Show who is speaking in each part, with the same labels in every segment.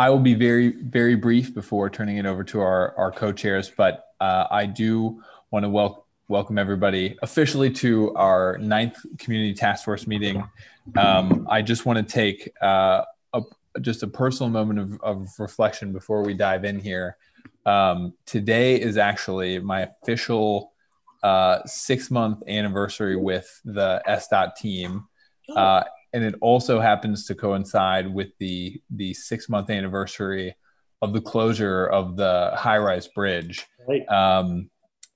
Speaker 1: I will be very, very brief before turning it over to our co-chairs, but I do want to welcome everybody officially to our 9th Community Task Force meeting. I just want to take just a personal moment of reflection before we dive in here. Today is actually my official 6-month anniversary with the SDOT team. And it also happens to coincide with the 6-month anniversary of the closure of the high-rise bridge.
Speaker 2: Right.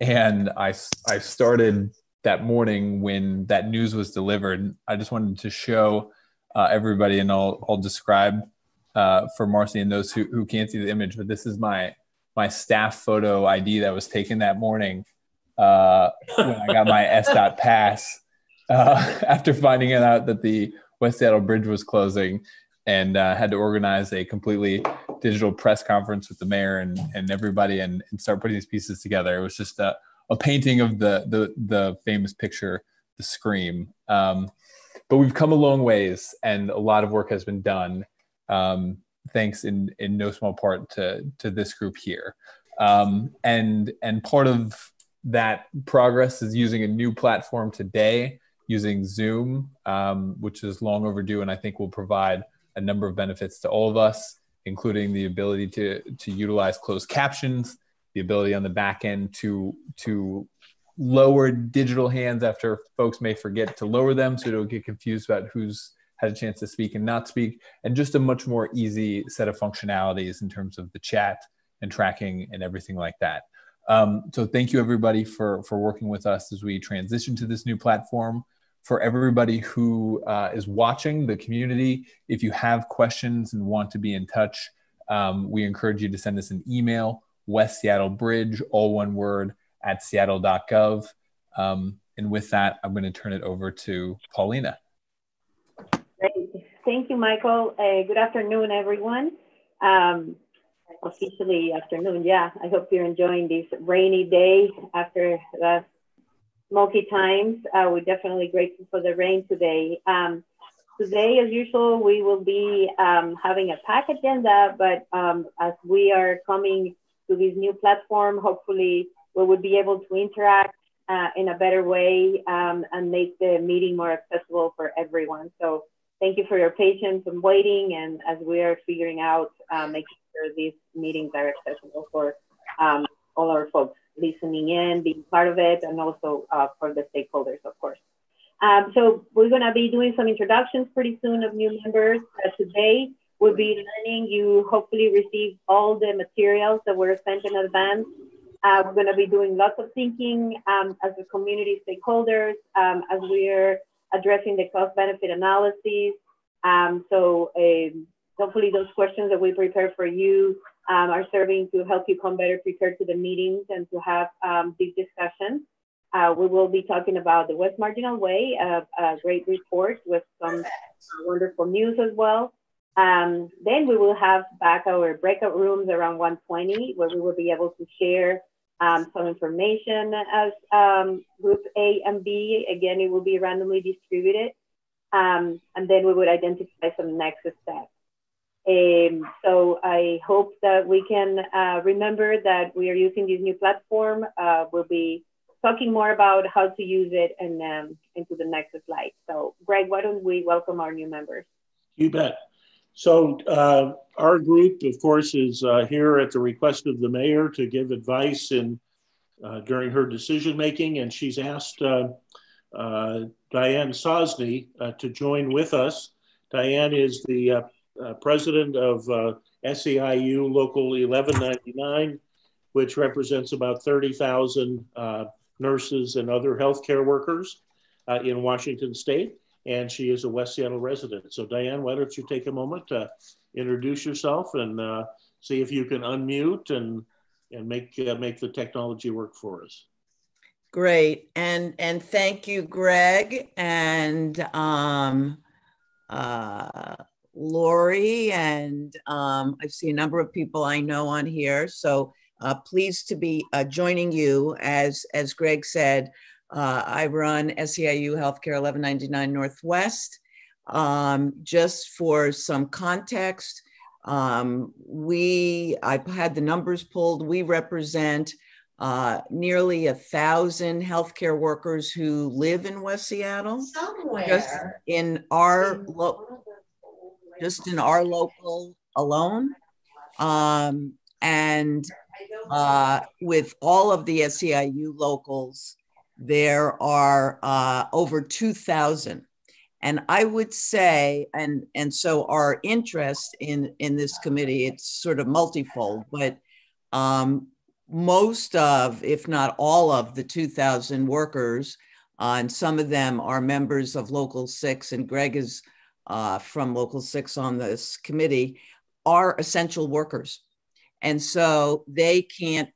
Speaker 1: And I started that morning when that news was delivered. I just wanted to show everybody, and I'll describe for Marcy and those who can't see the image, but this is my staff photo ID that was taken that morning when I got my SDOT pass after finding out that the West Seattle Bridge was closing, and had to organize a completely digital press conference with the mayor and everybody and start putting these pieces together. It was just a painting of the famous picture, The Scream. But we've come a long ways, and a lot of work has been done, thanks in no small part to this group here. And part of that progress is using a new platform today, using Zoom, which is long overdue, and I think will provide a number of benefits to all of us, including the ability to utilize closed captions, the ability on the back end to lower digital hands after folks may forget to lower them, so don't get confused about who's had a chance to speak and not speak, and just a much more easy set of functionalities in terms of the chat and tracking and everything like that. So thank you everybody for working with us as we transition to this new platform. For everybody who is watching, the community, if you have questions and want to be in touch, we encourage you to send us an email, West Seattle Bridge, all one word, @seattle.gov. And with that, I'm going to turn it over to Paulina.
Speaker 3: Great. Thank you, Michael. Good afternoon, everyone. Officially afternoon, yeah. I hope you're enjoying this rainy day after the smoky times. We're definitely grateful for the rain today. Today, as usual, we will be having a packed agenda, but as we are coming to this new platform, hopefully we will be able to interact in a better way and make the meeting more accessible for everyone. So thank you for your patience and waiting, and as we are figuring out making sure these meetings are accessible for all our folks listening in, being part of it, and also for the stakeholders, of course. So we're going to be doing some introductions pretty soon of new members. Today we'll be learning. You hopefully received all the materials that were sent in advance. We're going to be doing lots of thinking as the community stakeholders as we're addressing the cost-benefit analyses. So hopefully those questions that we prepare for you are serving to help you come better prepared to the meetings and to have these discussions. We will be talking about the West Marginal Way, a great report with some wonderful news as well. Then we will have back our breakout rooms around 1:20, where we will be able to share some information as group A and B. Again, it will be randomly distributed. And then we would identify some next steps. So I hope that we can remember that we are using this new platform. We'll be talking more about how to use it and into the next slide. So Greg, why don't we welcome our new members?
Speaker 2: You bet. So our group, of course, is here at the request of the mayor to give advice during her decision-making, and she's asked Diane Sosney to join with us. Diane is the president of SEIU Local 1199, which represents about 30,000 nurses and other healthcare workers in Washington State, and she is a West Seattle resident. So Diane, why don't you take a moment to introduce yourself and see if you can unmute and make the technology work for us.
Speaker 4: Great, and thank you, Greg, and Lori, and I see a number of people I know on here. So pleased to be joining you. As Greg said, I run SEIU Healthcare 1199 Northwest. Just for some context, I've had the numbers pulled. We represent nearly 1,000 healthcare workers who live in West Seattle.
Speaker 5: Somewhere.
Speaker 4: Just in our local alone. And with all of the SEIU locals, there are over 2,000. And I would say, and so our interest in this committee, it's sort of multifold, but most of, if not all of the 2,000 workers, and some of them are members of Local 6, and Greg is from Local 6 on this committee, are essential workers. And so they can't,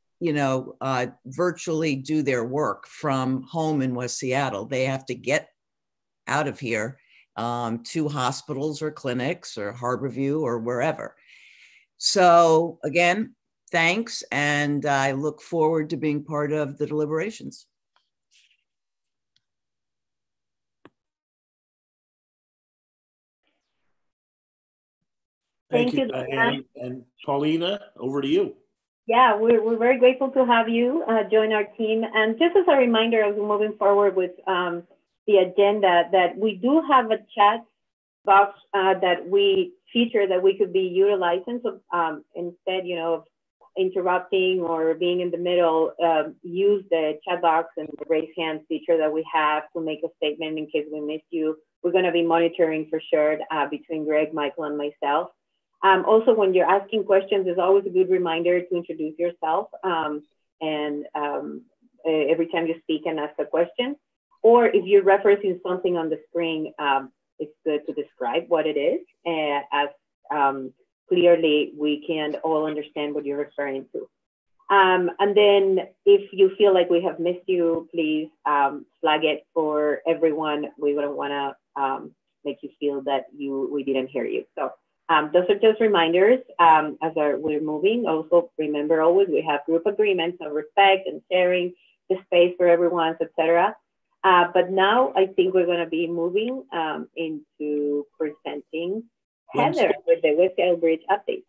Speaker 4: virtually do their work from home in West Seattle. They have to get out of here to hospitals or clinics or Harborview or wherever. So again, thanks. And I look forward to being part of the deliberations.
Speaker 2: Thank you, Diane. And Paulina, over to you.
Speaker 3: Yeah, we're very grateful to have you join our team. And just as a reminder, as we're moving forward with the agenda, that we do have a chat box that we feature that we could be utilizing. So instead, of interrupting or being in the middle, use the chat box and the raise hand feature that we have to make a statement in case we missed you. We're going to be monitoring for sure between Greg, Michael, and myself. Also, when you're asking questions, it's always a good reminder to introduce yourself and every time you speak and ask a question. Or if you're referencing something on the screen, it's good to describe what it is as clearly we can all understand what you're referring to. And then if you feel like we have missed you, please flag it for everyone. We wouldn't want to make you feel that we didn't hear you. So those are just reminders as we're moving. Also, remember always we have group agreements of respect and sharing the space for everyone, etc. But now I think we're going to be moving into presenting Heather with the West Seattle Bridge update.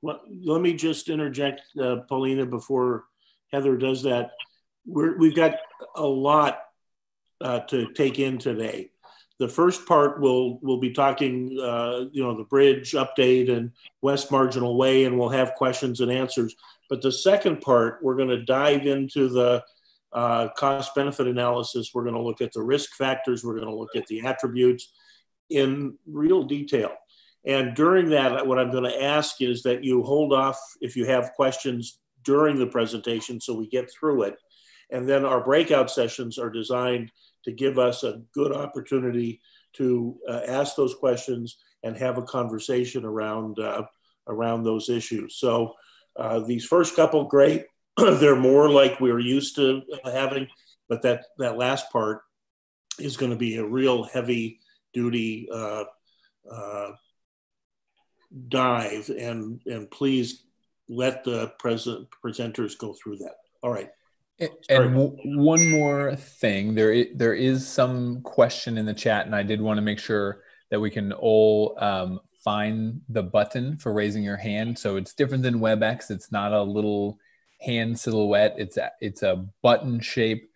Speaker 2: Well, let me just interject, Paulina, before Heather does that. We've got a lot to take in today. The first part we'll be talking, the bridge update and West Marginal Way, and we'll have questions and answers. But the second part, we're going to dive into the cost-benefit analysis. We're going to look at the risk factors. We're going to look at the attributes in real detail. And during that, what I'm going to ask is that you hold off if you have questions during the presentation so we get through it. And then our breakout sessions are designed to give us a good opportunity to ask those questions and have a conversation around those issues. So these first couple, great. They're more like we're used to having, but that last part is going to be a real heavy duty dive, and please let the presenters go through that. All right.
Speaker 1: And one more thing, there is some question in the chat, and I did want to make sure that we can all find the button for raising your hand. So it's different than WebEx. It's not a little hand silhouette. It's a button shape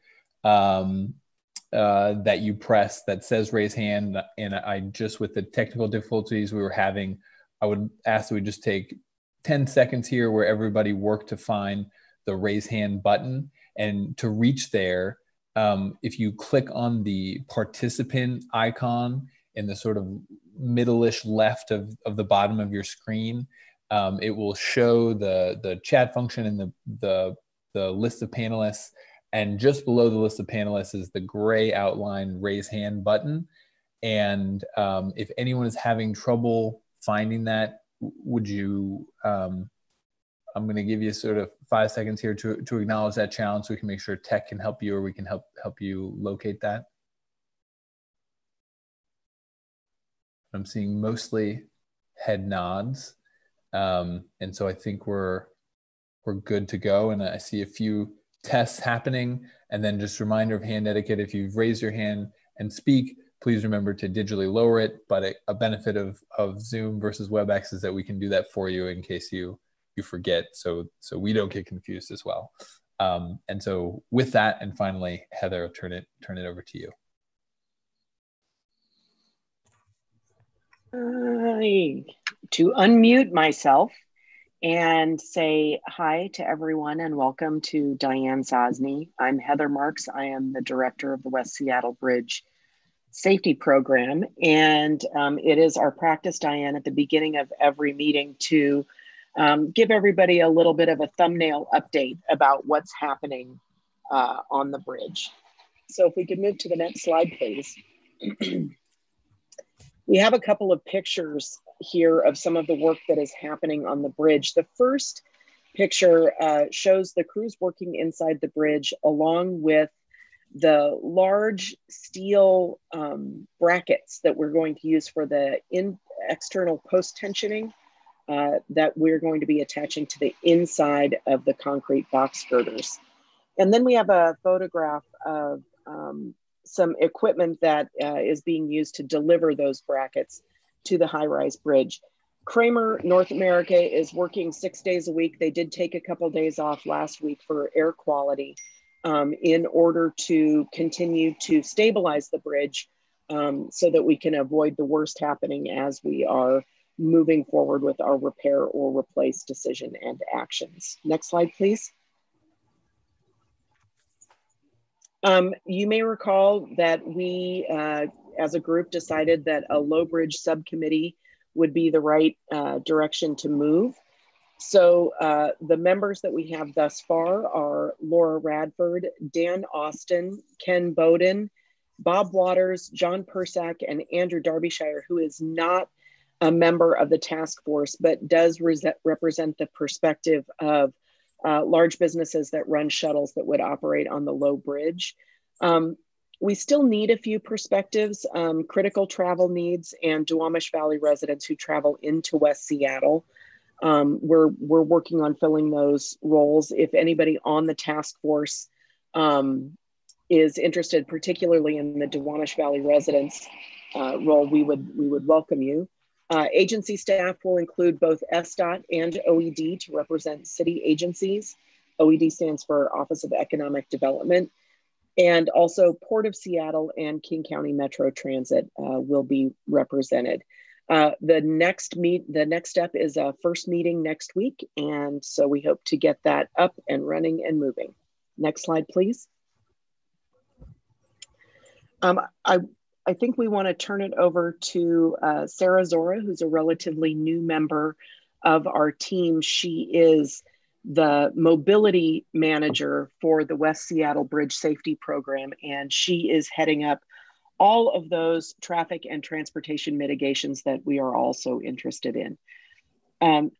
Speaker 1: that you press that says raise hand. And I just, with the technical difficulties we were having, I would ask that we just take 10 seconds here where everybody work to find the raise hand button. And to reach there, if you click on the participant icon in the sort of middle-ish left of the bottom of your screen, it will show the chat function and the list of panelists. And just below the list of panelists is the gray outline raise hand button. And if anyone is having trouble finding that, would you, I'm going to give you sort of 5 seconds here to acknowledge that challenge so we can make sure tech can help you, or we can help you locate that. I'm seeing mostly head nods. And so I think we're good to go. And I see a few tests happening. And then just reminder of hand etiquette: if you've raised your hand and speak, please remember to digitally lower it. But a benefit of Zoom versus WebEx is that we can do that for you in case you forget, so we don't get confused as well. And so with that, and finally, Heather, I'll turn it over to you.
Speaker 5: To unmute myself and say hi to everyone and welcome to Diane Sosny. I'm Heather Marks. I am the director of the West Seattle Bridge Safety Program. And it is our practice, Diane, at the beginning of every meeting to give everybody a little bit of a thumbnail update about what's happening on the bridge. So if we could move to the next slide, please. We have a couple of pictures here of some of the work that is happening on the bridge. The first picture shows the crews working inside the bridge along with the large steel brackets that we're going to use for the external post tensioning that we're going to be attaching to the inside of the concrete box girders. And then we have a photograph of some equipment that is being used to deliver those brackets to the high-rise bridge. Kramer North America is working 6 days a week. They did take a couple days off last week for air quality in order to continue to stabilize the bridge so that we can avoid the worst happening as we are moving forward with our repair or replace decision and actions. Next slide, please. You may recall that we, as a group, decided that a low bridge subcommittee would be the right direction to move. So the members that we have thus far are Laura Radford, Dan Austin, Ken Bowden, Bob Waters, John Persack, and Andrew Darbyshire, who is not a member of the task force, but does represent the perspective of large businesses that run shuttles that would operate on the low bridge. We still need a few perspectives, critical travel needs and Duwamish Valley residents who travel into West Seattle. We're working on filling those roles. If anybody on the task force is interested, particularly in the Duwamish Valley residents role, we would welcome you. Agency staff will include both SDOT and OED to represent city agencies. OED stands for Office of Economic Development. And also Port of Seattle and King County Metro Transit will be represented. The next step is a first meeting next week. And so we hope to get that up and running and moving. Next slide, please. I think we want to turn it over to Sarah Zora, who's a relatively new member of our team. She is the mobility manager for the West Seattle Bridge Safety Program, and she is heading up all of those traffic and transportation mitigations that we are also interested in.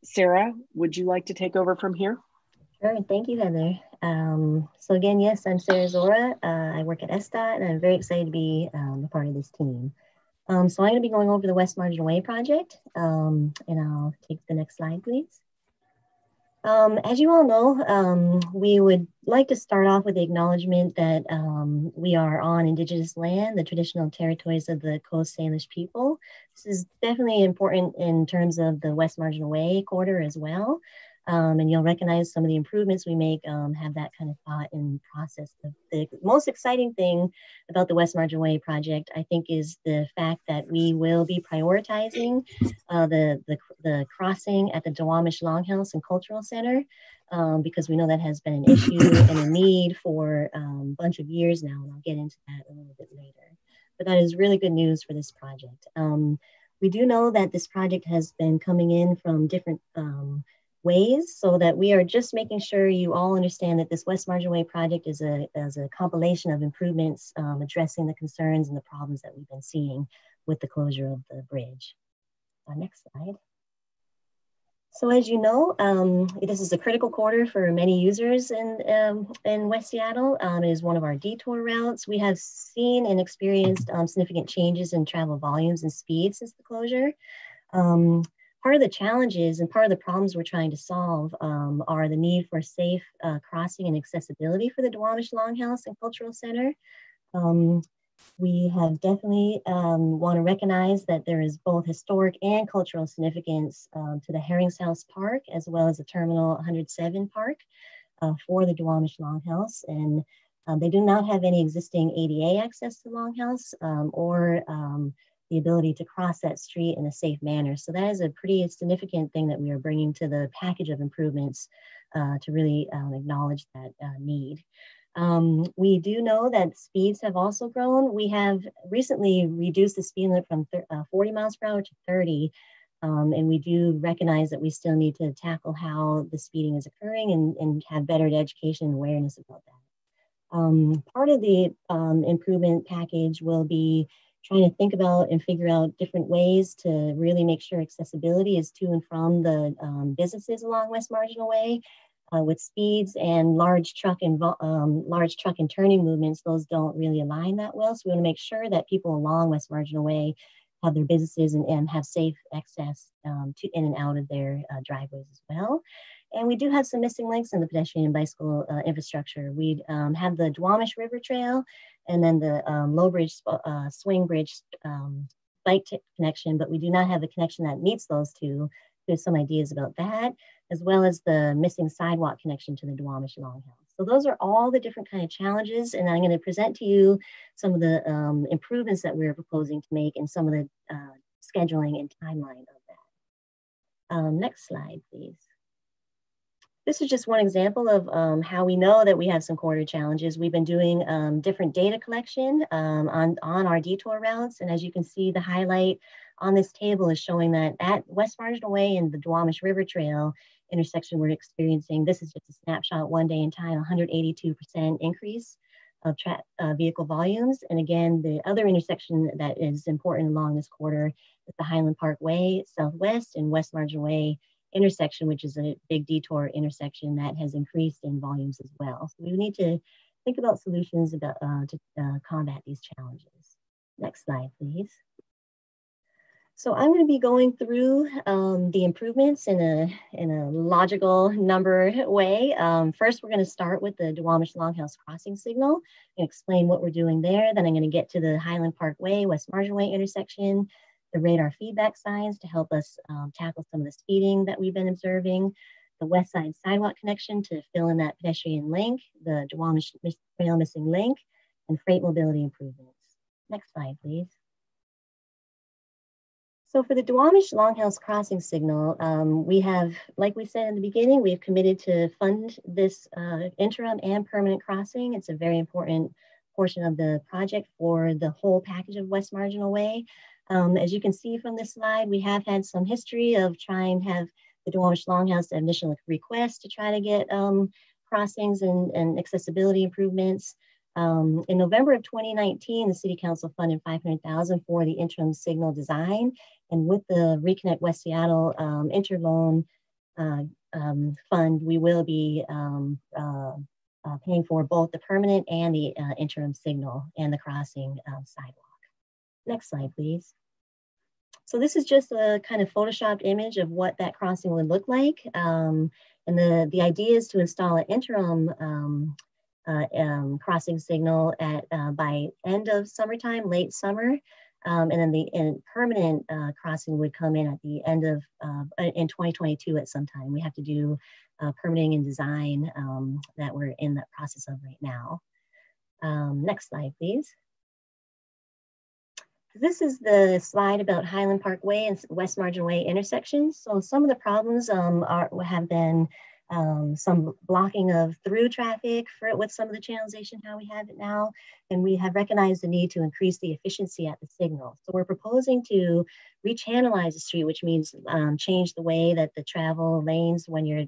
Speaker 5: Sarah, would you like to take over from here?
Speaker 6: Sure, thank you, Heather. So again, yes, I'm Sarah Zora. I work at SDOT, and I'm very excited to be a part of this team. So I'm going to be going over the West Marginal Way project, and I'll take the next slide, please. As you all know, we would like to start off with the acknowledgement that we are on Indigenous land, the traditional territories of the Coast Salish people. This is definitely important in terms of the West Marginal Way corridor as well. And you'll recognize some of the improvements we make have that kind of thought and process. The most exciting thing about the West Marginal Way project, I think, is the fact that we will be prioritizing the crossing at the Duwamish Longhouse and Cultural Center, because we know that has been an issue and a need for a bunch of years now, and I'll get into that a little bit later. But that is really good news for this project. We do know that this project has been coming in from different ways, so that we are just making sure you all understand that this West Marginal Way project is a compilation of improvements addressing the concerns and the problems that we've been seeing with the closure of the bridge. Next slide. So as you know, this is a critical corridor for many users in West Seattle. It is one of our detour routes. We have seen and experienced significant changes in travel volumes and speeds since the closure. Part of the challenges and part of the problems we're trying to solve are the need for safe crossing and accessibility for the Duwamish Longhouse and Cultural Center. We have definitely want to recognize that there is both historic and cultural significance to the Herring's House Park, as well as the Terminal 107 Park for the Duwamish Longhouse. And they do not have any existing ADA access to Longhouse or the ability to cross that street in a safe manner. So that is a pretty significant thing that we are bringing to the package of improvements to really acknowledge that need. We do know that speeds have also grown. We have recently reduced the speed limit from 40 miles per hour to 30. And we do recognize that we still need to tackle how the speeding is occurring and have better education and awareness about that. Part of the improvement package will be trying to think about and figure out different ways to really make sure accessibility is to and from the businesses along West Marginal Way. With speeds and large truck and turning movements, those don't really align that well. So we want to make sure that people along West Marginal Way have their businesses and have safe access to in and out of their driveways as well. And we do have some missing links in the pedestrian and bicycle infrastructure. We have the Duwamish River Trail and then the Low Bridge Swing Bridge bike connection, but we do not have the connection that meets those two. There's some ideas about that, as well as the missing sidewalk connection to the Duwamish Longhouse. So those are all the different kind of challenges, and I'm going to present to you some of the improvements that we're proposing to make and some of the scheduling and timeline of that. Next slide, please. This is just one example of how we know that we have some corridor challenges. We've been doing different data collection on our detour routes, and as you can see, the highlight on this table is showing that at West Marginal Way and the Duwamish River Trail intersection, we're experiencing, this is just a snapshot one day in time, 182% increase of vehicle volumes. And again, the other intersection that is important along this corridor is the Highland Park Way Southwest and West Marginal Way intersection, which is a big detour intersection that has increased in volumes as well. So we need to think about solutions about, to combat these challenges. Next slide, please. So I'm going to be going through the improvements in a logical number way. First, we're going to start with the Duwamish Longhouse crossing signal and explain what we're doing there. Then I'm going to get to the Highland Park Way, West Marginal Way intersection, the radar feedback signs to help us tackle some of the speeding that we've been observing, the west side sidewalk connection to fill in that pedestrian link, the Duwamish Trail missing link, and freight mobility improvements. Next slide, please. So for the Duwamish Longhouse crossing signal, we have, like we said in the beginning, we have committed to fund this interim and permanent crossing. It's a very important portion of the project for the whole package of West Marginal Way. As you can see from this slide, we have had some history of trying to have the Duwamish Longhouse initial request to try to get crossings and accessibility improvements. In November of 2019, the City Council funded $500,000 for the interim signal design. And with the Reconnect West Seattle interloan fund, we will be paying for both the permanent and the interim signal and the crossing sidewalk. Next slide, please. So this is just a kind of photoshopped image of what that crossing would look like. And the idea is to install an interim crossing signal at by end of summertime, late summer. And then the permanent crossing would come in at the end of, in 2022 at some time. We have to do permitting and design that we're in that process of right now. Next slide, please. This is the slide about Highland Park Way and West Marginal Way intersections. So some of the problems have been some blocking of through traffic with some of the channelization, how we have it now. And we have recognized the need to increase the efficiency at the signal. So we're proposing to rechannelize the street, which means change the way that the travel lanes when you're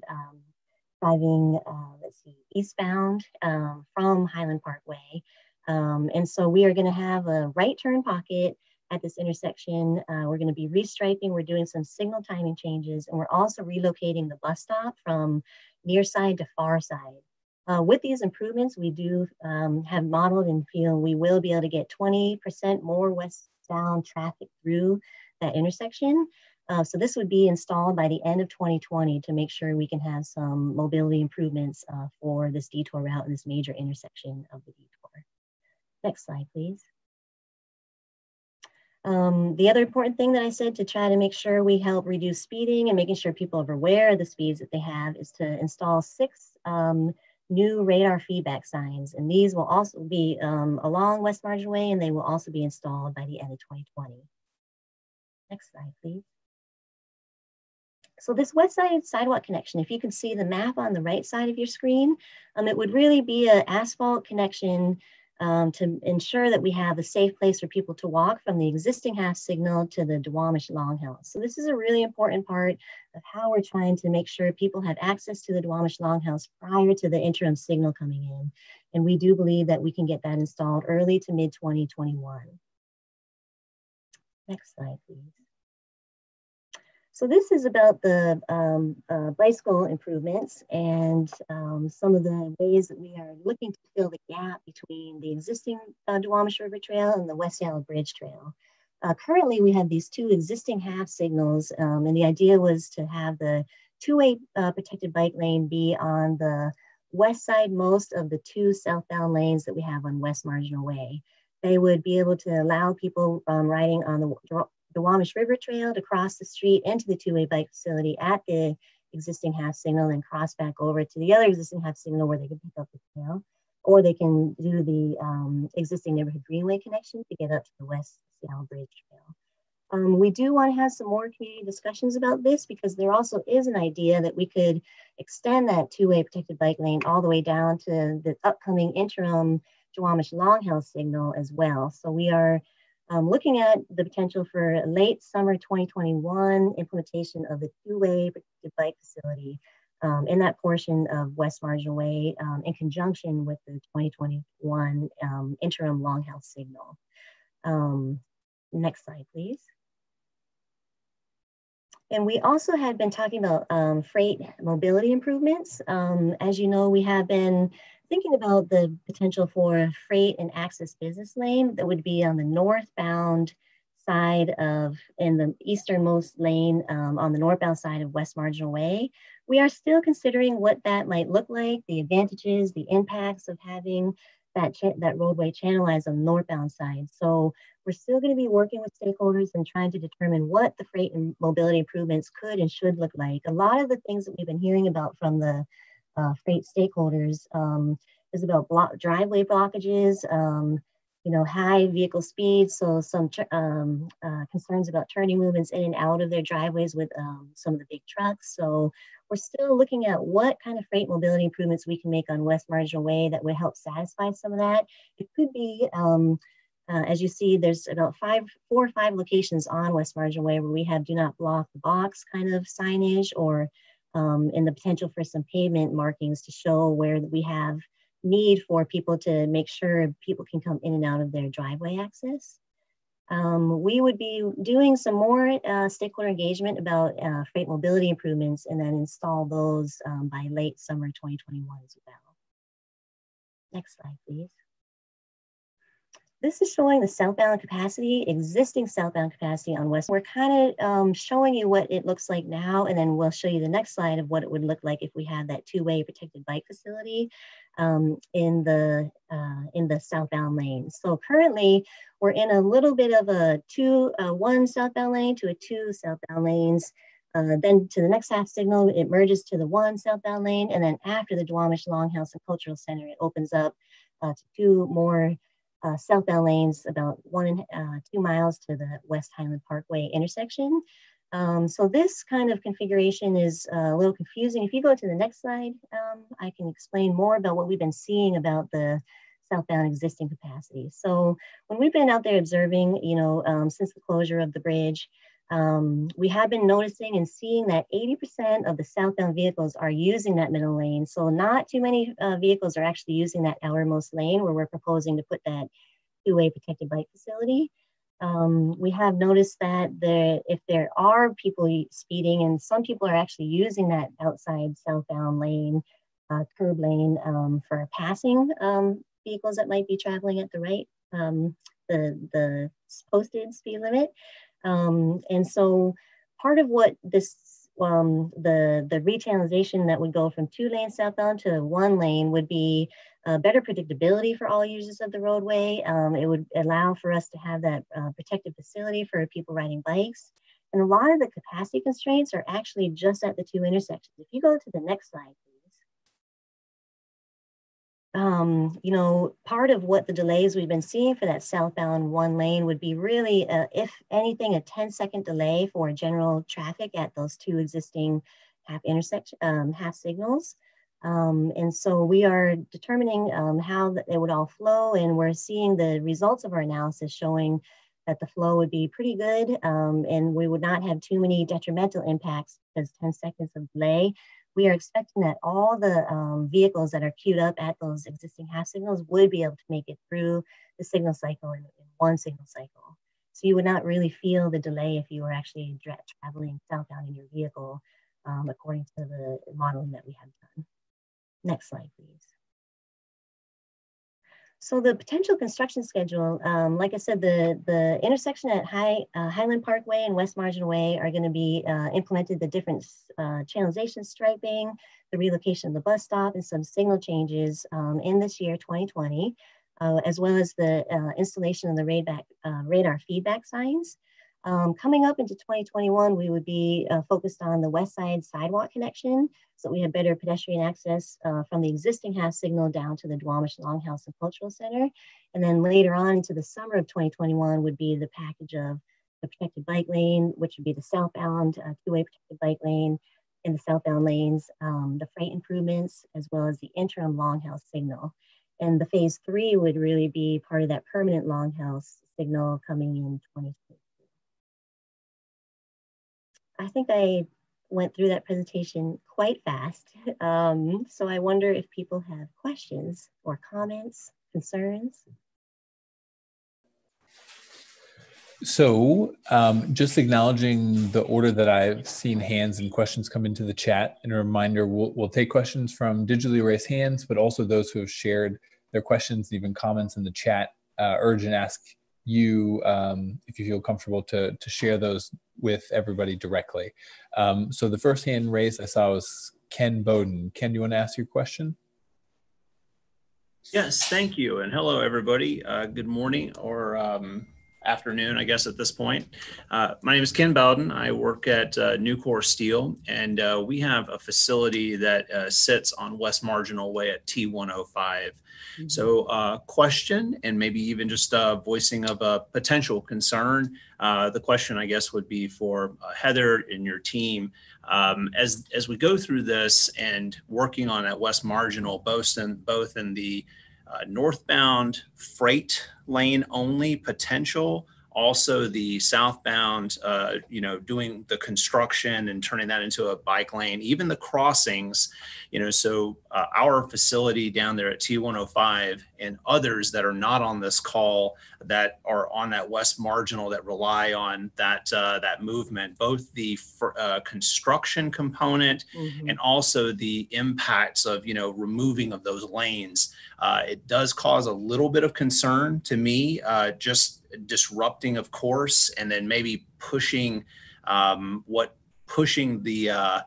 Speaker 6: driving, let's see, eastbound from Highland Park Way. And so we are gonna have a right turn pocket at this intersection. We're going to be restriping. We're doing some signal timing changes, and we're also relocating the bus stop from near side to far side. With these improvements, we do have modeled and feel we will be able to get 20% more westbound traffic through that intersection. So this would be installed by the end of 2020 to make sure we can have some mobility improvements for this detour route and this major intersection of the detour. Next slide, please. The other important thing that I said to try to make sure we help reduce speeding and making sure people are aware of the speeds that they have is to install 6 new radar feedback signs. And these will also be along West Marginal Way, and they will also be installed by the end of 2020. Next slide, please. So this west side sidewalk connection, if you can see the map on the right side of your screen, it would really be an asphalt connection to ensure that we have a safe place for people to walk from the existing half signal to the Duwamish Longhouse. So this is a really important part of how we're trying to make sure people have access to the Duwamish Longhouse prior to the interim signal coming in. And we do believe that we can get that installed early to mid 2021. Next slide, please. So this is about the bicycle improvements and some of the ways that we are looking to fill the gap between the existing Duwamish River Trail and the West Yellow Bridge Trail. Currently, we have these 2 existing half signals, and the idea was to have the 2-way protected bike lane be on the west side most of the 2 southbound lanes that we have on West Marginal Way. They would be able to allow people riding on the Duwamish River Trail to cross the street into the 2-way bike facility at the existing half signal and cross back over to the other existing half signal where they can pick up the trail, or they can do the existing neighborhood greenway connection to get up to the West Yellow Bridge Trail. We do want to have some more community discussions about this because there also is an idea that we could extend that 2-way protected bike lane all the way down to the upcoming interim Duwamish Longhouse signal as well. So we are looking at the potential for late summer 2021 implementation of the 2-way protected bike facility in that portion of West Marginal Way in conjunction with the 2021 interim Longhouse signal. Next slide, please. And we also had been talking about freight mobility improvements. As you know, we have been thinking about the potential for a freight and access business lane that would be on the northbound side of, in the easternmost lane on the northbound side of West Marginal Way. We are still considering what that might look like, the advantages, the impacts of having that roadway channelized on the northbound side. So we're still going to be working with stakeholders and trying to determine what the freight and mobility improvements could and should look like. A lot of the things that we've been hearing about from the freight stakeholders is about driveway blockages, high vehicle speeds. So some concerns about turning movements in and out of their driveways with some of the big trucks. So we're still looking at what kind of freight mobility improvements we can make on West Marginal Way that would help satisfy some of that. It could be, as you see, there's about 4 or 5 locations on West Marginal Way where we have do not block the box kind of signage, or and the potential for some pavement markings to show where we have need for people to make sure people can come in and out of their driveway access. We would be doing some more stakeholder engagement about freight mobility improvements and then install those by late summer 2021 as well. Next slide, please. This is showing the southbound capacity, existing southbound capacity on West. We're kind of showing you what it looks like now, and then we'll show you the next slide of what it would look like if we had that 2-way protected bike facility in the southbound lane. So currently, we're in a little bit of a 1 southbound lane to a 2 southbound lanes. Then to the next half signal, it merges to the 1 southbound lane, and then after the Duwamish Longhouse and Cultural Center, it opens up to 2 more southbound lanes about 1 and 2 miles to the West Highland Park Way intersection. So this kind of configuration is a little confusing. If you go to the next slide, I can explain more about what we've been seeing about the southbound existing capacity. So when we've been out there observing, since the closure of the bridge, we have been noticing and seeing that 80% of the southbound vehicles are using that middle lane. So not too many vehicles are actually using that outermost lane where we're proposing to put that 2-way protected bike facility. We have noticed that if there are people speeding, and some people are actually using that outside southbound lane, curb lane for passing vehicles that might be traveling at the right, the posted speed limit. And so part of what this, the rechannelization that would go from 2 lanes southbound to 1 lane would be better predictability for all users of the roadway. It would allow for us to have that protected facility for people riding bikes. And a lot of the capacity constraints are actually just at the two intersections. If you go to the next slide, please. You know, part of what the delays we've been seeing for that southbound one lane would be really, if anything, a 10-second delay for general traffic at those two existing half signals. And so we are determining how it would all flow, and we're seeing the results of our analysis showing that the flow would be pretty good, and we would not have too many detrimental impacts because 10 seconds of delay. We are expecting that all the vehicles that are queued up at those existing half signals would be able to make it through the signal cycle in one signal cycle. So you would not really feel the delay if you were actually traveling southbound in your vehicle, according to the modeling that we have done. Next slide, please. So the potential construction schedule, like I said, the intersection at Highland Park Way and West Marginal Way are going to be implemented, the different channelization striping, the relocation of the bus stop, and some signal changes in this year, 2020, as well as the installation of the radar feedback signs. Coming up into 2021, we would be focused on the west side sidewalk connection, so we have better pedestrian access from the existing half signal down to the Duwamish Longhouse and Cultural Center. And then later on into the summer of 2021 would be the package of the protected bike lane, which would be the southbound two-way protected bike lane in the southbound lanes, the freight improvements, as well as the interim Longhouse signal. And the phase 3 would really be part of that permanent Longhouse signal coming in 2022. I think I went through that presentation quite fast. So I wonder if people have questions or comments, concerns.
Speaker 1: So just acknowledging the order that I've seen hands and questions come into the chat, and a reminder, we'll take questions from digitally raised hands, but also those who have shared their questions and even comments in the chat. Urge and ask you if you feel comfortable to share those with everybody directly. So the first hand raised I saw was Ken Bowden. Ken, do you want to ask your question?
Speaker 7: Yes, thank you. And hello, everybody. Good morning or afternoon, I guess, at this point. My name is Ken Bowden. I work at Nucor Steel, and we have a facility that sits on West Marginal Way at T105. Mm-hmm. So question, and maybe even just voicing of a potential concern. The question, I guess, would be for Heather and your team. As we go through this and working on at West Marginal, both in the northbound freight lane only potential, also the southbound, doing the construction and turning that into a bike lane, even the crossings, so our facility down there at T105 and others that are not on this call that are on that West Marginal that rely on that movement, both the construction component and also the impacts of, removing of those lanes. It does cause a little bit of concern to me, just disrupting, of course, and then maybe pushing the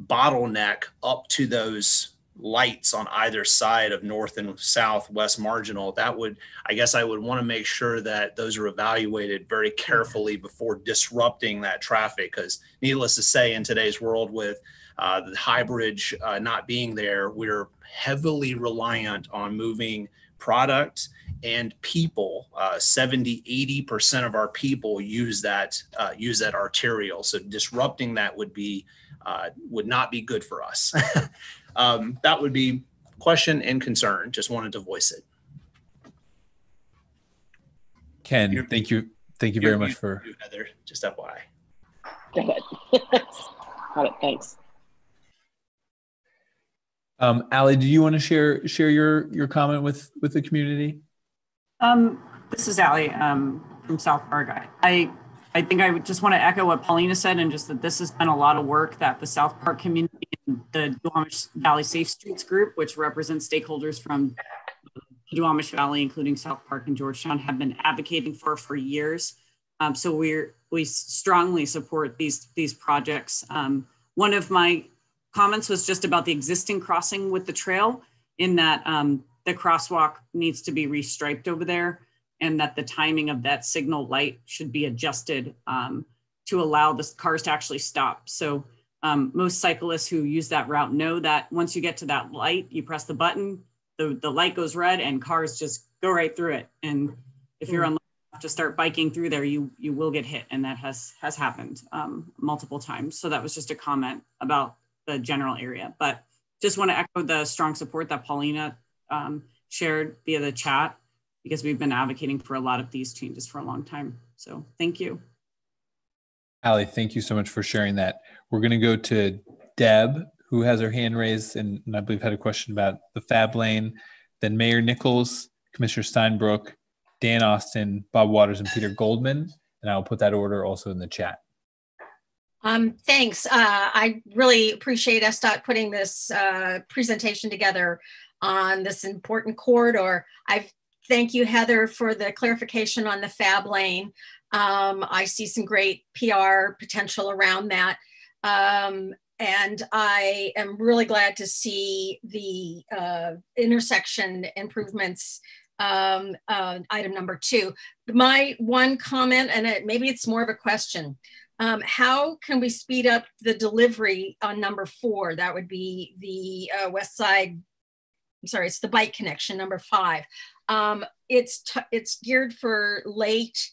Speaker 7: bottleneck up to those lights on either side of north and south West Marginal. That would, I guess I would want to make sure that those are evaluated very carefully before disrupting that traffic, because needless to say, in today's world with the high bridge not being there, we're heavily reliant on moving product and people. 70-80% of our people use that arterial. So disrupting that would not be good for us. That would be question and concern. Just wanted to voice it.
Speaker 1: Ken, thank you very much for
Speaker 7: Heather. Just FYI.
Speaker 5: Go ahead. Got it. Thanks.
Speaker 1: Allie, do you want to share your comment with the community?
Speaker 8: This is Allie from South Park. I think I would just want to echo what Paulina said, and just that this has been a lot of work that the South Park community and the Duwamish Valley Safe Streets Group, which represents stakeholders from Duwamish Valley, including South Park and Georgetown, have been advocating for years. So we strongly support these projects. One of my comments was just about the existing crossing with the trail. in that the crosswalk needs to be restriped over there, and that the timing of that signal light should be adjusted to allow the cars to actually stop. So most cyclists who use that route know that once you get to that light, you press the button, the light goes red and cars just go right through it. And if you're unlucky enough to start biking through there, you will get hit. And that has happened multiple times. So that was just a comment about the general area. But just want to echo the strong support that Paulina shared via the chat, because we've been advocating for a lot of these changes for a long time. So thank you.
Speaker 1: Allie, thank you so much for sharing that. We're going to go to Deb, who has her hand raised and I believe had a question about the fab lane. Then Mayor Nichols, Commissioner Steinbrook, Dan Austin, Bob Waters, and Peter Goldman. And I'll put that order also in the chat.
Speaker 9: Thanks. I really appreciate SDOT putting this presentation together on this important corridor. Thank you, Heather, for the clarification on the fab lane. I see some great PR potential around that. And I am really glad to see the intersection improvements, item number 2. My one comment, and maybe it's more of a question, how can we speed up the delivery on number 4? That would be the west side, I'm sorry, it's the bike connection, number 5. It's geared for late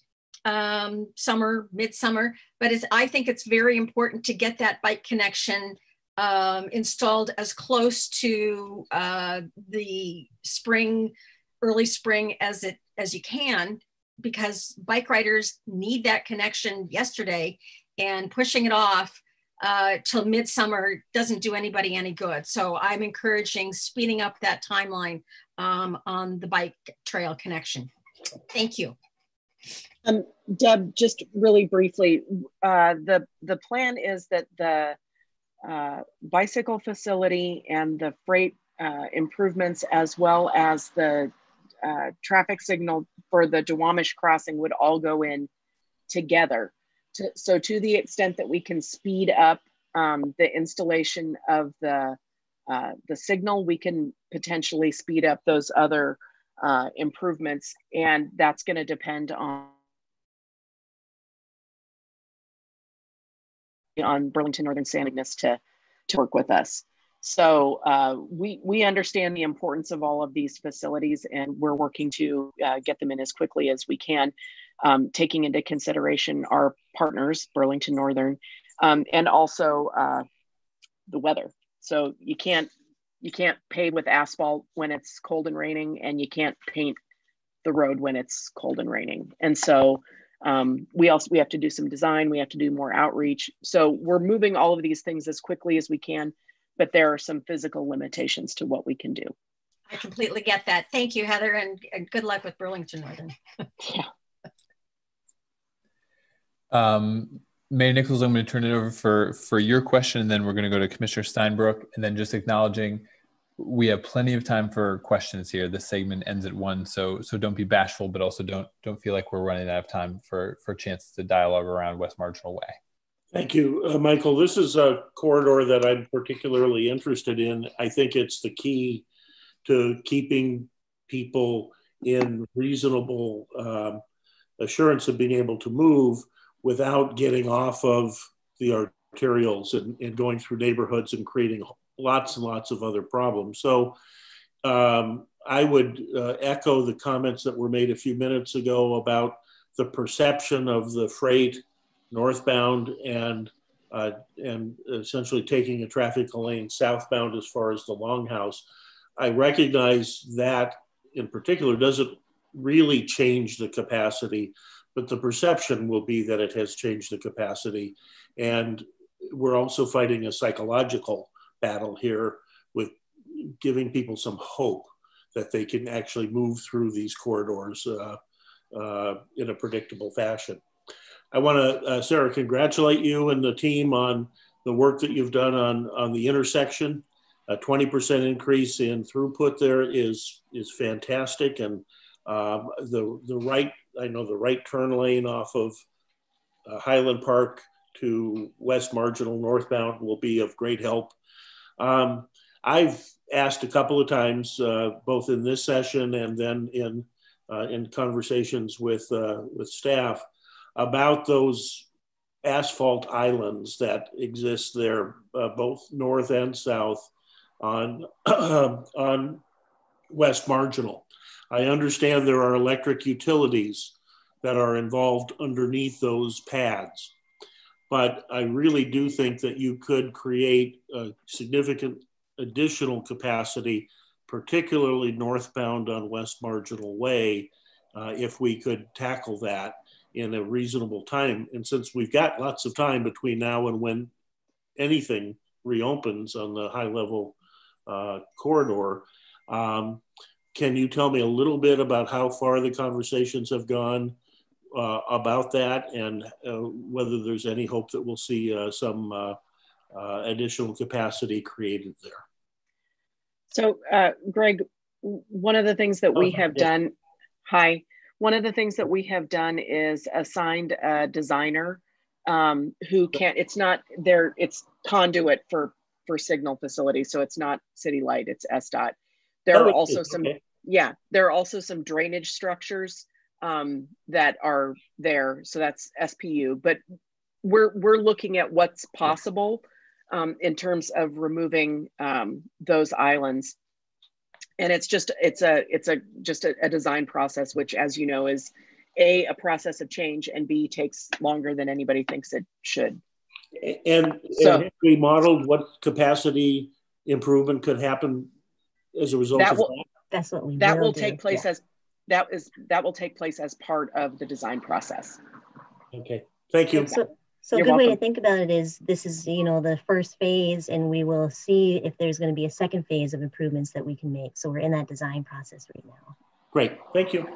Speaker 9: summer, midsummer, but I think it's very important to get that bike connection installed as close to the spring, early spring as you can, because bike riders need that connection yesterday, and pushing it off till midsummer doesn't do anybody any good. So I'm encouraging speeding up that timeline on the bike trail connection. Thank you.
Speaker 5: Deb, just really briefly, the plan is that the bicycle facility and the freight improvements, as well as the traffic signal for the Duwamish crossing, would all go in together. So to the extent that we can speed up the installation of the signal, we can potentially speed up those other improvements, and that's going to depend on Burlington Northern Sandiness to work with us. So we understand the importance of all of these facilities, and we're working to get them in as quickly as we can, taking into consideration our partners, Burlington Northern, and also the weather. So you can't pave with asphalt when it's cold and raining, and you can't paint the road when it's cold and raining. And so we have to do some design, we have to do more outreach. So we're moving all of these things as quickly as we can, but there are some physical limitations to what we can do.
Speaker 9: I completely get that. Thank you, Heather, and good luck with Burlington Northern.
Speaker 5: Yeah.
Speaker 1: Mayor Nichols, I'm going to turn it over for your question, and then we're going to go to Commissioner Steinbrook, and then just acknowledging we have plenty of time for questions here. This segment ends at 1, so don't be bashful, but also don't feel like we're running out of time for a chance to dialogue around West Marginal Way.
Speaker 2: Thank you, Michael. This is a corridor that I'm particularly interested in. I think it's the key to keeping people in reasonable assurance of being able to move without getting off of the arterials and going through neighborhoods and creating lots and lots of other problems. So I would echo the comments that were made a few minutes ago about the perception of the freight northbound and essentially taking a traffic lane southbound as far as the Longhouse. I recognize that in particular doesn't really change the capacity, but the perception will be that it has changed the capacity. And we're also fighting a psychological battle here with giving people some hope that they can actually move through these corridors in a predictable fashion. I want to, Sarah, congratulate you and the team on the work that you've done on the intersection. A 20% increase in throughput there is fantastic, and the right turn lane off of Highland Park to West Marginal northbound will be of great help. I've asked a couple of times, both in this session and then in conversations with staff, about those asphalt islands that exist there, both north and south on on West Marginal. I understand there are electric utilities that are involved underneath those pads, but I really do think that you could create a significant additional capacity, particularly northbound on West Marginal Way, if we could tackle that in a reasonable time. And since we've got lots of time between now and when anything reopens on the high level corridor, can you tell me a little bit about how far the conversations have gone about that, and whether there's any hope that we'll see some additional capacity created there?
Speaker 5: So, Greg, one of the things that we have done, one of the things that we have done is assigned a designer who can't, it's not there, it's conduit for signal facilities. So it's not City Light, it's SDOT. There are also some, there are also some drainage structures that are there. So that's SPU, but we're looking at what's possible in terms of removing those islands. And it's just a design process, which, as you know, is a process of change, and B, takes longer than anybody thinks it should.
Speaker 2: And so we modeled what capacity improvement could happen as a result of that.
Speaker 6: That's what we
Speaker 5: that will take place as that will take place as part of the design process.
Speaker 2: Okay, thank you.
Speaker 6: So a good way to think about it is this is, the first phase, and we will see if there's going to be a second phase of improvements that we can make. So we're in that design process right now.
Speaker 2: Great, thank you.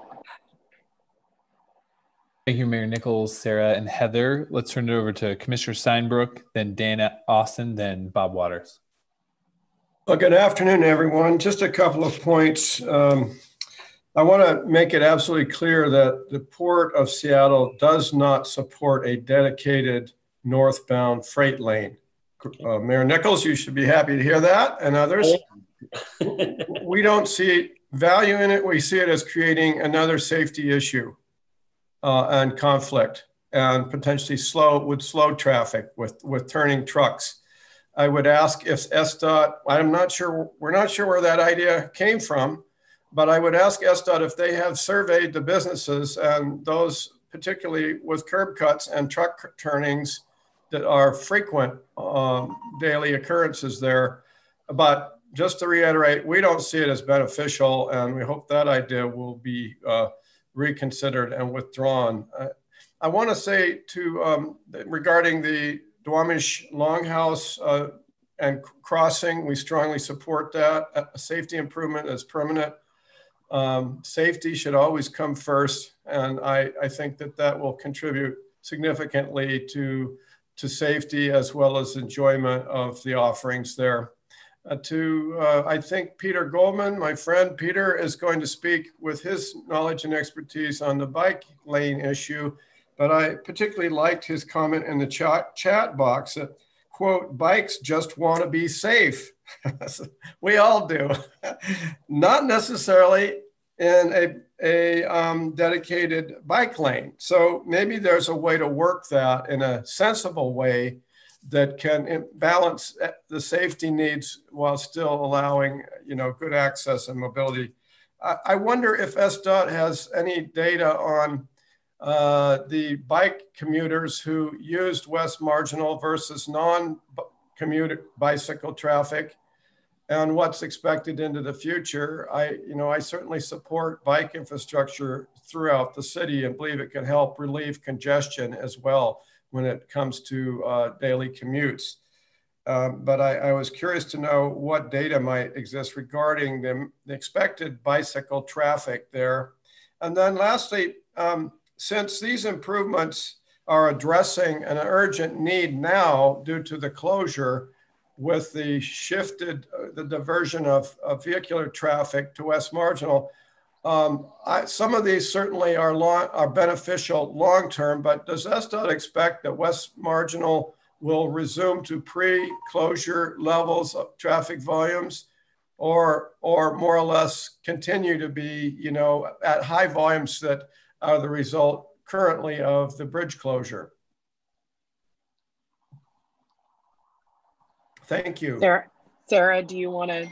Speaker 1: Thank you, Mayor Nichols, Sarah, and Heather. Let's turn it over to Commissioner Steinbrook, then Dana Austin, then Bob Waters.
Speaker 10: Well, good afternoon, everyone. Just a couple of points. I want to make it absolutely clear that the Port of Seattle does not support a dedicated northbound freight lane. Mayor Nichols, you should be happy to hear that, and others. We don't see value in it. We see it as creating another safety issue and conflict, and potentially slow traffic with turning trucks. I would ask if SDOT, we're not sure where that idea came from, but I would ask SDOT if they have surveyed the businesses, and those particularly with curb cuts and truck turnings that are frequent daily occurrences there. But just to reiterate, we don't see it as beneficial, and we hope that idea will be reconsidered and withdrawn. I want to say regarding the Duwamish Longhouse and crossing, we strongly support that. A safety improvement is permanent. Safety should always come first, and I think that will contribute significantly to safety as well as enjoyment of the offerings there. I think Peter Goldman, my friend Peter, is going to speak with his knowledge and expertise on the bike lane issue, but I particularly liked his comment in the chat box that, quote, bikes just want to be safe. We all do. Not necessarily in a dedicated bike lane. So maybe there's a way to work that in a sensible way that can balance the safety needs while still allowing, good access and mobility. I wonder if SDOT has any data on the bike commuters who used West Marginal versus non-commuter bicycle traffic, and what's expected into the future. I certainly support bike infrastructure throughout the city and believe it can help relieve congestion as well when it comes to daily commutes. But I was curious to know what data might exist regarding the expected bicycle traffic there. And then lastly, since these improvements are addressing an urgent need now due to the closure with the diversion of vehicular traffic to West Marginal, some of these certainly are beneficial long-term, but does SDOT expect that West Marginal will resume to pre-closure levels of traffic volumes? or more or less continue to be, you know, at high volumes that are the result currently of the bridge closure? Thank you.
Speaker 5: Sarah, do you want to?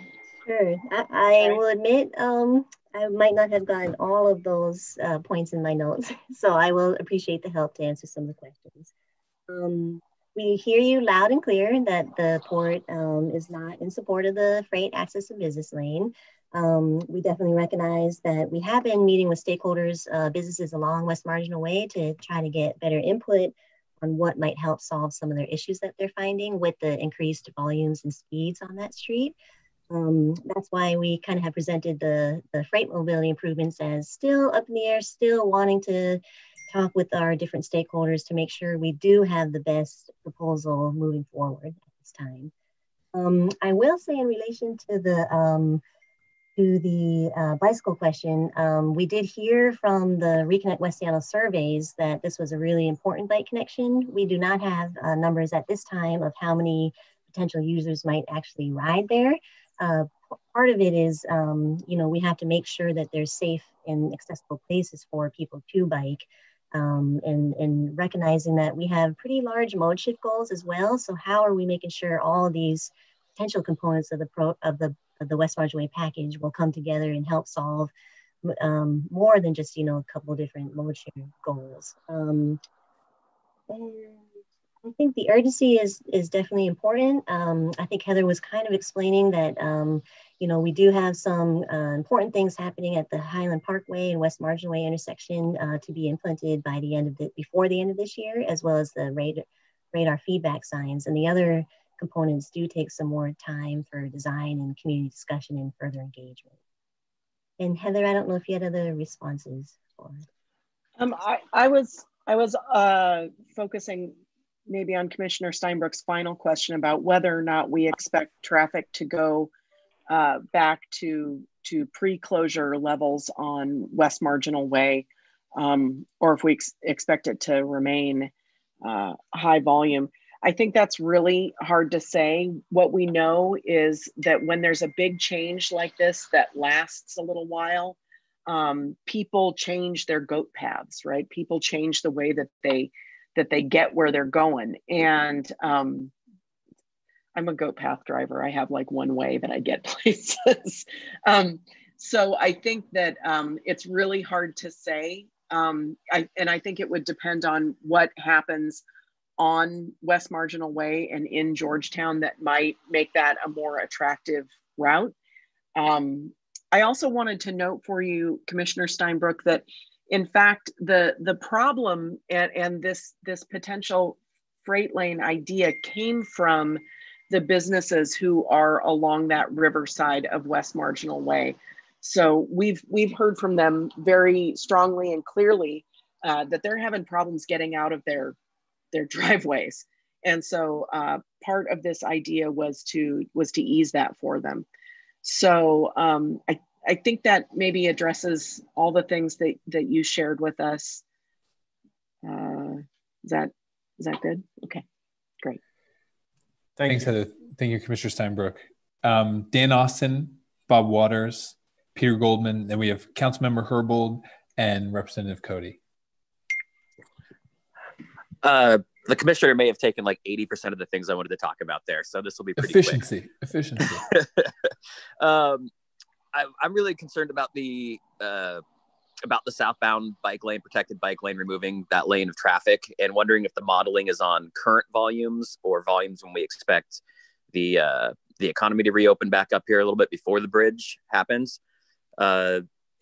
Speaker 6: Sure. I will admit, I might not have gotten all of those points in my notes, so I will appreciate the help to answer some of the questions. We hear you loud and clear that the port is not in support of the freight access and business lane. We definitely recognize that we have been meeting with stakeholders, businesses along West Marginal Way to try to get better input on what might help solve some of their issues that they're finding with the increased volumes and speeds on that street. That's why we kind of have presented the freight mobility improvements as still up in the air, still wanting to talk with our different stakeholders to make sure we do have the best proposal moving forward at this time. I will say in relation to the bicycle question, we did hear from the Reconnect West Seattle surveys that this was a really important bike connection. We do not have numbers at this time of how many potential users might actually ride there. Part of it is, you know, we have to make sure that there's safe and accessible places for people to bike, and recognizing that we have pretty large mode shift goals as well. So how are we making sure all of these potential components of the West Marginal Way package will come together and help solve more than just, you know, a couple of different mode shift goals. And I think the urgency is definitely important. I think Heather was kind of explaining that, you know, we do have some important things happening at the Highland Park Way and West Marginal Way intersection to be implemented by before the end of this year, as well as the radar feedback signs. And the other components do take some more time for design and community discussion and further engagement. And Heather, I don't know if you had other responses for.
Speaker 5: I was focusing maybe on Commissioner Steinbrook's final question about whether or not we expect traffic to go back to pre-closure levels on West Marginal Way, or if we expect it to remain high volume. I think that's really hard to say. What we know is that when there's a big change like this that lasts a little while, people change their goat paths, right? People change the way that they get where they're going. And I'm a goat path driver. I have like one way that I get places. So I think that it's really hard to say. And I think it would depend on what happens on West Marginal Way and in Georgetown that might make that a more attractive route. I also wanted to note for you, Commissioner Steinbrook, that in fact, the problem and this potential freight lane idea came from the businesses who are along that riverside of West Marginal Way. So we've heard from them very strongly and clearly that they're having problems getting out of their driveways. And so part of this idea was to ease that for them. So I think that maybe addresses all the things that you shared with us. Is that good? Okay, great.
Speaker 1: Thanks, Heather. Thank you, Commissioner Steinbrook. Dan Austin, Bob Waters, Peter Goldman, then we have Councilmember Herbold and Representative Cody.
Speaker 11: The commissioner may have taken like 80% of the things I wanted to talk about there, so this will be pretty quick. Efficiency. I'm really concerned about the southbound bike lane, protected bike lane, removing that lane of traffic, and wondering if the modeling is on current volumes or volumes when we expect the economy to reopen back up here a little bit before the bridge happens.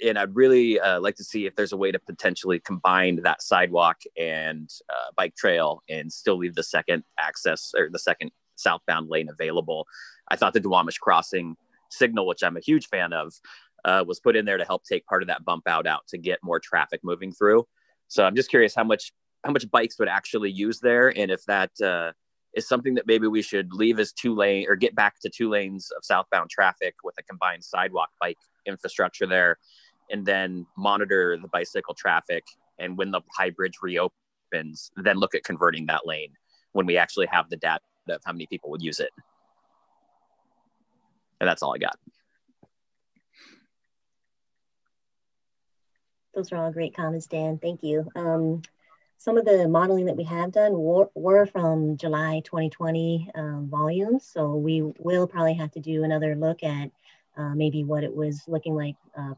Speaker 11: And I'd really like to see if there's a way to potentially combine that sidewalk and bike trail and still leave the second access or the second southbound lane available. I thought the Duwamish crossing signal, which I'm a huge fan of, was put in there to help take part of that bump out to get more traffic moving through. So I'm just curious how much bikes would actually use there, and if that is something that maybe we should leave as 2 lane or get back to 2 lanes of southbound traffic with a combined sidewalk bike infrastructure there, and then monitor the bicycle traffic. And when the high bridge reopens, then look at converting that lane when we actually have the data of how many people would use it. And that's all I got.
Speaker 6: Those are all great comments, Dan. Thank you. Some of the modeling that we have done were from July 2020 volumes. So we will probably have to do another look at maybe what it was looking like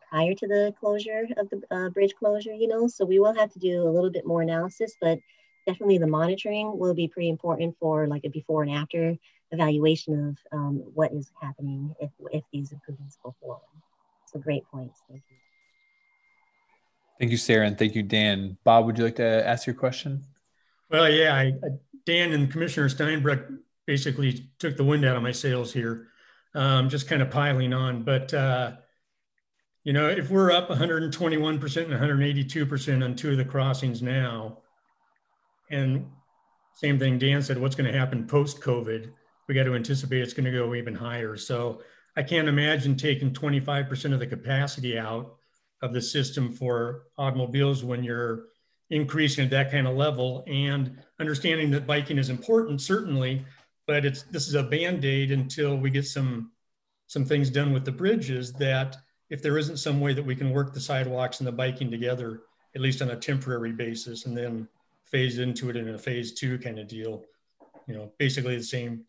Speaker 6: prior to the closure of the bridge closure, you know. So we will have to do a little bit more analysis, but definitely the monitoring will be pretty important for like a before and after evaluation of what is happening if these improvements go forward. So great points. Thank you.
Speaker 1: Thank you, Sarah, and thank you, Dan. Bob, would you like to ask your question?
Speaker 12: Well, yeah, Dan and Commissioner Steinbruck basically took the wind out of my sails here, just kind of piling on. But, you know, if we're up 121% and 182% on two of the crossings now, and same thing Dan said, what's going to happen post-COVID? We got to anticipate it's going to go even higher. So I can't imagine taking 25% of the capacity out of the system for automobiles when you're increasing at that kind of level, and understanding that biking is important, certainly, but this is a Band-Aid until we get some things done with the bridges, that if there isn't some way that we can work the sidewalks and the biking together, at least on a temporary basis, and then phase into it in a phase 2 kind of deal. You know, basically the same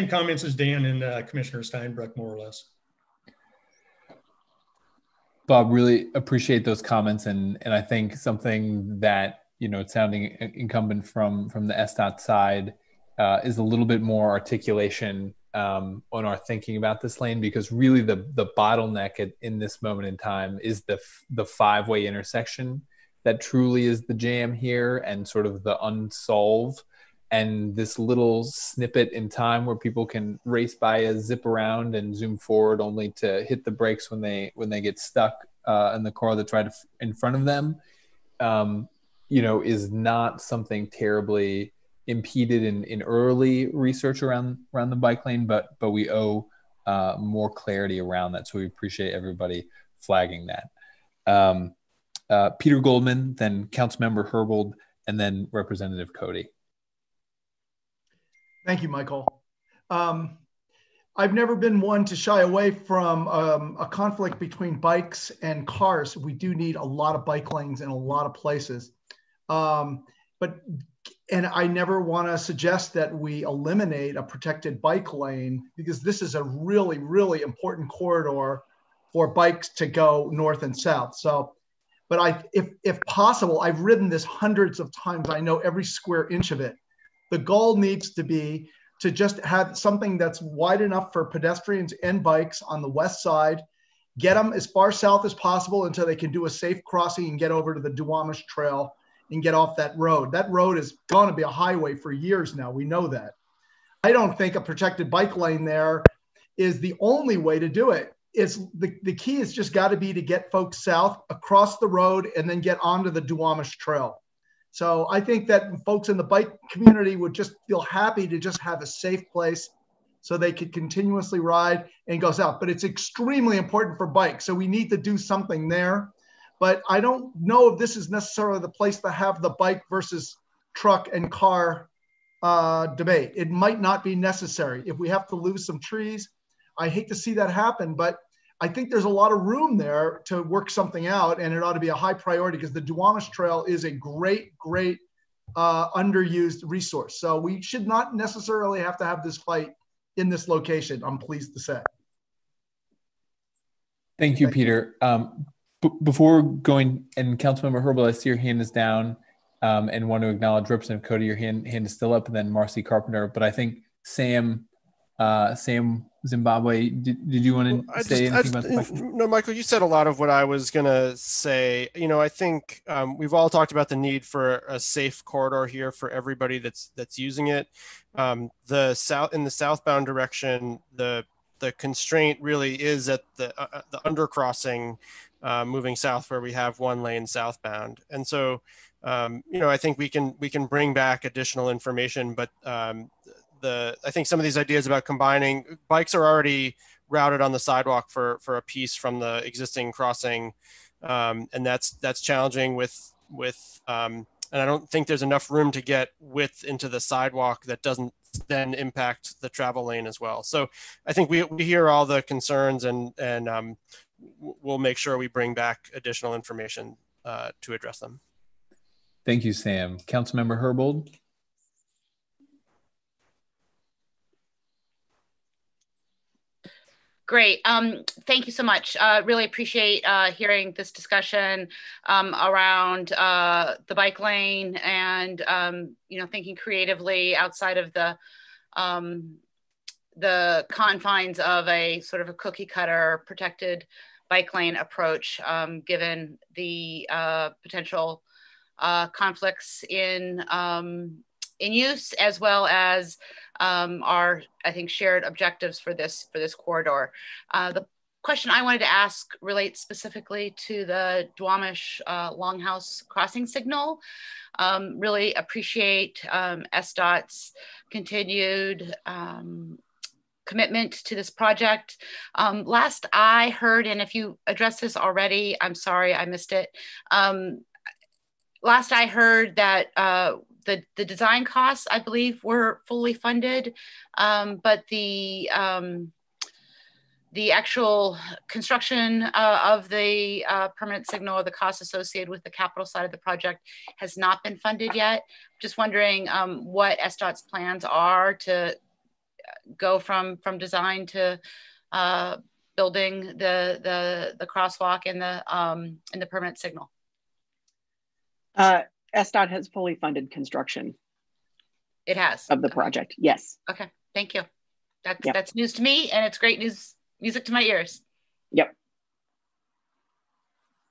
Speaker 12: comments as Dan and Commissioner Steinbruck, more or less.
Speaker 1: Bob, really appreciate those comments, and I think something that, you know, it's sounding incumbent from the SDOT side is a little bit more articulation on our thinking about this lane, because really the bottleneck in this moment in time is the 5-way intersection that truly is the jam here, and sort of the unsolved, and this little snippet in time where people can race by, zip around and zoom forward, only to hit the brakes when they get stuck in the car that's right in front of them, you know, is not something terribly impeded in early research around the bike lane, but we owe more clarity around that. So we appreciate everybody flagging that. Peter Goldman, then Councilmember Herbold, and then Representative Cody.
Speaker 13: Thank you, Michael. I've never been one to shy away from a conflict between bikes and cars. We do need a lot of bike lanes in a lot of places. And I never want to suggest that we eliminate a protected bike lane, because this is a really, really important corridor for bikes to go north and south. So, but if possible, I've ridden this hundreds of times. I know every square inch of it. The goal needs to be to just have something that's wide enough for pedestrians and bikes on the west side, get them as far south as possible until they can do a safe crossing and get over to the Duwamish Trail and get off that road. That road is going to be a highway for years now. We know that. I don't think a protected bike lane there is the only way to do it. The key has just got to be to get folks south across the road and then get onto the Duwamish Trail. So I think that folks in the bike community would just feel happy to just have a safe place so they could continuously ride and go south. But it's extremely important for bikes. So we need to do something there. But I don't know if this is necessarily the place to have the bike versus truck and car debate. It might not be necessary. If we have to lose some trees, I hate to see that happen, but I think there's a lot of room there to work something out, and it ought to be a high priority, because the Duwamish Trail is a great, great underused resource. So we should not necessarily have to have this fight in this location, I'm pleased to say.
Speaker 1: Thank you, Peter. Before going, and Councilmember Herbold, I see your hand is down, and want to acknowledge Representative Cody, your hand is still up, and then Marcy Carpenter. But I think Sam Zimbabwe, did you want to say anything about the question?
Speaker 14: No, Michael, you said a lot of what I was going to say. You know, I think we've all talked about the need for a safe corridor here for everybody that's using it. In the southbound direction, the constraint really is at the undercrossing moving south, where we have one lane southbound. And so, you know, I think we can bring back additional information, but I think some of these ideas about combining bikes are already routed on the sidewalk for a piece from the existing crossing, and that's challenging with and I don't think there's enough room to get width into the sidewalk that doesn't then impact the travel lane as well. So I think we hear all the concerns, and we'll make sure we bring back additional information to address them.
Speaker 1: Thank you, Sam. Councilmember Herbold.
Speaker 15: Great. Thank you so much. Really appreciate hearing this discussion around the bike lane and thinking creatively outside of the confines of a sort of a cookie cutter protected bike lane approach, given the potential conflicts in use, as well as our, I think, shared objectives for this corridor. The question I wanted to ask relates specifically to the Duwamish Longhouse crossing signal. Really appreciate SDOT's continued commitment to this project. Last I heard, and if you addressed this already, I'm sorry, I missed it. Last I heard that the design costs, I believe, were fully funded, but the actual construction of the permanent signal, or the costs associated with the capital side of the project, has not been funded yet. Just wondering what SDOT's plans are to go from design to building the crosswalk and the permanent signal.
Speaker 5: SDOT has fully funded construction.
Speaker 15: It has.
Speaker 5: Of the project, yes.
Speaker 15: Okay, thank you. That's news to me, and it's great news, music to my ears.
Speaker 5: Yep.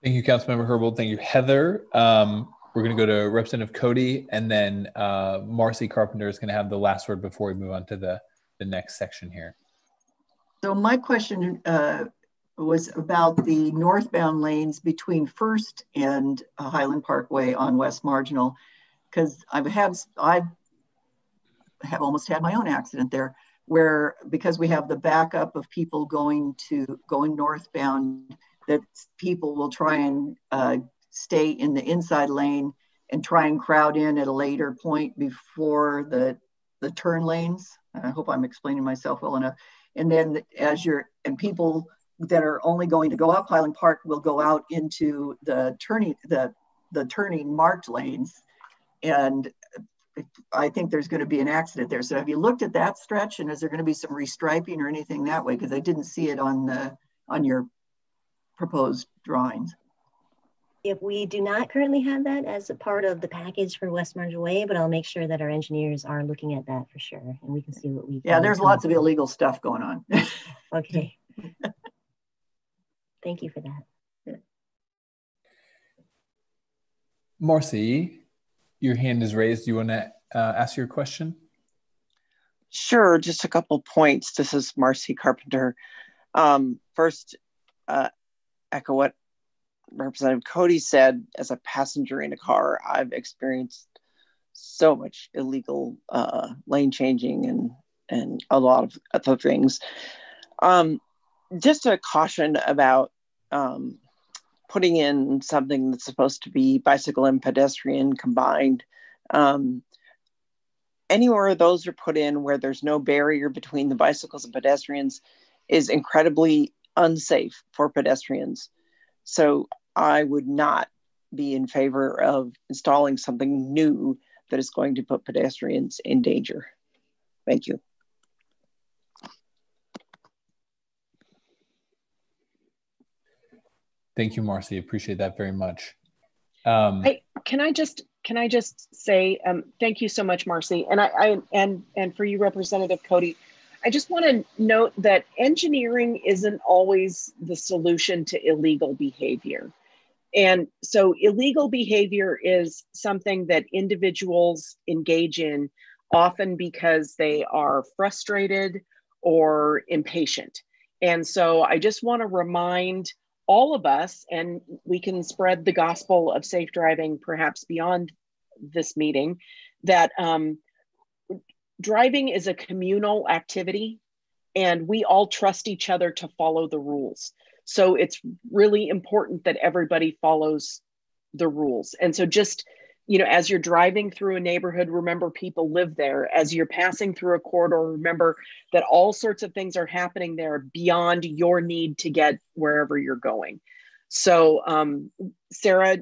Speaker 1: Thank you, Councilmember Herbold. Thank you, Heather. We're going to go to Representative Cody, and then Marcy Carpenter is going to have the last word before we move on to the next section here.
Speaker 4: So my question was about the northbound lanes between First and Highland Park Way on West Marginal, because I have almost had my own accident there, where because we have the backup of people going northbound, that people will try and stay in the inside lane and try and crowd in at a later point before the turn lanes. I hope I'm explaining myself well enough. And then people that are only going to go up Highland Park will go out into the turning marked lanes. And I think there's going to be an accident there. So have you looked at that stretch, and is there going to be some restriping or anything that way? Because I didn't see it on your proposed drawings.
Speaker 6: If we do not currently have that as a part of the package for West Marginal Way, but I'll make sure that our engineers are looking at that for sure, and we can see what we can.
Speaker 4: Yeah, there's lots of illegal stuff going on.
Speaker 6: Okay. Thank you for that.
Speaker 1: Marcy, your hand is raised. Do you want to ask your question?
Speaker 16: Sure, just a couple points. This is Marcy Carpenter. First, echo what Representative Cody said. As a passenger in a car, I've experienced so much illegal lane changing and a lot of other things. Just a caution about putting in something that's supposed to be bicycle and pedestrian combined. Anywhere those are put in where there's no barrier between the bicycles and pedestrians is incredibly unsafe for pedestrians. So I would not be in favor of installing something new that is going to put pedestrians in danger. Thank you.
Speaker 1: Thank you, Marcy. Appreciate that very much.
Speaker 5: Can I just say thank you so much, Marcy, and for you, Representative Cody. I just want to note that engineering isn't always the solution to illegal behavior. And so illegal behavior is something that individuals engage in often because they are frustrated or impatient. And so I just want to remind all of us, and we can spread the gospel of safe driving perhaps beyond this meeting, that driving is a communal activity and we all trust each other to follow the rules. So it's really important that everybody follows the rules. And so just, as you're driving through a neighborhood, remember people live there. As you're passing through a corridor, remember that all sorts of things are happening there beyond your need to get wherever you're going. So Sarah,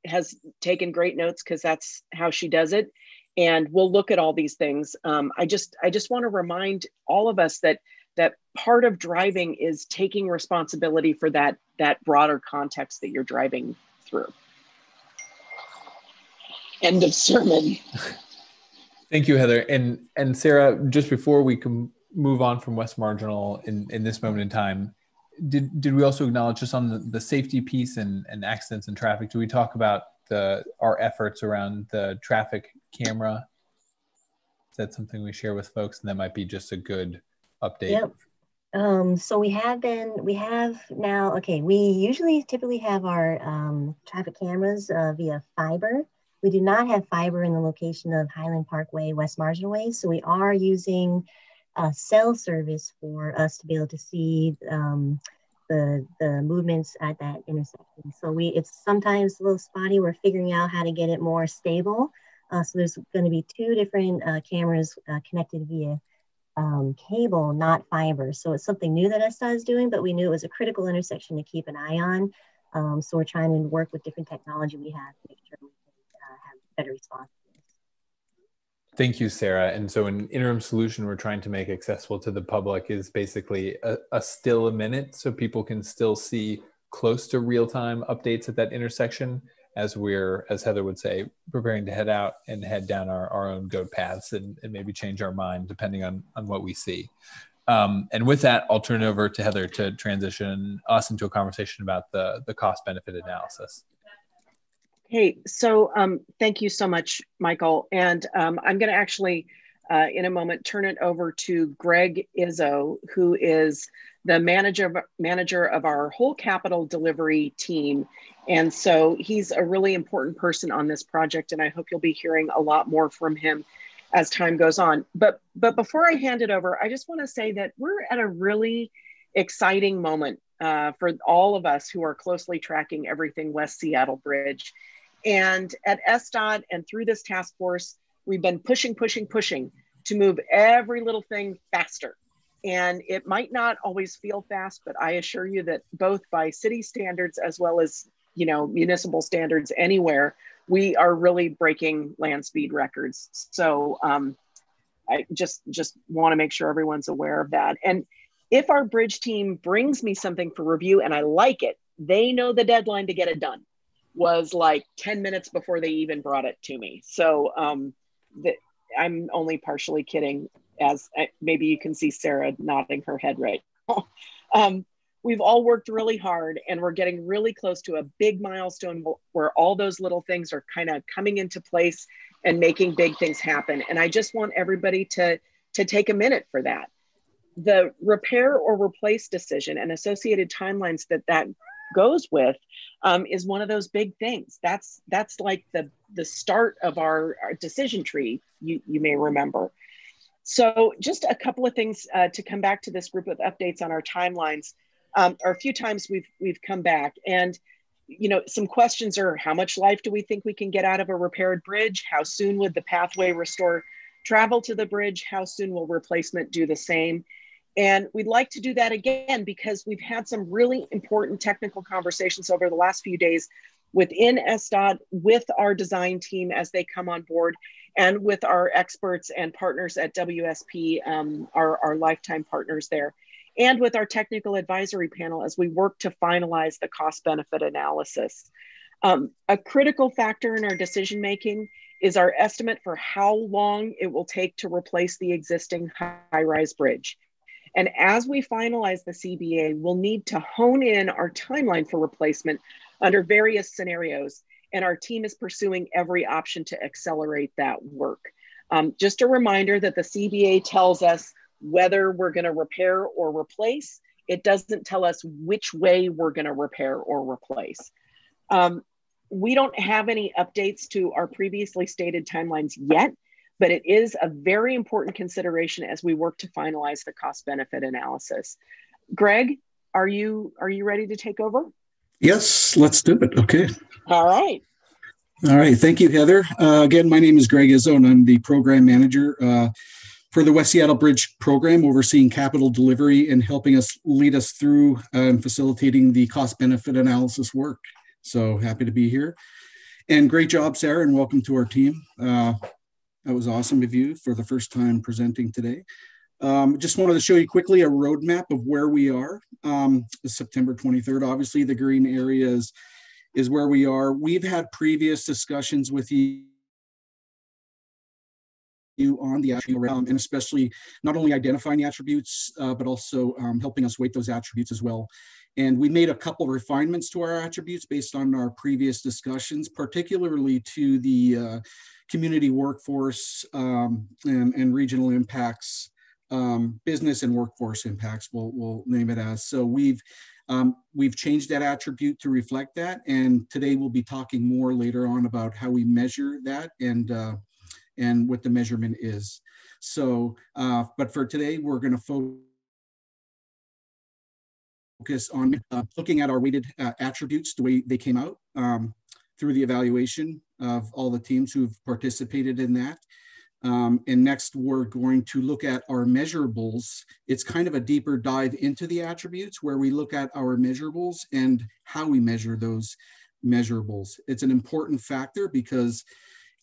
Speaker 5: has taken great notes because that's how she does it. And we'll look at all these things. I just want to remind all of us that part of driving is taking responsibility for that broader context that you're driving through. End of sermon.
Speaker 1: Thank you, Heather. And Sarah, just before we can move on from West Marginal in this moment in time, did we also acknowledge just on the safety piece and accidents and traffic? Do we talk about our efforts around the traffic camera? Is that something we share with folks? And that might be just a good update.
Speaker 6: Yep. So we typically have our traffic cameras via fiber. We do not have fiber in the location of Highland Park Way, West Marginal Way. So we are using cell service for us to be able to see the movements at that intersection. So it's sometimes a little spotty. We're figuring out how to get it more stable. So there's going to be 2 different cameras connected via cable, not fiber. So it's something new that SDOT is doing, but we knew it was a critical intersection to keep an eye on. So we're trying to work with different technology we have to make sure we can have better response.
Speaker 1: Thank you, Sarah. And so an interim solution we're trying to make accessible to the public is basically a still a minute, so people can still see close to real-time updates at that intersection as we're, as Heather would say, preparing to head out and head down our own goat paths and maybe change our mind depending on what we see. And with that, I'll turn it over to Heather to transition us into a conversation about the cost-benefit analysis.
Speaker 5: Hey, so thank you so much, Michael. And I'm going to actually, in a moment, turn it over to Greg Izzo, who is the manager of our whole capital delivery team. And so he's a really important person on this project, and I hope you'll be hearing a lot more from him as time goes on. But before I hand it over, I just want to say that we're at a really exciting moment for all of us who are closely tracking everything West Seattle Bridge. And at SDOT and through this task force, we've been pushing to move every little thing faster. And it might not always feel fast, but I assure you that both by city standards as well as municipal standards anywhere, we are really breaking land speed records. So I just want to make sure everyone's aware of that. And if our bridge team brings me something for review and I like it, they know the deadline to get it done was like 10 minutes before they even brought it to me. So I'm only partially kidding, as maybe you can see Sarah nodding her head right now. We've all worked really hard and we're getting really close to a big milestone where all those little things are kind of coming into place and making big things happen. And I just want everybody to take a minute for that. The repair or replace decision and associated timelines that goes with is one of those big things. That's like the start of our decision tree, you may remember. So just a couple of things to come back to this group of updates on our timelines. Or a few times we've come back, and some questions are: how much life do we think we can get out of a repaired bridge? How soon would the pathway restore travel to the bridge? How soon will replacement do the same? And we'd like to do that again because we've had some really important technical conversations over the last few days within SDOT, with our design team as they come on board, and with our experts and partners at WSP, our lifetime partners there, and with our technical advisory panel as we work to finalize the cost-benefit analysis. A critical factor in our decision-making is our estimate for how long it will take to replace the existing high-rise bridge. And as we finalize the CBA, we'll need to hone in our timeline for replacement under various scenarios, and our team is pursuing every option to accelerate that work. Just a reminder that the CBA tells us whether we're going to repair or replace. It doesn't tell us which way we're going to repair or replace. We don't have any updates to our previously stated timelines yet, but it is a very important consideration as we work to finalize the cost-benefit analysis. Greg, are you ready to take over?
Speaker 17: Yes, let's do it. Okay.
Speaker 5: All right.
Speaker 17: All right. Thank you, Heather. Again, my name is Greg Izzo, and I'm the program manager for the West Seattle Bridge program, overseeing capital delivery and helping us lead us through and facilitating the cost benefit analysis work. So happy to be here. And great job, Sarah, and welcome to our team. That was awesome of you for the first time presenting today. Just wanted to show you quickly a roadmap of where we are. September 23rd, obviously the green area is where we are. We've had previous discussions with you on the attribute, and especially not only identifying the attributes, but also helping us weight those attributes as well. And we made a couple of refinements to our attributes based on our previous discussions, particularly to the community workforce and regional impacts, business and workforce impacts, we'll name it as. So we've changed that attribute to reflect that. And today we'll be talking more later on about how we measure that and what the measurement is. So, but for today, we're going to focus on looking at our weighted attributes, the way they came out through the evaluation of all the teams who've participated in that. And next, we're going to look at our measurables. It's kind of a deeper dive into the attributes where we look at our measurables and how we measure those measurables. It's an important factor because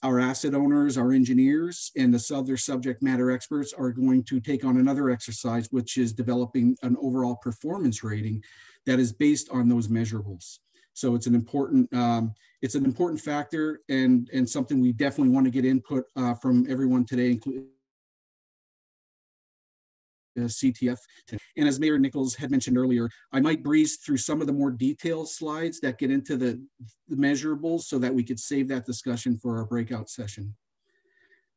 Speaker 17: our asset owners, our engineers, and the other subject matter experts are going to take on another exercise, which is developing an overall performance rating that is based on those measurables. So it's an important factor and something we definitely want to get input from everyone today, including CTF. And as Mayor Nichols had mentioned earlier, I might breeze through some of the more detailed slides that get into the measurables so that we could save that discussion for our breakout session.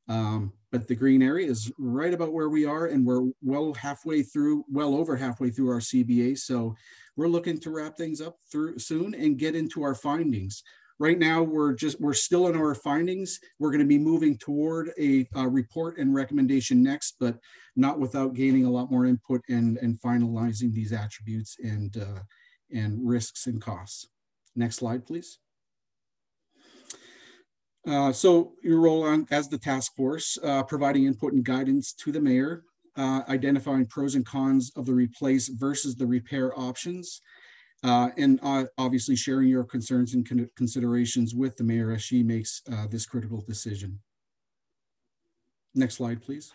Speaker 17: But the green area is right about where we are, and we're well over halfway through our CBA. So we're looking to wrap things up soon and get into our findings. Right now, we're still in our findings. We're going to be moving toward a report and recommendation next, but not without gaining a lot more input and finalizing these attributes and risks and costs. Next slide, please. So your role on as the task force, providing input and guidance to the mayor, identifying pros and cons of the replace versus the repair options, and obviously sharing your concerns and considerations with the mayor as she makes this critical decision. Next slide, please.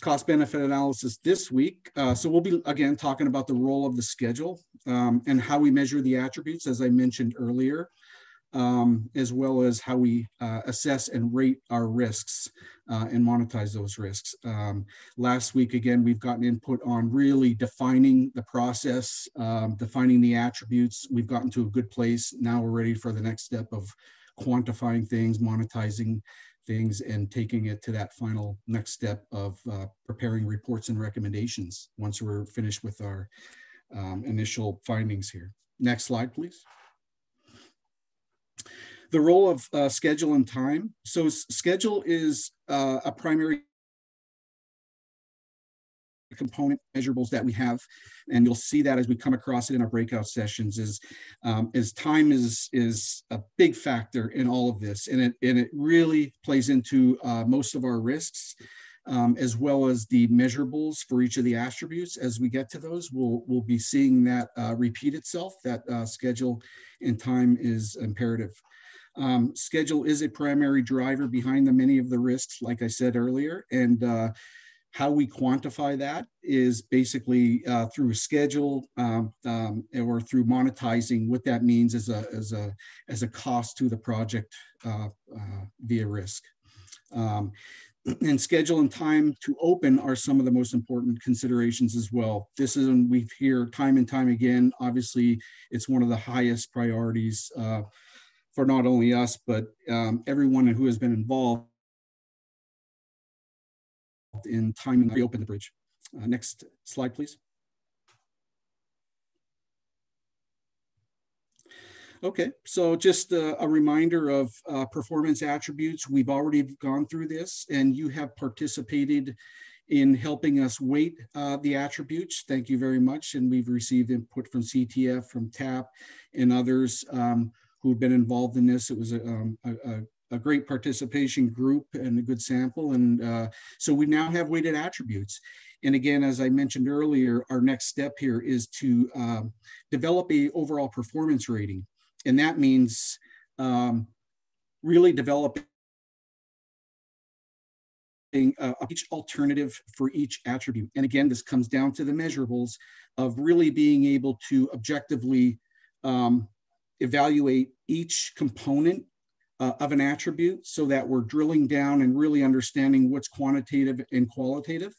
Speaker 17: Cost benefit analysis this week. So we'll be again talking about the role of the schedule and how we measure the attributes, as I mentioned earlier, as well as how we assess and rate our risks and monetize those risks. Last week, again, we've gotten input on really defining the process, defining the attributes. We've gotten to a good place. Now we're ready for the next step of quantifying things, monetizing things, and taking it to that final next step of preparing reports and recommendations once we're finished with our initial findings here. Next slide, please. The role of schedule and time. So schedule is a primary component measurables that we have, and you'll see that as we come across it in our breakout sessions, is time is a big factor in all of this, and it really plays into most of our risks, as well as the measurables for each of the attributes. As we get to those, we'll be seeing that repeat itself, that schedule and time is imperative. Schedule is a primary driver behind many of the risks, like I said earlier, and how we quantify that is basically through a schedule or through monetizing what that means as a cost to the project via risk. And schedule and time to open are some of the most important considerations as well. This is, and we hear time and time again, obviously it's one of the highest priorities for not only us, but everyone who has been involved in timing to reopen the bridge. Next slide, please. Okay, so just a reminder of performance attributes. We've already gone through this, and you have participated in helping us weight the attributes. Thank you very much. And we've received input from CTF, from TAP, and others who've been involved in this. It was a a great participation group and a good sample. And so we now have weighted attributes. And again, as I mentioned earlier, our next step here is to develop a overall performance rating. And that means really developing each alternative for each attribute. And again, this comes down to the measurables of really being able to objectively evaluate each component of an attribute so that we're drilling down and really understanding what's quantitative and qualitative.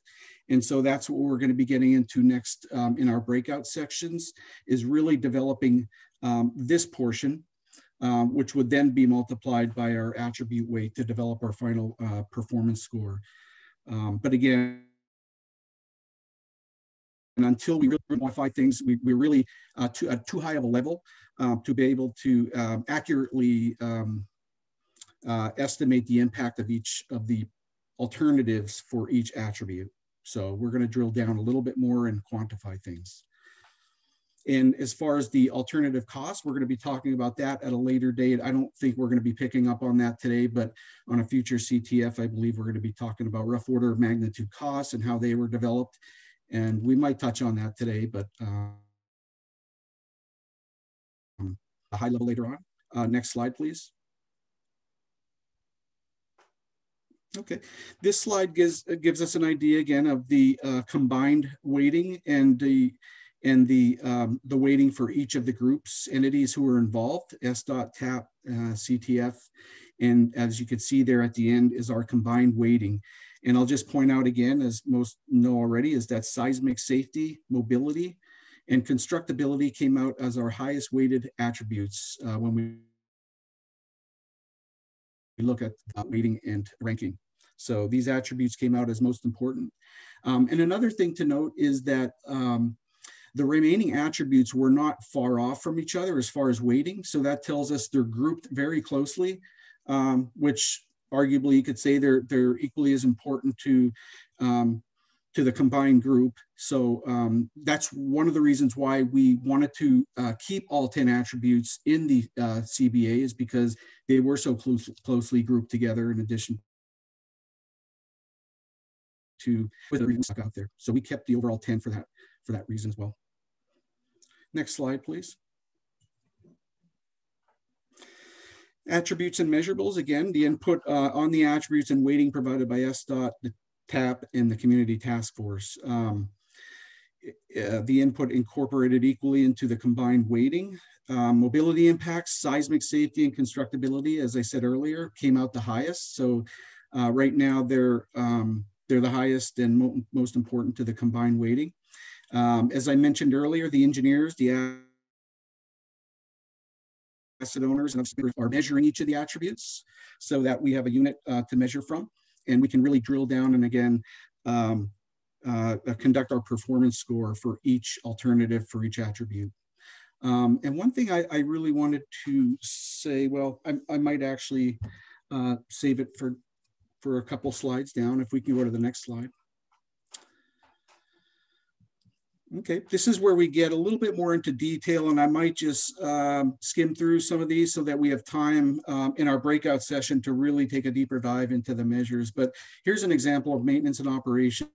Speaker 17: And so that's what we're going to be getting into next in our breakout sections, is really developing this portion, which would then be multiplied by our attribute weight to develop our final performance score. But again, and until we really modify things, we're really at too high of a level to be able to accurately estimate the impact of each of the alternatives for each attribute. So we're going to drill down a little bit more and quantify things. And as far as the alternative costs, we're going to be talking about that at a later date. I don't think we're going to be picking up on that today, but on a future CTF, I believe we're going to be talking about rough order of magnitude costs and how they were developed. And we might touch on that today, but a high level later on. Next slide, please. Okay, this slide gives us an idea again of the combined weighting and the weighting for each of the groups, entities who are involved, SDOT, TAP, CTF, and as you can see there at the end is our combined weighting. And I'll just point out again, as most know already, is that seismic safety, mobility, and constructability came out as our highest weighted attributes when we look at weighting and ranking. So these attributes came out as most important. And another thing to note is that the remaining attributes were not far off from each other as far as weighting. So that tells us they're grouped very closely, which arguably you could say they're equally as important to the combined group. So that's one of the reasons why we wanted to keep all 10 attributes in the CBA, is because they were so closely grouped together in addition to the reasons stuck out there. So we kept the overall 10 for that reason as well. Next slide, please. Attributes and measurables. Again, the input on the attributes and weighting provided by SDOT, the TAP, and the Community Task Force. The input incorporated equally into the combined weighting. Mobility impacts, seismic safety, and constructability, as I said earlier, came out the highest. So right now they're the highest and most important to the combined weighting. As I mentioned earlier, the engineers, the asset owners, and are measuring each of the attributes so that we have a unit to measure from, and we can really drill down and again conduct our performance score for each alternative for each attribute. And one thing I really wanted to say, well, I might actually save it for a couple slides down. If we can go to the next slide. Okay, this is where we get a little bit more into detail, and I might just skim through some of these so that we have time in our breakout session to really take a deeper dive into the measures. But here's an example of maintenance and operations.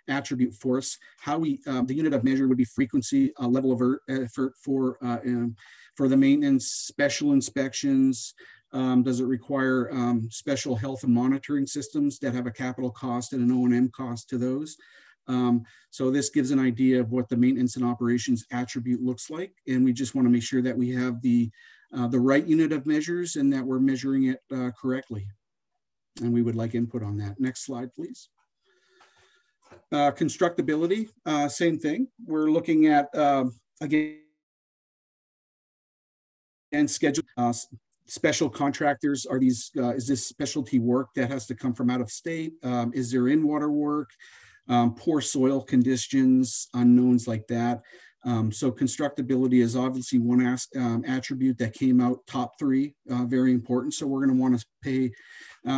Speaker 17: Attribute force, how we the unit of measure would be frequency, level of effort for the maintenance, special inspections. Does it require special health and monitoring systems that have a capital cost and an O&M cost to those? So this gives an idea of what the maintenance and operations attribute looks like, and we just want to make sure that we have the right unit of measures and that we're measuring it correctly. And we would like input on that. Next slide, please. Constructability, same thing. We're looking at, again, and schedule. Special contractors, are these, is this specialty work that has to come from out of state? Is there in-water work? Poor soil conditions, unknowns like that. So constructability is obviously one attribute that came out top 3, very important. So we're going to want to pay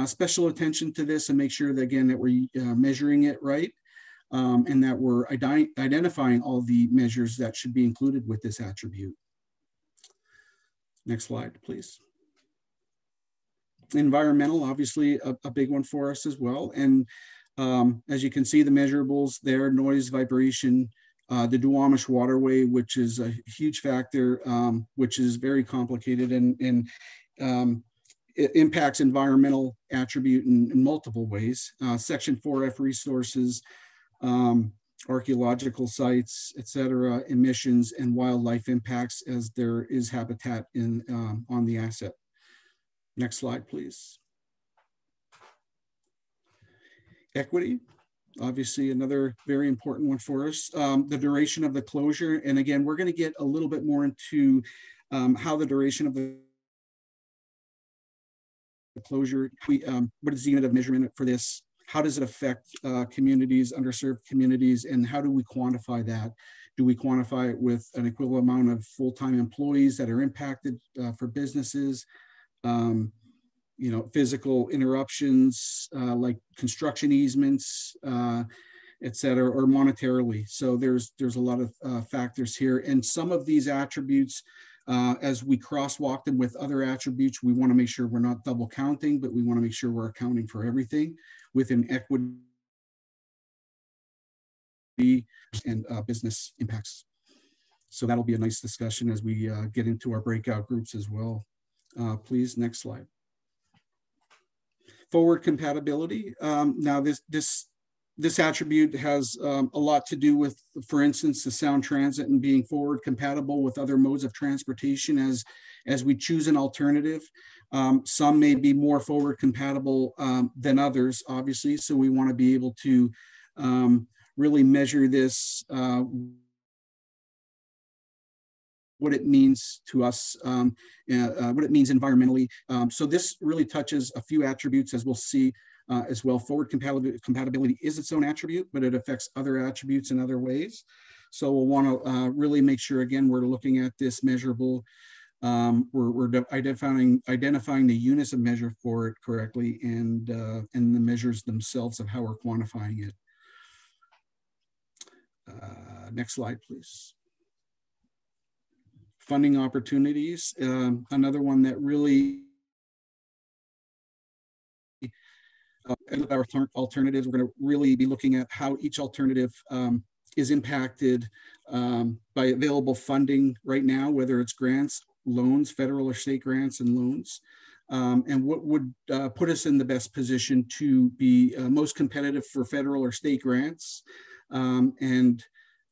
Speaker 17: special attention to this and make sure that, again, that we're measuring it right, and that we're identifying all the measures that should be included with this attribute. Next slide, please. Environmental, obviously a big one for us as well. And as you can see, the measurables there, noise, vibration, the Duwamish waterway, which is a huge factor, which is very complicated and it impacts environmental attribute in multiple ways. Section 4F resources, archaeological sites, etc., emissions and wildlife impacts as there is habitat on the asset. Next slide, please. Equity, obviously another very important one for us. The duration of the closure, and again, we're going to get a little bit more into how the duration of the closure, what is the unit of measurement for this? How does it affect communities, underserved communities, and how do we quantify that? Do we quantify it with an equivalent amount of full-time employees that are impacted for businesses? You know, physical interruptions like construction easements, et cetera, or monetarily. So there's a lot of factors here. And some of these attributes, as we crosswalk them with other attributes, we want to make sure we're not double counting, but we want to make sure we're accounting for everything within equity and business impacts. So that'll be a nice discussion as we get into our breakout groups as well. Please, next slide. Forward compatibility. Now this attribute has a lot to do with, for instance, the sound transit and being forward compatible with other modes of transportation as we choose an alternative. Some may be more forward compatible than others, obviously. So we want to be able to really measure this, what it means to us, what it means environmentally. So this really touches a few attributes, as we'll see as well. Forward compatibility is its own attribute, but it affects other attributes in other ways. So we'll want to really make sure, again, we're looking at this measurable. We're identifying the units of measure for it correctly, and the measures themselves of how we're quantifying it. Next slide, please. Funding opportunities, another one that really, our alternatives, we're going to really be looking at how each alternative is impacted by available funding right now, whether it's grants, loans, federal or state grants and loans, and what would put us in the best position to be most competitive for federal or state grants, and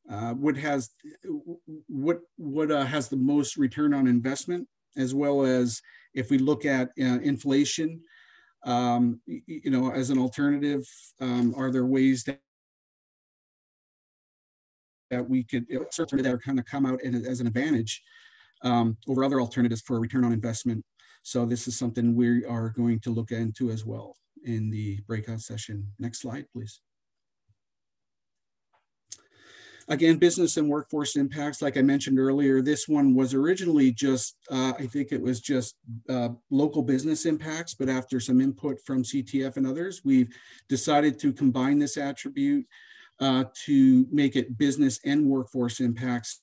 Speaker 17: what has the most return on investment, as well as if we look at inflation, you know, as an alternative, are there ways that we could certainly that are kind of come out as an advantage over other alternatives for a return on investment? So this is something we are going to look into as well in the breakout session. Next slide, please. Again, business and workforce impacts, like I mentioned earlier, this one was originally just, I think it was just local business impacts, but after some input from CTF and others, we've decided to combine this attribute to make it business and workforce impacts.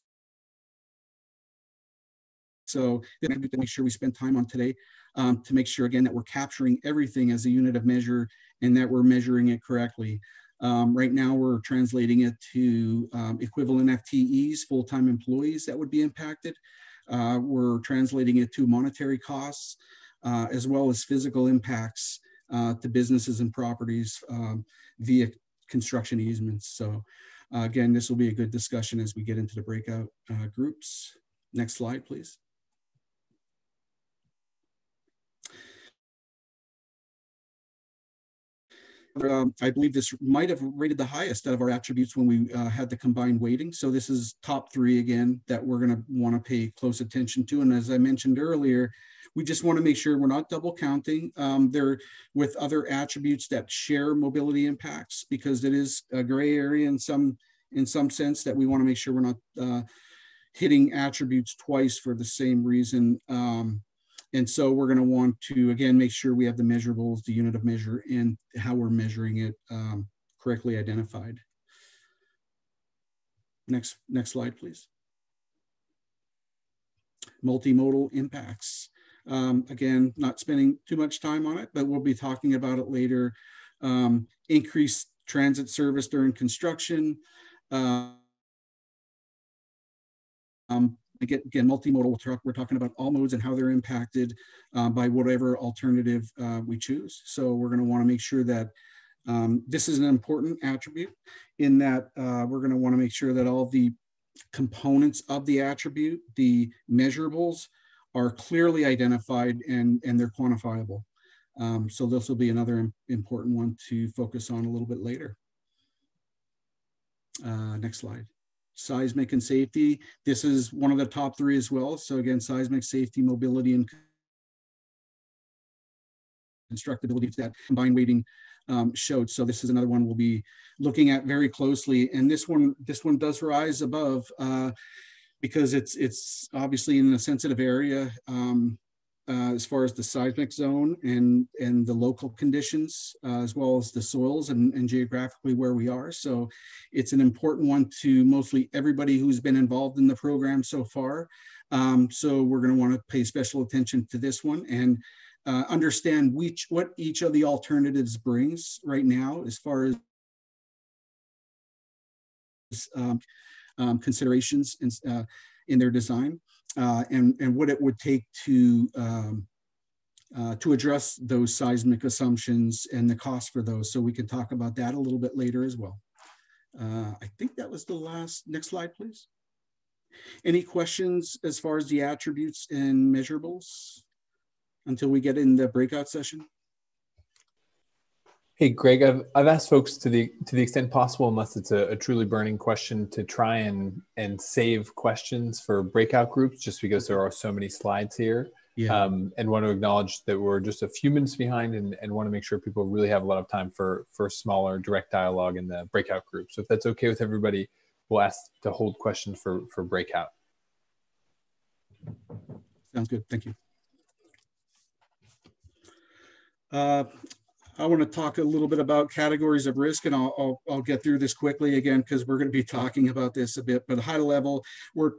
Speaker 17: So to make sure we spend time on today to make sure, again, that we're capturing everything as a unit of measure and that we're measuring it correctly. Right now, we're translating it to equivalent FTEs, full-time employees that would be impacted. We're translating it to monetary costs, as well as physical impacts to businesses and properties via construction easements. So again, this will be a good discussion as we get into the breakout groups. Next slide, please. I believe this might have rated the highest out of our attributes when we had the combined weighting. So this is top 3 again that we're going to want to pay close attention to. And as I mentioned earlier, we just want to make sure we're not double counting. They're with other attributes that share mobility impacts, because it is a gray area in some sense that we want to make sure we're not hitting attributes twice for the same reason. And so we're going to want to, again, make sure we have the measurables, the unit of measure, and how we're measuring it correctly identified. Next slide, please. multimodal impacts. Again, not spending too much time on it, but we'll be talking about it later. Increased transit service during construction. Again, multimodal, we're talking about all modes and how they're impacted by whatever alternative we choose. So we're going to want to make sure that this is an important attribute in that we're going to want to make sure that all the components of the attribute, the measurables, are clearly identified and they're quantifiable. So this will be another important one to focus on a little bit later. Next slide. Seismic and safety. This is one of the top three as well. So again, seismic, safety, mobility, and constructability that combined weighting showed. So this is another one we'll be looking at very closely. And this one does rise above because it's obviously in a sensitive area as far as the seismic zone and the local conditions, as well as the soils and geographically where we are. So it's an important one to mostly everybody who's been involved in the program so far. So we're going to want to pay special attention to this one and understand what each of the alternatives brings right now as far as considerations in their design. And what it would take to address those seismic assumptions and the cost for those. So we can talk about that a little bit later as well. I think that was the last. Next slide, please. Any questions as far as the attributes and measurables until we get in the breakout session?
Speaker 1: Hey, Greg, I've asked folks to the extent possible, unless it's a truly burning question, to try and save questions for breakout groups, just because there are so many slides here.
Speaker 17: Yeah.
Speaker 1: And want to acknowledge that we're just a few minutes behind and want to make sure people really have a lot of time for smaller direct dialogue in the breakout group. So if that's okay with everybody, we'll ask to hold questions for breakout.
Speaker 17: Sounds good. Thank you. I want to talk a little bit about categories of risk, and I'll get through this quickly again because we're going to be talking about this a bit. But at a high level, we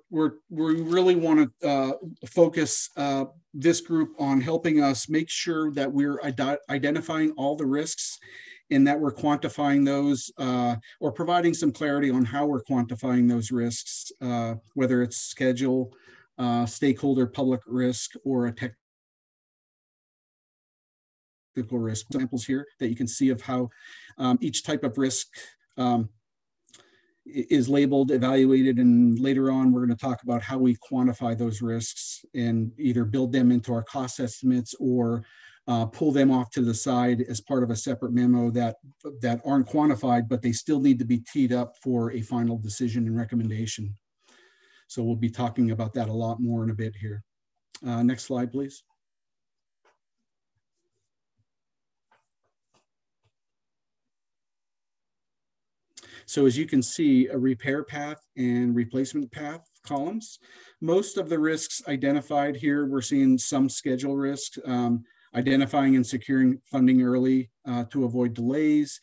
Speaker 17: really want to focus this group on helping us make sure that we're identifying all the risks and that we're quantifying those or providing some clarity on how we're quantifying those risks, whether it's schedule, stakeholder public risk, or a technical risk. Examples here that you can see of how each type of risk is labeled, evaluated, and later on we're going to talk about how we quantify those risks and either build them into our cost estimates or pull them off to the side as part of a separate memo that aren't quantified, but they still need to be teed up for a final decision and recommendation. So we'll be talking about that a lot more in a bit here. Next slide, please. So as you can see, a repair path and replacement path columns. Most of the risks identified here, we're seeing some schedule risk, identifying and securing funding early to avoid delays.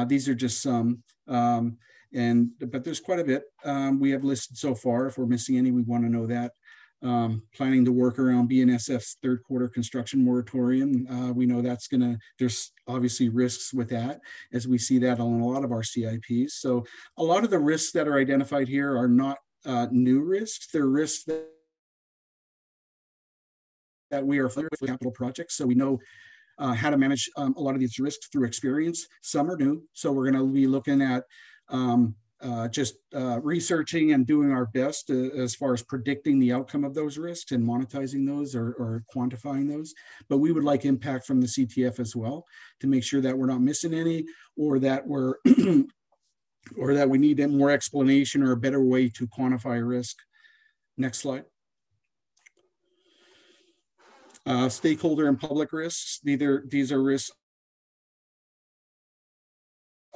Speaker 17: These are just some, but there's quite a bit we have listed so far. If we're missing any, we want to know that. Planning to work around BNSF's third quarter construction moratorium. We know that's there's obviously risks with that, as we see that on a lot of our CIPs. So a lot of the risks that are identified here are not new risks. They're risks that we are familiar with capital projects. So we know how to manage a lot of these risks through experience. Some are new. So we're going to be looking at researching and doing our best as far as predicting the outcome of those risks and monetizing those or quantifying those. But we would like impact from the CTF as well to make sure that we're not missing any, or that we're or that we need more explanation or a better way to quantify risk. Next slide. Stakeholder and public risks. These are risks.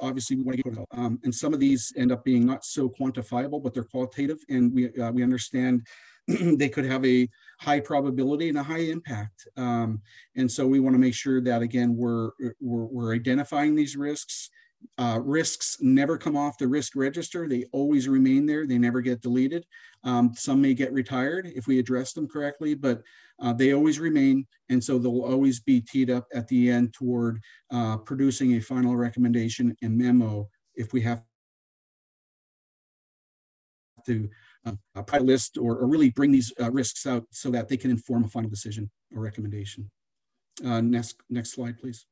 Speaker 17: Obviously, we want to get and some of these end up being not so quantifiable, but they're qualitative, and we understand they could have a high probability and a high impact. And so we want to make sure that again we're identifying these risks, Risks never come off the risk register. They always remain there. They never get deleted. Some may get retired if we address them correctly, but they always remain. And so they'll always be teed up at the end toward producing a final recommendation and memo if we have to list or really bring these risks out so that they can inform a final decision or recommendation. Next slide, please.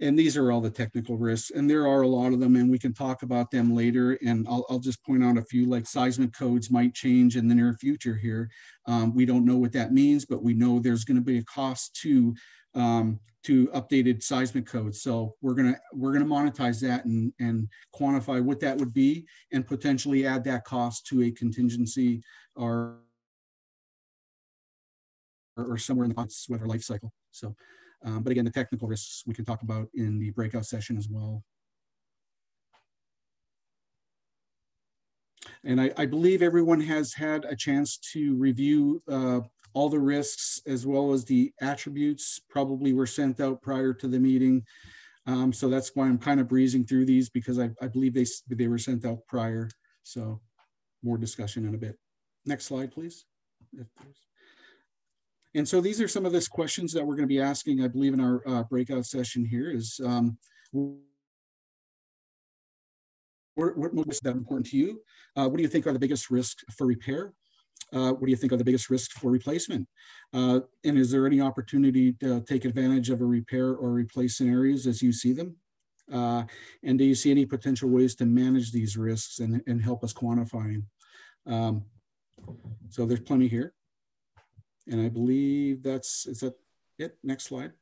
Speaker 17: And these are all the technical risks, and there are a lot of them, and we can talk about them later. And I'll just point out a few, like seismic codes might change in the near future here. We don't know what that means, but we know there's going to be a cost to updated seismic codes. So we're gonna monetize that and quantify what that would be, and potentially add that cost to a contingency or somewhere in the weather life cycle. So. But again, the technical risks we can talk about in the breakout session as well. And I believe everyone has had a chance to review all the risks as well as the attributes probably were sent out prior to the meeting. So that's why I'm kind of breezing through these, because I believe they were sent out prior. So more discussion in a bit. Next slide, please. And so these are some of the questions that we're going to be asking, I believe, in our breakout session here is, what is that important to you? What do you think are the biggest risks for repair? What do you think are the biggest risks for replacement? And is there any opportunity to take advantage of a repair or replace scenarios as you see them? And do you see any potential ways to manage these risks and help us quantifying? So there's plenty here. And I believe is that it? Next slide.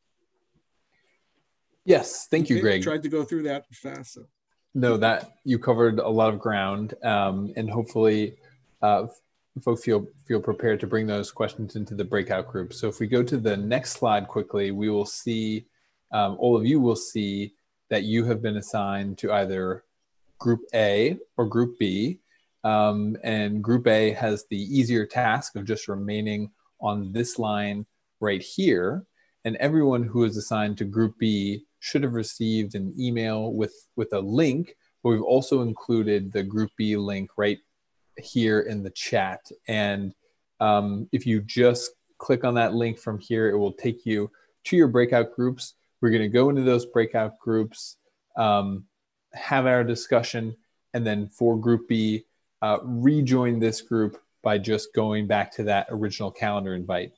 Speaker 1: Yes, thank you, Greg.
Speaker 17: I tried to go through that fast. So.
Speaker 1: No, that you covered a lot of ground, and hopefully folks feel prepared to bring those questions into the breakout group. So if we go to the next slide quickly, we will see, all of you will see that you have been assigned to either Group A or Group B, and Group A has the easier task of just remaining on this line right here, and everyone who is assigned to Group B should have received an email with a link, but we've also included the Group B link right here in the chat. And if you just click on that link from here, it will take you to your breakout groups. We're going to go into those breakout groups, have our discussion, and then for Group B, rejoin this group by just going back to that original calendar invite.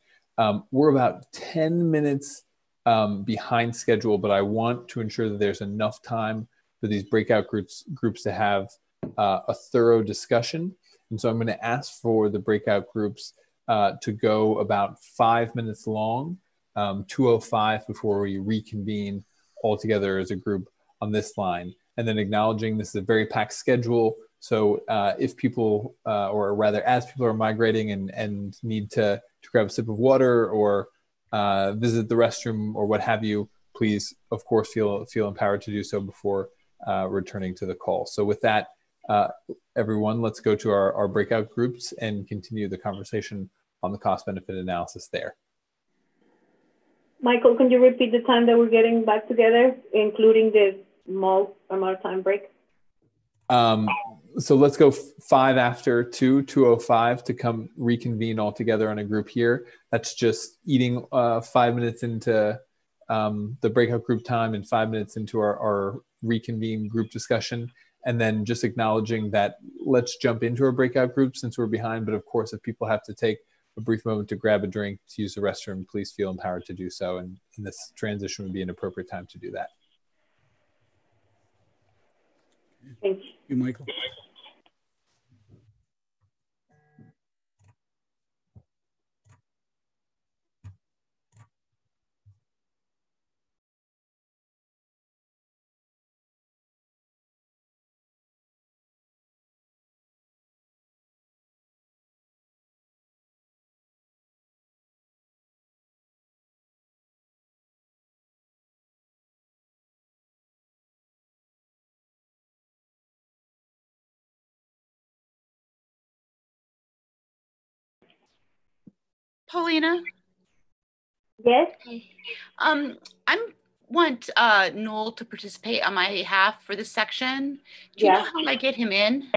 Speaker 1: We're about 10 minutes behind schedule, but I want to ensure that there's enough time for these breakout groups to have a thorough discussion. And so I'm going to ask for the breakout groups to go about 5 minutes long, 2:05 before we reconvene all together as a group on this line. And then acknowledging this is a very packed schedule. So if people, or rather as people are migrating and need to grab a sip of water or visit the restroom or what have you, please, of course, feel empowered to do so before returning to the call. So with that, everyone, let's go to our breakout groups and continue the conversation on the cost-benefit analysis there.
Speaker 3: Michael, can you repeat the time that we're getting back together, including the small amount of time break?
Speaker 1: So let's go 5 after 2:05 to come reconvene all together on a group here. That's just eating 5 minutes into the breakout group time and 5 minutes into our reconvene group discussion. And then just acknowledging that let's jump into our breakout group since we're behind. But of course, if people have to take a brief moment to grab a drink, to use the restroom, please feel empowered to do so. And this transition would be an appropriate time to do that.
Speaker 3: Thank
Speaker 17: you, Michael.
Speaker 15: Paulina?
Speaker 3: Yes?
Speaker 15: I'm want Noel to participate on my behalf for this section. Do you know how I get him in?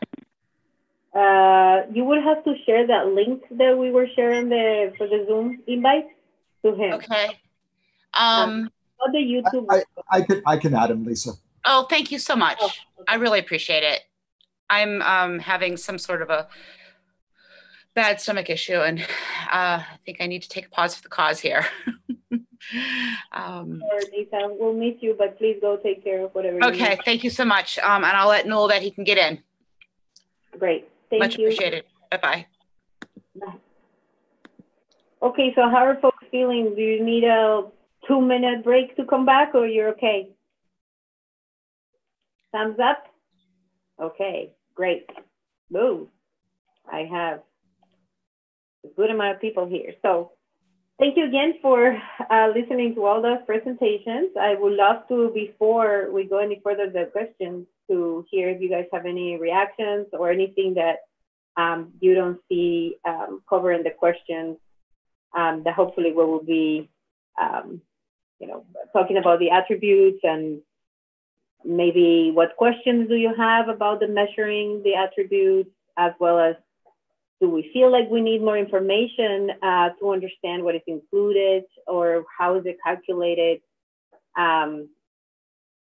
Speaker 3: You would have to share that link that we were sharing for the Zoom invite to him.
Speaker 15: Okay.
Speaker 3: The YouTube.
Speaker 18: I can add him, Lisa.
Speaker 15: Oh, thank you so much. Okay. I really appreciate it. I'm having some sort of a bad stomach issue, and I think I need to take a pause for the cause here.
Speaker 3: Lisa, we'll miss you, but please go take care of whatever you
Speaker 15: need. Thank you so much. And I'll let Noel that he can get in.
Speaker 3: Great. Thank
Speaker 15: Much
Speaker 3: you.
Speaker 15: Appreciated. Bye-bye.
Speaker 3: Okay, so how are folks feeling? Do you need a 2-minute break to come back, or you're okay? Thumbs up? Okay, great. Boom. I have a good amount of people here. So thank you again for listening to all the presentations. I would love to, before we go any further with the questions, to hear if you guys have any reactions or anything that you don't see covered in the questions that hopefully we will be, talking about the attributes, and maybe what questions do you have about the measuring the attributes, as well as do we feel like we need more information to understand what is included or how is it calculated?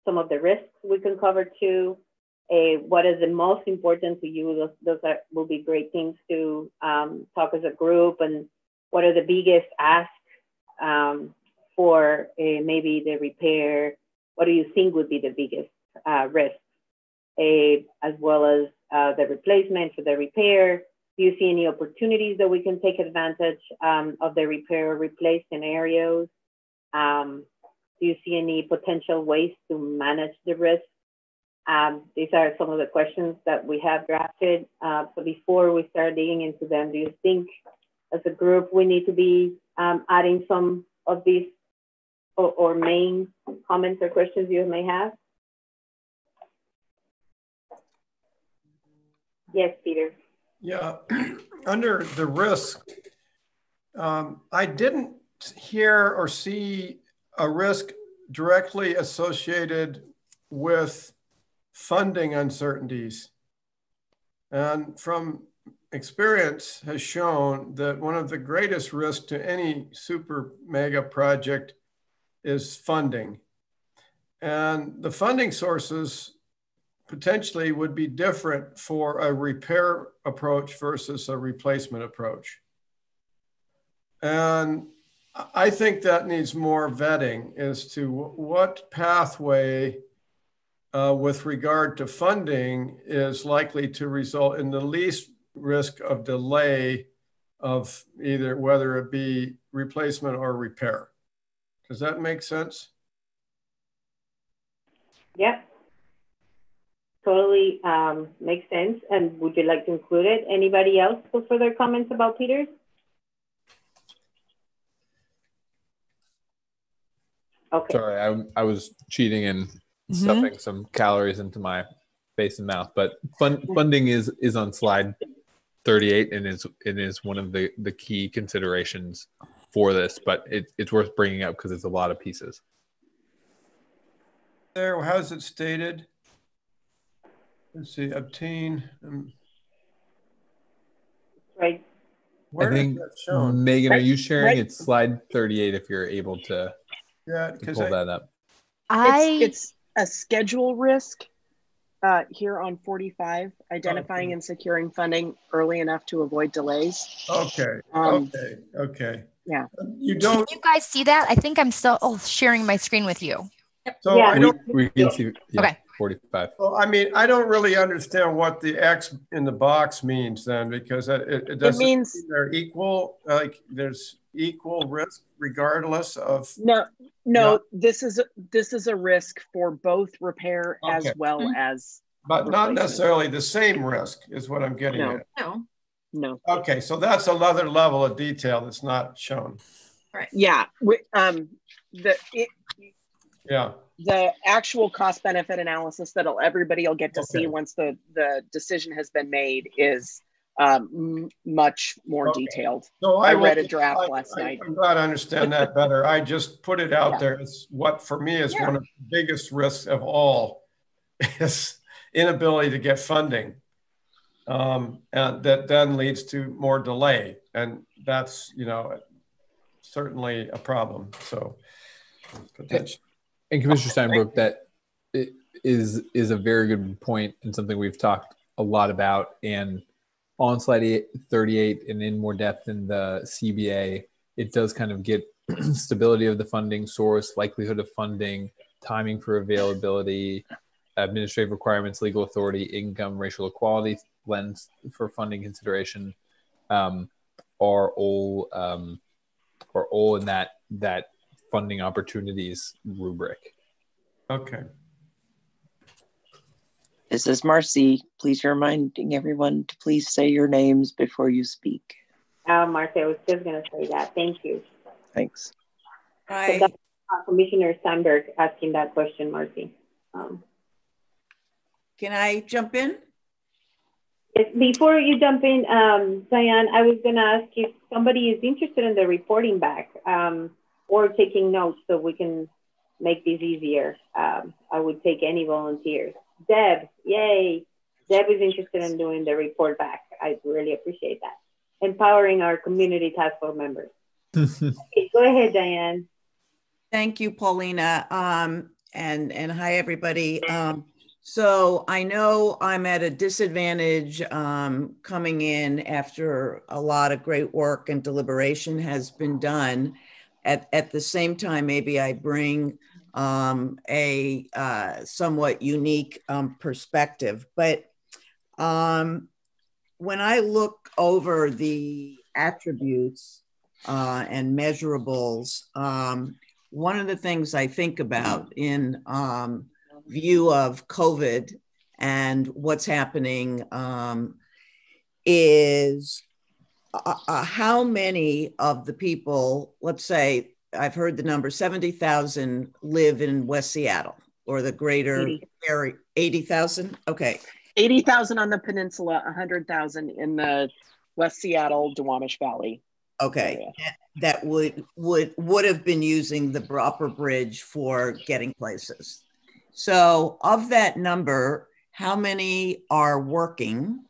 Speaker 3: Some of the risks we can cover too. What is the most important to you? Those will be great things to talk as a group. And what are the biggest asks for maybe the repair? What do you think would be the biggest risk? As well as the replacement for the repair. Do you see any opportunities that we can take advantage of the repair or replace scenarios? Do you see any potential ways to manage the risk? These are some of the questions that we have drafted. So before we start digging into them, do you think as a group we need to be adding some of these or main comments or questions you may have? Yes, Peter.
Speaker 10: Yeah, under the risk, I didn't hear or see a risk directly associated with funding uncertainties. And from experience has shown that one of the greatest risks to any super mega project is funding. And the funding sources potentially would be different for a repair approach versus a replacement approach. And I think that needs more vetting as to what pathway with regard to funding is likely to result in the least risk of delay of either whether it be replacement or repair. Does that make sense?
Speaker 3: Yep. Totally makes sense. And would you like to include it? Anybody else for further comments about Peter's? Okay.
Speaker 1: Sorry, I was cheating and stuffing some calories into my face and mouth, but funding is on slide 38, and it is one of the key considerations for this, but it's worth bringing up because it's a lot of pieces.
Speaker 10: There, how's it stated? Let's see, obtain.
Speaker 3: Right.
Speaker 10: Where
Speaker 1: I think, Megan, are you sharing? It's slide 38 if you're able to, pull that up.
Speaker 5: It's a schedule risk here on 45, identifying and securing funding early enough to avoid delays.
Speaker 10: Okay, okay.
Speaker 5: Yeah.
Speaker 10: You don't.
Speaker 19: Can you guys see that? I think I'm still sharing my screen with you.
Speaker 10: So I don't.
Speaker 1: We can see. Yeah,
Speaker 19: okay.
Speaker 1: 45.
Speaker 10: Well, I mean, I don't really understand what the X in the box means then, because it doesn't mean they're equal. Like there's equal risk regardless of.
Speaker 5: No. This is a risk for both repair as well as.
Speaker 10: But not necessarily the same risk is what I'm getting at.
Speaker 5: No.
Speaker 10: Okay, so that's another level of detail that's not shown.
Speaker 5: Right. Yeah. The actual cost benefit analysis that everybody will get to see once the decision has been made is much more detailed.
Speaker 10: So
Speaker 5: I read a draft last night.
Speaker 10: I'm glad I understand that better. I just put it out there as what for me is one of the biggest risks of all is inability to get funding. And that then leads to more delay. And that's, certainly a problem. So potentially.
Speaker 1: And Commissioner Steinbrook, that is a very good point and something we've talked a lot about. And on slide 38 and in more depth in the CBA, it does kind of get stability of the funding source, likelihood of funding, timing for availability, administrative requirements, legal authority, income, racial equality lens for funding consideration, are all in that funding opportunities rubric.
Speaker 10: Okay.
Speaker 16: This is Marcy. Please reminding everyone to please say your names before you speak.
Speaker 3: Marcy, I was just going to say that. Thank you.
Speaker 16: Thanks.
Speaker 3: Hi. So Commissioner Steinberg asking that question, Marcy.
Speaker 4: Can I jump in?
Speaker 3: Before you jump in, Diane, I was going to ask if somebody is interested in the reporting back or taking notes so we can make this easier. I would take any volunteers. Deb, yay. Deb is interested in doing the report back. I really appreciate that. Empowering our community task force members. Okay, go ahead, Diane.
Speaker 4: Thank you, Paulina. And hi, everybody. So I know I'm at a disadvantage coming in after a lot of great work and deliberation has been done. At the same time, maybe I bring a somewhat unique perspective. But when I look over the attributes and measurables, one of the things I think about in view of COVID and what's happening is how many of the people, let's say, I've heard the number 70,000 live in West Seattle or the greater area, 80,000? Okay.
Speaker 5: 80,000 on the peninsula, 100,000 in the West Seattle, Duwamish Valley.
Speaker 4: Okay, area. That would have been using the upper bridge for getting places. So of that number, how many are working?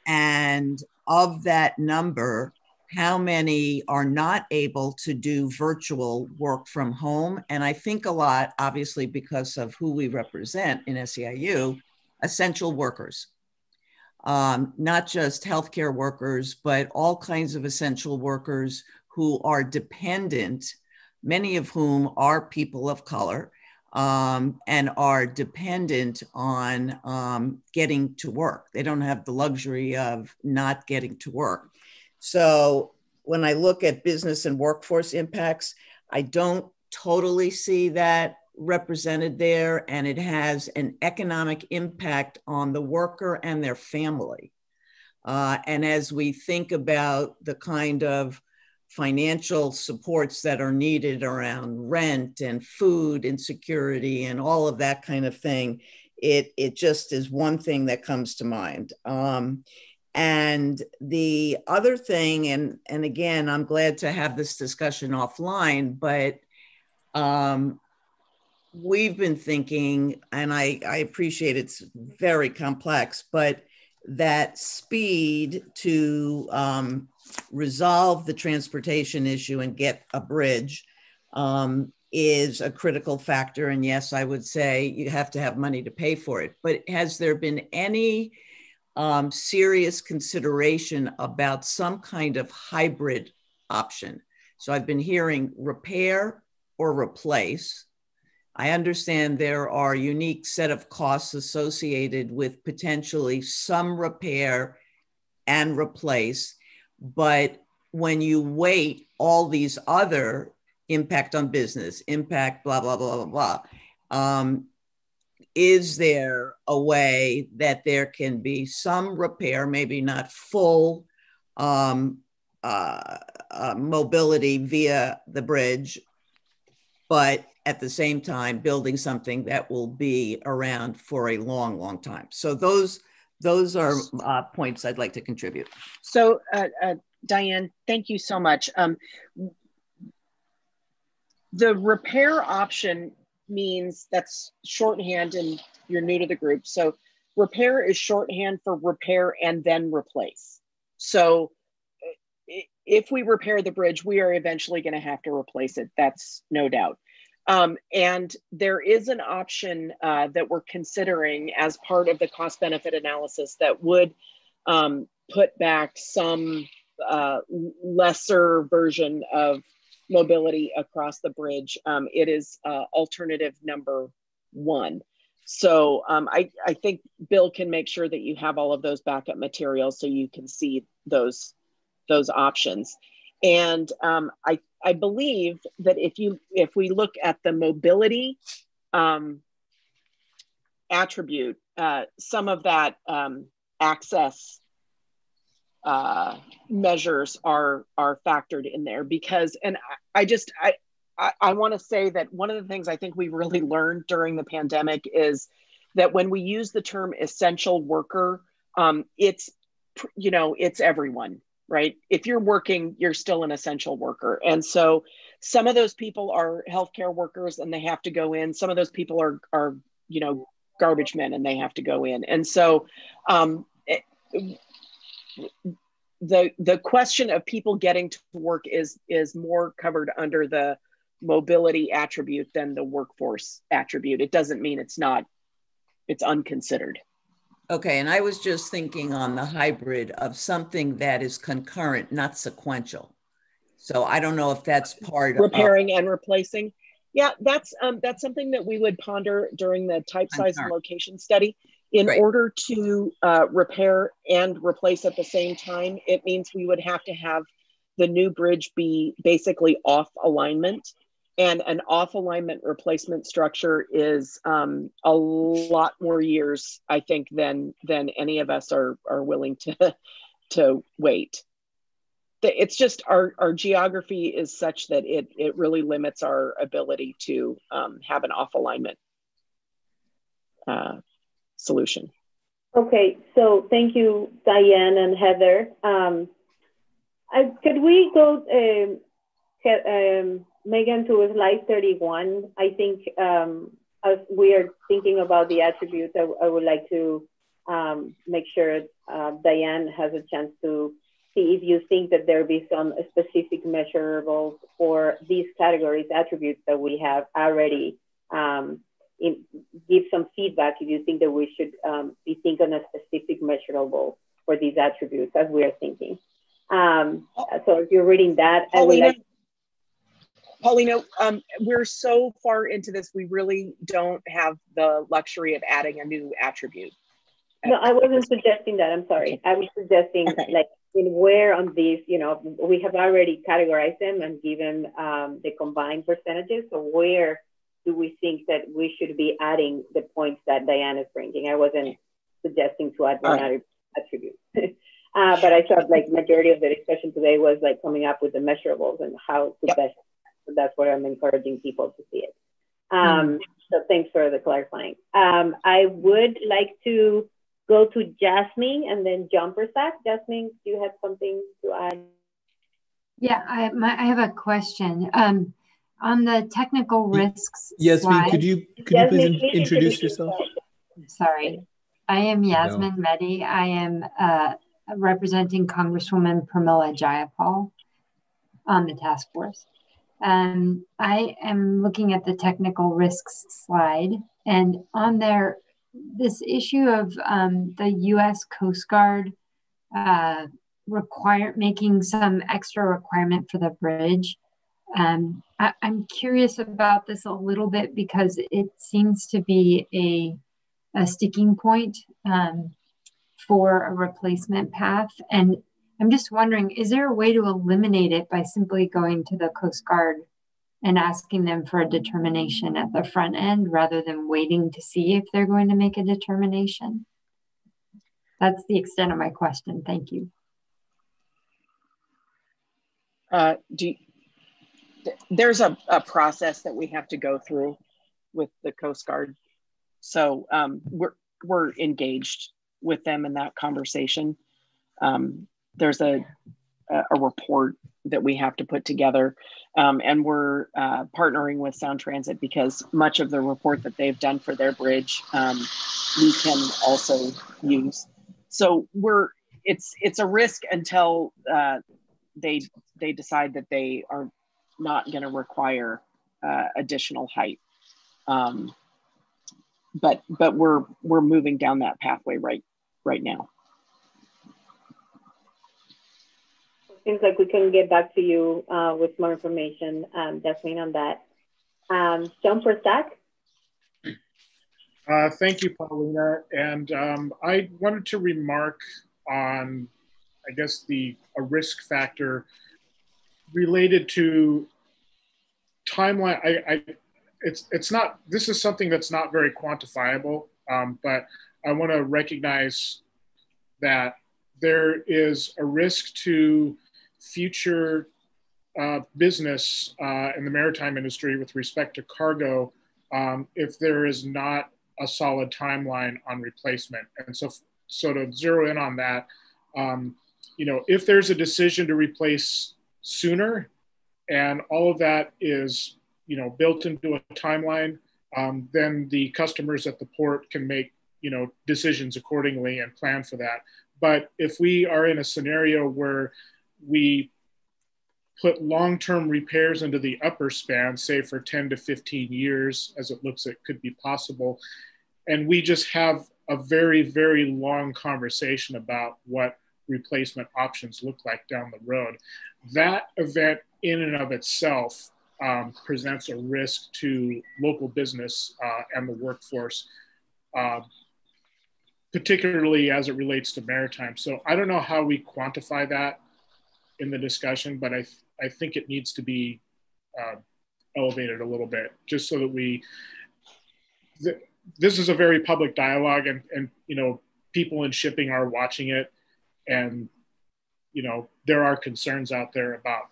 Speaker 4: And of that number, how many are not able to do virtual work from home? And I think a lot, obviously, because of who we represent in SEIU, essential workers. Not just healthcare workers, but all kinds of essential workers who are dependent, many of whom are people of color, and are dependent on getting to work. They don't have the luxury of not getting to work. So when I look at business and workforce impacts, I don't totally see that represented there, and it has an economic impact on the worker and their family. And as we think about the kind of financial supports that are needed around rent and food insecurity and all of that kind of thing, it just is one thing that comes to mind. And the other thing, and again, I'm glad to have this discussion offline, but we've been thinking, and I appreciate it's very complex, but that speed to resolve the transportation issue and get a bridge is a critical factor. And yes, I would say you have to have money to pay for it. But has there been any serious consideration about some kind of hybrid option? So I've been hearing repair or replace. I understand there are a unique set of costs associated with potentially some repair and replace, but when you weight all these other impact on business, impact, blah, blah, blah, blah, blah, is there a way that there can be some repair, maybe not full mobility via the bridge, but at the same time, building something that will be around for a long, long time. So those those are points I'd like to contribute.
Speaker 5: So Diane, thank you so much. The repair option means that's shorthand, and you're new to the group. So repair is shorthand for repair and then replace. So if we repair the bridge, we are eventually going to have to replace it. That's no doubt. And there is an option that we're considering as part of the cost benefit analysis that would put back some lesser version of mobility across the bridge. It is alternative number 1. So I think Bill can make sure that you have all of those backup materials so you can see those options. And I believe that if we look at the mobility attribute, some of that access measures are factored in there, because, and I want to say that one of the things I think we really learned during the pandemic is that when we use the term essential worker, it's everyone, right? If you're working, you're still an essential worker. And so some of those people are healthcare workers and they have to go in. Some of those people are garbage men and they have to go in. And so the question of people getting to work is more covered under the mobility attribute than the workforce attribute. It doesn't mean it's unconsidered.
Speaker 4: Okay, and I was just thinking on the hybrid of something that is concurrent, not sequential. So I don't know if that's part of
Speaker 5: repairing and replacing. Yeah, that's something that we would ponder during the type, size, and location study. In order to repair and replace at the same time, it means we would have to have the new bridge be basically off alignment. And an off alignment replacement structure is a lot more years, I think, than any of us are willing to wait. It's just our geography is such that it really limits our ability to have an off alignment solution.
Speaker 3: Okay, so thank you, Diane and Heather. Could we go, Megan, to slide 31? I think as we are thinking about the attributes, I would like to make sure Diane has a chance to see if you think that there be some specific measurables for these categories, attributes that we have already. Give some feedback if you think that we should be thinking of specific measurable for these attributes as we are thinking. So if you're reading that,
Speaker 5: Paulina, we're so far into this, we really don't have the luxury of adding a new attribute.
Speaker 3: No, I wasn't suggesting that. I'm sorry. I was suggesting like in where on these, we have already categorized them and given the combined percentages. So where do we think that we should be adding the points that Diane is bringing? I wasn't suggesting to add one attribute. But I thought like majority of the discussion today was like coming up with the measurables and how to best. So that's what I'm encouraging people to see it. So thanks for the clarifying. I would like to go to Jasmine and then John Persack. Jasmine, do you have something to add?
Speaker 20: Yeah, I have a question. On the technical risks
Speaker 1: Yasmin,
Speaker 20: slide,
Speaker 1: could you please introduce yourself?
Speaker 20: Sorry, I am Yasmin Mehdi. I am representing Congresswoman Pramila Jayapal on the task force. I am looking at the technical risks slide, and on there, this issue of the U.S. Coast Guard making some extra requirement for the bridge. I'm curious about this a little bit because it seems to be a sticking point for a replacement path. And I'm just wondering, is there a way to eliminate it by simply going to the Coast Guard and asking them for a determination at the front end rather than waiting to see if they're going to make a determination? That's the extent of my question. Thank you.
Speaker 5: There's a process that we have to go through with the Coast Guard. So we're engaged with them in that conversation. There's a report that we have to put together, and we're partnering with Sound Transit because much of the report that they've done for their bridge we can also use. So it's a risk until they decide that they are not going to require additional height. But we're moving down that pathway right now.
Speaker 3: Seems like we can get back to you with more information, definitely on that. John Persack.
Speaker 19: Thank you, Paulina. And I wanted to remark on, I guess, a risk factor related to timeline. It's not, this is something that's not very quantifiable, but I want to recognize that there is a risk to future business in the maritime industry with respect to cargo if there is not a solid timeline on replacement. And so to zero in on that, if there's a decision to replace sooner and all of that is built into a timeline, then the customers at the port can make decisions accordingly and plan for that. But if we are in a scenario where we put long-term repairs into the upper span, say for 10 to 15 years, as it looks it could be possible, and we just have a very, very long conversation about what replacement options look like down the road, that event in and of itself presents a risk to local business and the workforce, particularly as it relates to maritime. So I don't know how we quantify that in the discussion, but I think it needs to be elevated a little bit, just so that this is a very public dialogue, and people in shipping are watching it, and there are concerns out there about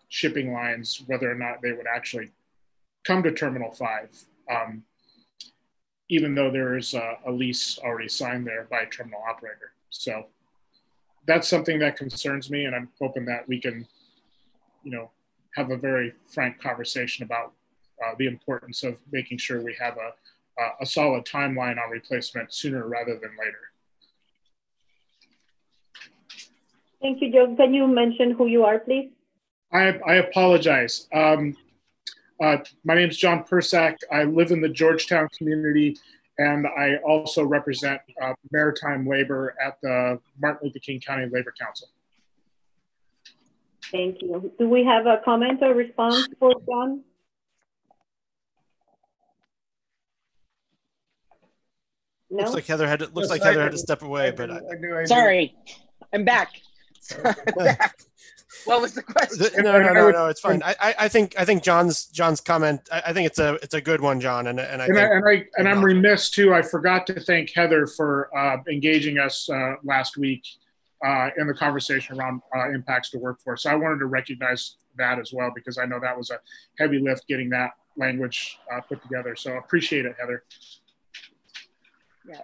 Speaker 19: shipping lines, whether or not they would actually come to Terminal 5, even though there is a lease already signed there by a terminal operator. So that's something that concerns me, and I'm hoping that we can, have a very frank conversation about the importance of making sure we have a solid timeline on replacement sooner rather than later.
Speaker 3: Thank you, Joe. Can you mention who you are, please?
Speaker 19: I apologize. My name is John Persack. I live in the Georgetown community, and I also represent maritime labor at the Martin Luther King County Labor Council.
Speaker 3: Thank you. Do we have a comment or response for John? No?
Speaker 14: Looks like Heather had to step away, but
Speaker 5: sorry, I'm back. What was the question?
Speaker 14: No, it's fine. I think John's comment. I think it's a good one, John,
Speaker 19: I'm remiss too. I forgot to thank Heather for engaging us last week in the conversation around impacts to workforce. So I wanted to recognize that as well, because I know that was a heavy lift getting that language put together. So appreciate it, Heather.
Speaker 5: Yeah.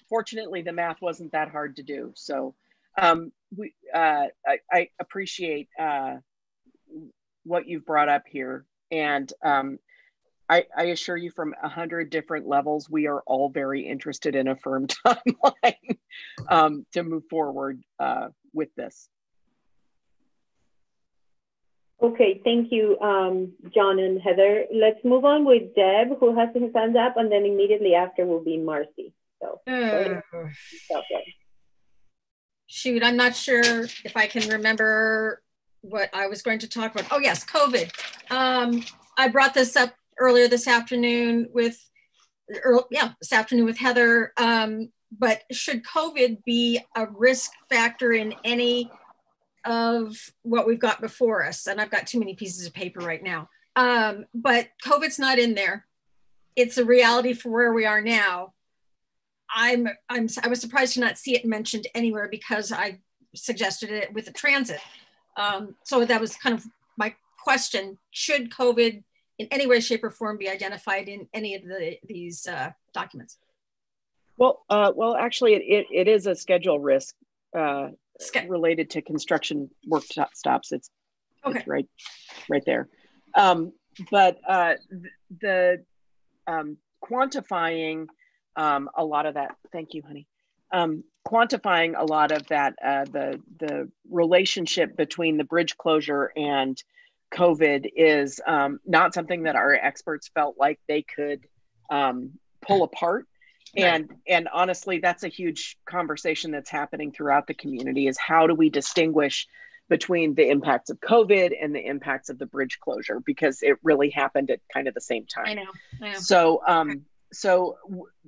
Speaker 5: Fortunately, the math wasn't that hard to do. So. I appreciate what you've brought up here, and I assure you, from 100 different levels, we are all very interested in a firm timeline to move forward with this.
Speaker 3: Okay, thank you, John and Heather. Let's move on with Deb, who has his hand up, and then immediately after will be Marcy. So.
Speaker 9: Shoot, I'm not sure if I can remember what I was going to talk about. Oh yes, COVID. I brought this up earlier this afternoon with Heather. But should COVID be a risk factor in any of what we've got before us? And I've got too many pieces of paper right now. But COVID's not in there. It's a reality for where we are now. I was surprised to not see it mentioned anywhere, because I suggested it with the transit. So that was kind of my question. Should COVID in any way, shape, or form be identified in any of these documents?
Speaker 5: Well, actually, it is a schedule risk related to construction work stops. It's right there. But the quantifying a lot of that. Thank you, honey. Quantifying a lot of that, the relationship between the bridge closure and COVID is not something that our experts felt like they could pull apart. And honestly, that's a huge conversation that's happening throughout the community, is how do we distinguish between the impacts of COVID and the impacts of the bridge closure, because it really happened at kind of the same time.
Speaker 9: I know.
Speaker 5: So, so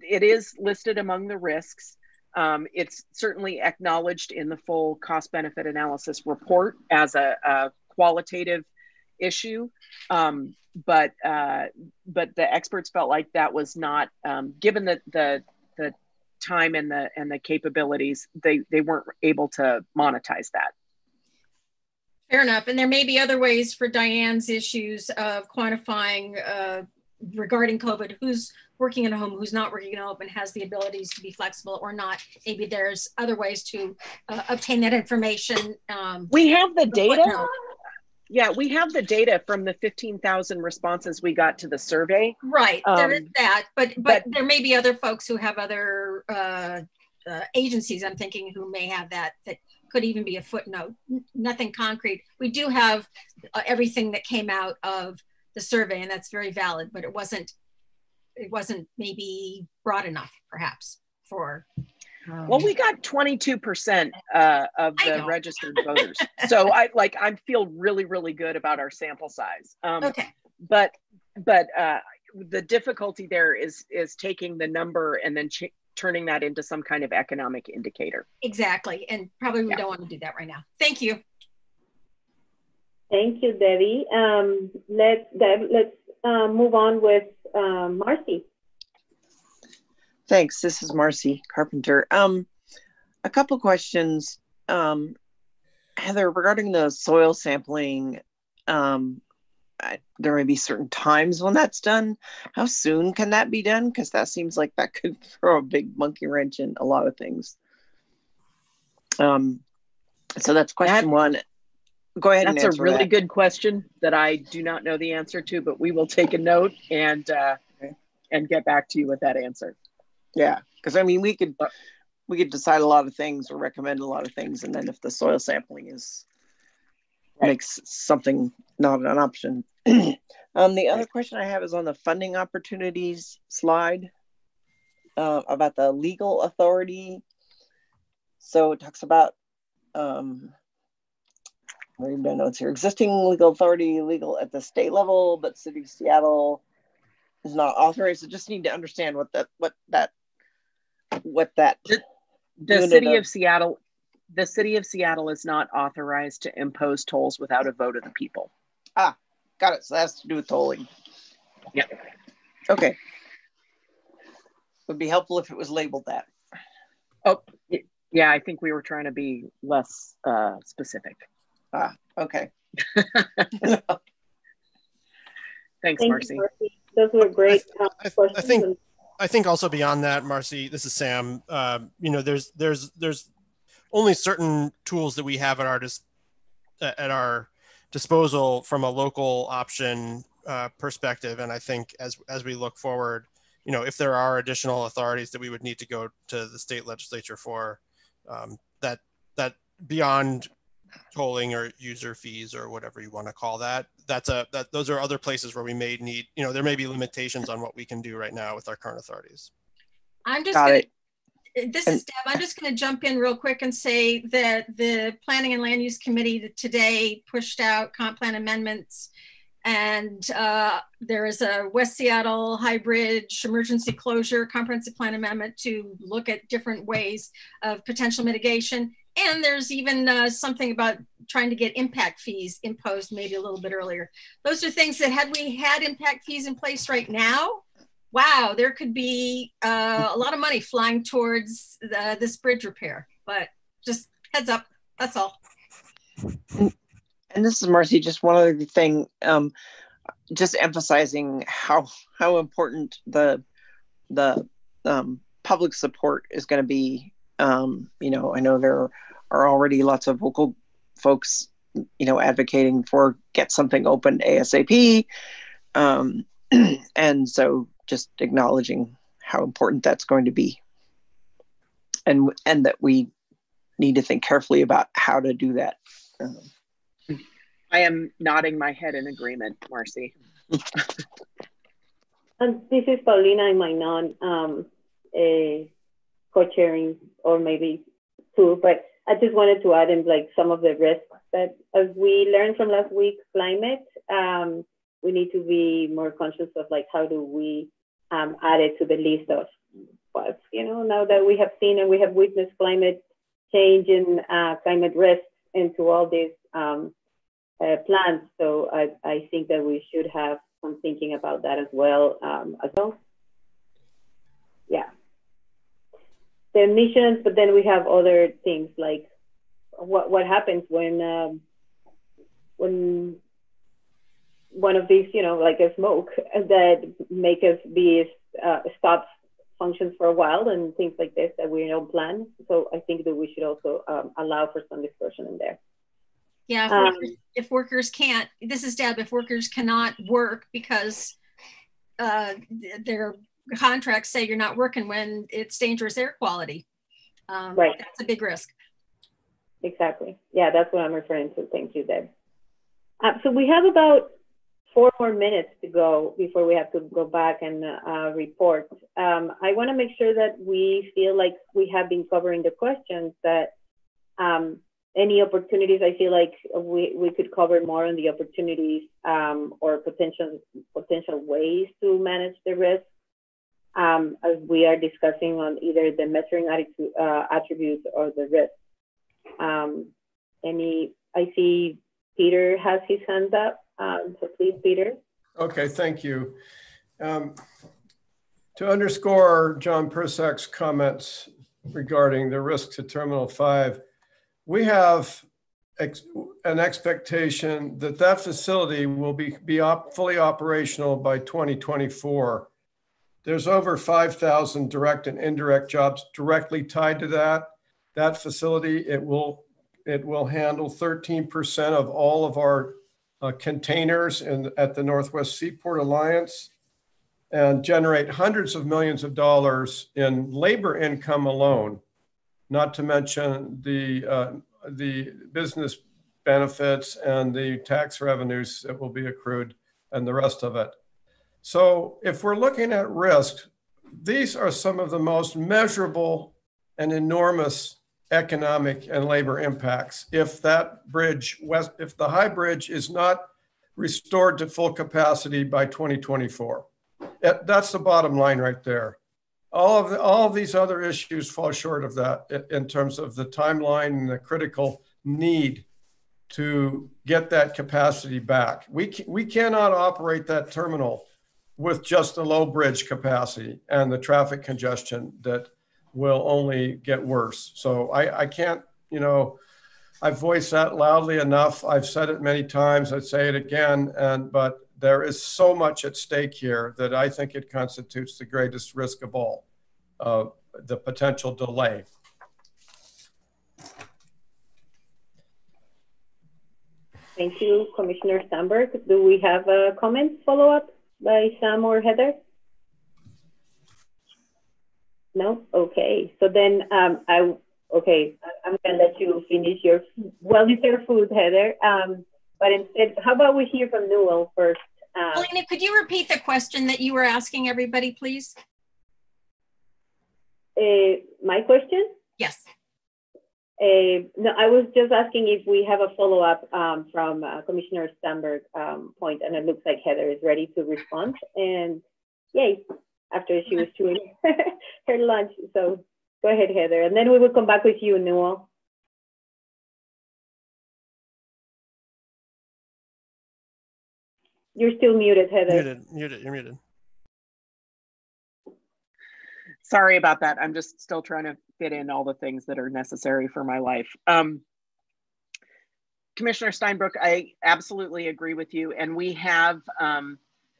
Speaker 5: it is listed among the risks. It's certainly acknowledged in the full cost benefit analysis report as a qualitative issue. But the experts felt like that was not, given the time and the capabilities, they weren't able to monetize that.
Speaker 9: Fair enough. And there may be other ways for Diane's issues of quantifying regarding COVID, who's working at home, who's not working at home, and has the abilities to be flexible or not. Maybe there's other ways to obtain that information.
Speaker 5: We have the data. Yeah, we have the data from the 15,000 responses we got to the survey.
Speaker 9: Right, there is that, but there may be other folks who have other agencies, I'm thinking, who may have that could even be a footnote. Nothing concrete. We do have everything that came out of the survey, and that's very valid, but it wasn't maybe broad enough, perhaps, for
Speaker 5: well, we got 22% of the registered voters. So I feel really, really good about our sample size.
Speaker 9: Okay.
Speaker 5: But the difficulty there is taking the number and then turning that into some kind of economic indicator.
Speaker 9: Exactly. And probably we don't want to do that right now. Thank you.
Speaker 3: Thank you, Debbie. Let's move on with Marcy.
Speaker 16: Thanks. This is Marcy Carpenter. A couple questions. Heather, regarding the soil sampling, there may be certain times when that's done. How soon can that be done? Because that seems like that could throw a big monkey wrench in a lot of things. So that's question one. Go ahead.
Speaker 5: That's a really good question that I do not know the answer to, but we will take a note and get back to you with that answer.
Speaker 16: Yeah, because I mean, we could decide a lot of things or recommend a lot of things, and then if the soil sampling makes something not an option. The other question I have is on the funding opportunities slide about the legal authority. So it talks about read my notes here. Existing legal authority, legal at the state level, but City of Seattle is not authorized. So just need to understand what that.
Speaker 5: The City of Seattle. The City of Seattle is not authorized to impose tolls without a vote of the people.
Speaker 16: Ah, got it. So that has to do with tolling.
Speaker 5: Yep.
Speaker 16: Okay. Would be helpful if it was labeled that.
Speaker 5: Oh, yeah. I think we were trying to be less specific.
Speaker 16: Ah, okay.
Speaker 5: Thanks, Marcy.
Speaker 3: Those were great questions.
Speaker 14: I think also beyond that, Marcy, this is Sam. There's only certain tools that we have at our disposal from a local option perspective, and I think as we look forward, if there are additional authorities that we would need to go to the state legislature for, that beyond tolling or user fees or whatever you want to call that, those are other places where we may need, there may be limitations on what we can do right now with our current authorities.
Speaker 9: This is Deb. I'm just going to jump in real quick and say that the Planning and Land Use Committee today pushed out comp plan amendments, and there is a West Seattle High Bridge emergency closure comprehensive plan amendment to look at different ways of potential mitigation. And there's even something about trying to get impact fees imposed maybe a little bit earlier. Those are things that had we had impact fees in place right now, wow, there could be a lot of money flying towards this bridge repair. But just heads up, that's all.
Speaker 16: And this is Marcy, just one other thing, just emphasizing how important the public support is going to be, you know, I know there are already lots of local folks, you know, advocating for get something open ASAP. And so just acknowledging how important that's going to be. And that we need to think carefully about how to do that.
Speaker 5: I am nodding my head in agreement, Marcy.
Speaker 3: And this is Paulina in my co-chairing, or maybe two, but I just wanted to add in like some of the risks that, as we learned from last week's climate, we need to be more conscious of like how do we add it to the list of what's, you know, now that we have seen and we have witnessed climate change and climate risks into all these plans. So I think that we should have some thinking about that as well. Yeah. The emissions, but then we have other things like what happens when one of these, you know, like a smoke that make us be stop functions for a while and things like this that we don't plan. So I think that we should also allow for some discussion in there.
Speaker 9: Yeah, if workers can't, this is Deb, if workers cannot work because their contracts say you're not working when it's dangerous air quality,
Speaker 3: right,
Speaker 9: that's a big risk.
Speaker 3: Exactly. Yeah, that's what I'm referring to. Thank you, Deb. So we have about 4 more minutes to go before we have to go back and report. I want to make sure that we feel like we have been covering the questions, that any opportunities, I feel like we could cover more on the opportunities or potential ways to manage the risk, as we are discussing on either the measuring attributes or the risk. I see Peter has his hand up, so please, Peter.
Speaker 10: Okay, thank you. To underscore John Persak's comments regarding the risk to Terminal 5, we have an expectation that that facility will be fully operational by 2024. There's over 5,000 direct and indirect jobs directly tied to that facility. It will handle 13% of all of our containers at the Northwest Seaport Alliance, and generate hundreds of millions of dollars in labor income alone, not to mention the business benefits and the tax revenues that will be accrued and the rest of it. So if we're looking at risk, these are some of the most measurable and enormous economic and labor impacts. If that bridge, if the High Bridge is not restored to full capacity by 2024, that's the bottom line right there. All of these other issues fall short of that in terms of the timeline and the critical need to get that capacity back. We cannot operate that terminal with just the low bridge capacity and the traffic congestion that will only get worse. So I can't, you know, I've voiced that loudly enough. I've said it many times. I'd say it again. But there is so much at stake here that I think it constitutes the greatest risk of all, the potential delay.
Speaker 3: Thank you, Commissioner Sandberg. Do we have a comment follow-up by Sam or Heather? No? Okay. So then I'm going to let you finish your well-deserved food, Heather. But instead, how about we hear from Newell first?
Speaker 9: Paulina, could you repeat the question that you were asking everybody, please?
Speaker 3: My question?
Speaker 9: Yes.
Speaker 3: No, I was just asking if we have a follow-up from Commissioner Sandberg point, and it looks like Heather is ready to respond. And yay, after she was chewing her lunch. So go ahead, Heather, and then we will come back with you, Newell. You're still muted, Heather.
Speaker 14: Muted, you're muted.
Speaker 5: Sorry about that. I'm just still trying to fit in all the things that are necessary for my life. Commissioner Steinbrook, I absolutely agree with you. And we have,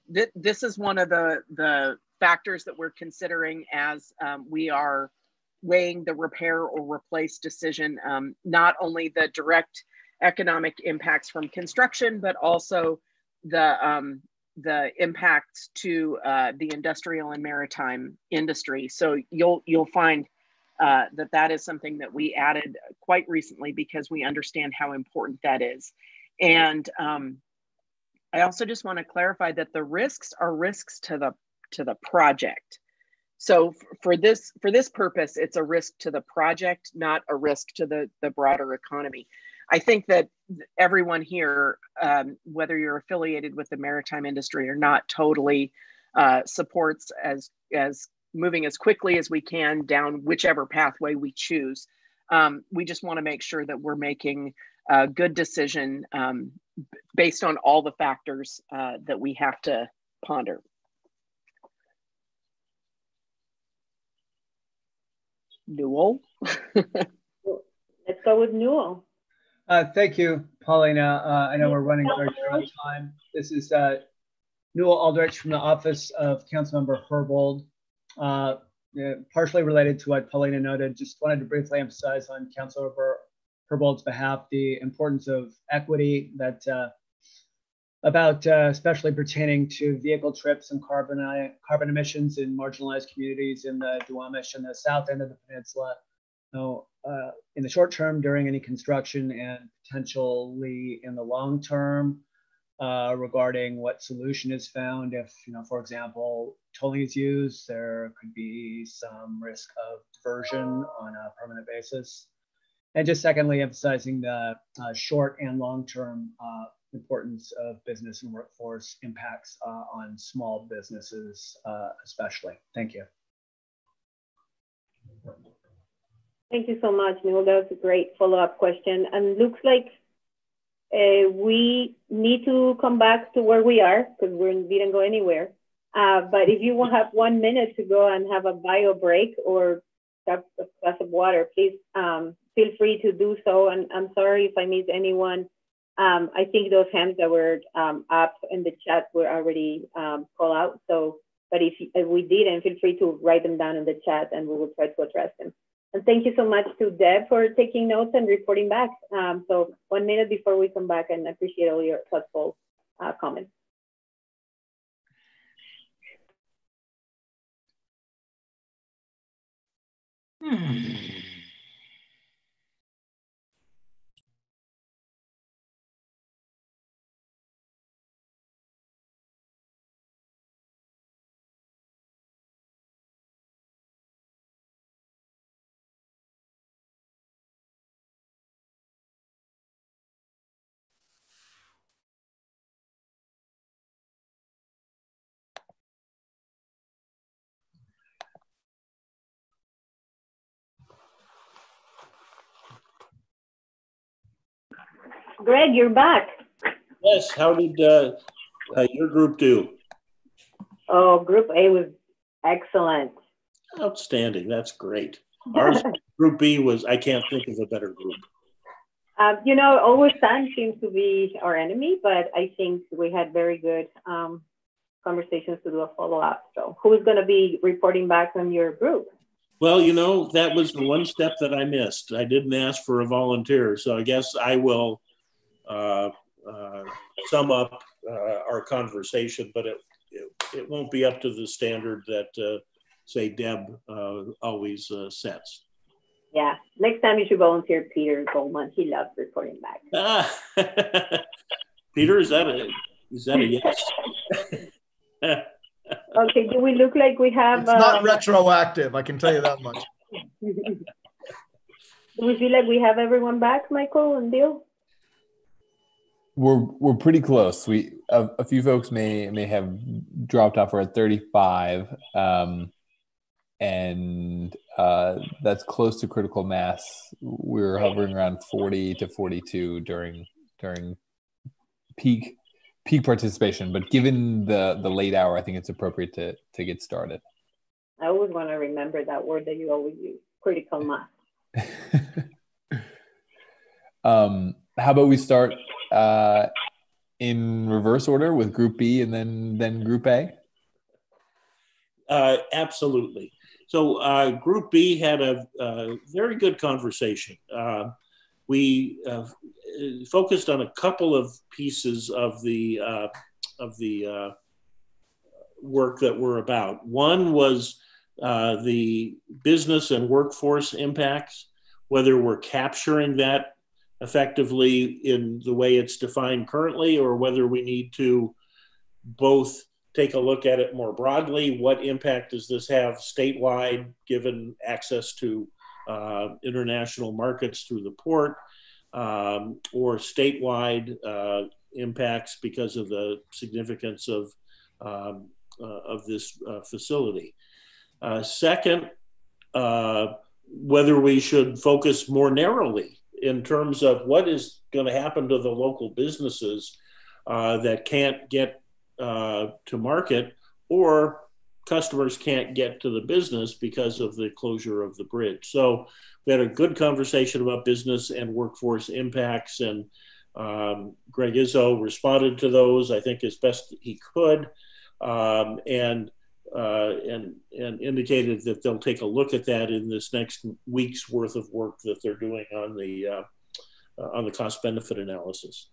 Speaker 5: this is one of the factors that we're considering as we are weighing the repair or replace decision, not only the direct economic impacts from construction, but also the impacts to the industrial and maritime industry. So you'll find that is something that we added quite recently because we understand how important that is. And I also just want to clarify that the risks are risks to the project. So for this purpose, it's a risk to the project, not a risk to the broader economy. I think that everyone here, whether you're affiliated with the maritime industry or not, totally supports as moving as quickly as we can down whichever pathway we choose. We just want to make sure that we're making a good decision based on all the factors that we have to ponder. Newell?
Speaker 3: Let's go with Newell.
Speaker 19: Thank you, Paulina. I know we're running very short on time. This is Newell Aldrich from the office of Councilmember Herbold. Partially related to what Paulina noted, just wanted to briefly emphasize on Councilmember Herbold's behalf the importance of equity that especially pertaining to vehicle trips and carbon emissions in marginalized communities in the Duwamish and the south end of the peninsula. So, in the short term, during any construction, and potentially in the long term, regarding what solution is found. If, for example, tolling is used, there could be some risk of diversion on a permanent basis. And just secondly, emphasizing the short and long-term importance of business and workforce impacts on small businesses, especially. Thank you.
Speaker 3: Thank you so much, Newell. That was a great follow-up question. And looks like we need to come back to where we are because we didn't go anywhere. But if you will have 1 minute to go and have a bio break or have a glass of water, please feel free to do so. And I'm sorry if I missed anyone. I think those hands that were up in the chat were already called out. So, but if we didn't, feel free to write them down in the chat and we will try to address them. And thank you so much to Deb for taking notes and reporting back. So 1 minute before we come back, and I appreciate all your thoughtful comments. Greg, you're back.
Speaker 2: Yes, how did your group do?
Speaker 3: Oh, Group A was excellent.
Speaker 2: Outstanding, that's great. Ours, Group B was, I can't think of a better group.
Speaker 3: Always time seems to be our enemy, but I think we had very good conversations to do a follow-up. So who's gonna be reporting back on your group?
Speaker 2: Well, that was the one step that I missed. I didn't ask for a volunteer, so I guess I will sum up our conversation, but it won't be up to the standard that, say, Deb always sets.
Speaker 3: Yeah, next time you should volunteer Peter Goldman. He loves reporting back.
Speaker 2: Peter, is that a yes?
Speaker 3: Okay, do we look like we have...
Speaker 13: It's not retroactive, I can tell you that much.
Speaker 3: Do we feel like we have everyone back, Michael and Bill?
Speaker 1: We're pretty close. A few folks may have dropped off. We're at 35, and that's close to critical mass. We're hovering around 40 to 42 during peak participation. But given the late hour, I think it's appropriate to get started.
Speaker 3: I always want to remember that word that you always use, critical mass.
Speaker 1: How about we start in reverse order with Group B and then Group A?
Speaker 2: Absolutely. So Group B had a very good conversation. We focused on a couple of pieces of the work that we're about. One was the business and workforce impacts, whether we're capturing that effectively in the way it's defined currently, or whether we need to both take a look at it more broadly. What impact does this have statewide, given access to international markets through the port, or statewide impacts because of the significance of this facility. Second, whether we should focus more narrowly in terms of what is going to happen to the local businesses that can't get to market, or customers can't get to the business because of the closure of the bridge. So we had a good conversation about business and workforce impacts, and Greg Izzo responded to those, I think, as best he could, and indicated that they'll take a look at that in this next week's worth of work that they're doing on the cost-benefit analysis.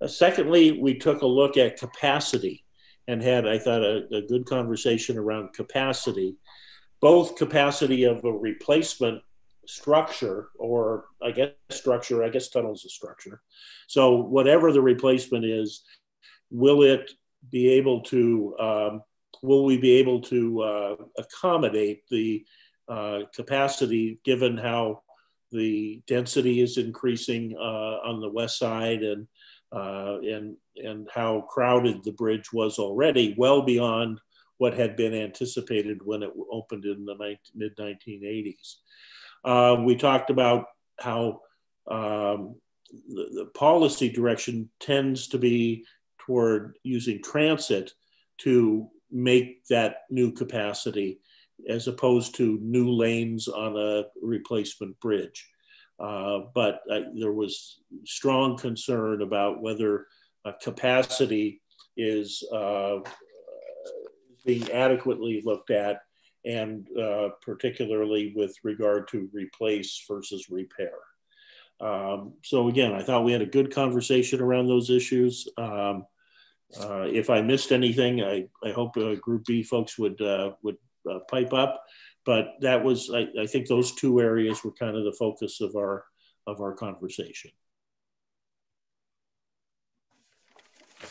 Speaker 2: Secondly, we took a look at capacity and had, I thought, a good conversation around capacity, both capacity of a replacement structure, or I guess tunnel's a structure. So whatever the replacement is, will we be able to accommodate the capacity, given how the density is increasing on the west side, and how crowded the bridge was already, well beyond what had been anticipated when it opened in the mid-1980s. We talked about how the policy direction tends to be toward using transit to make that new capacity, as opposed to new lanes on a replacement bridge. But there was strong concern about whether capacity is being adequately looked at, and particularly with regard to replace versus repair. So again, I thought we had a good conversation around those issues. If I missed anything, I hope Group B folks would pipe up. But that was, I think those two areas were kind of the focus of our conversation.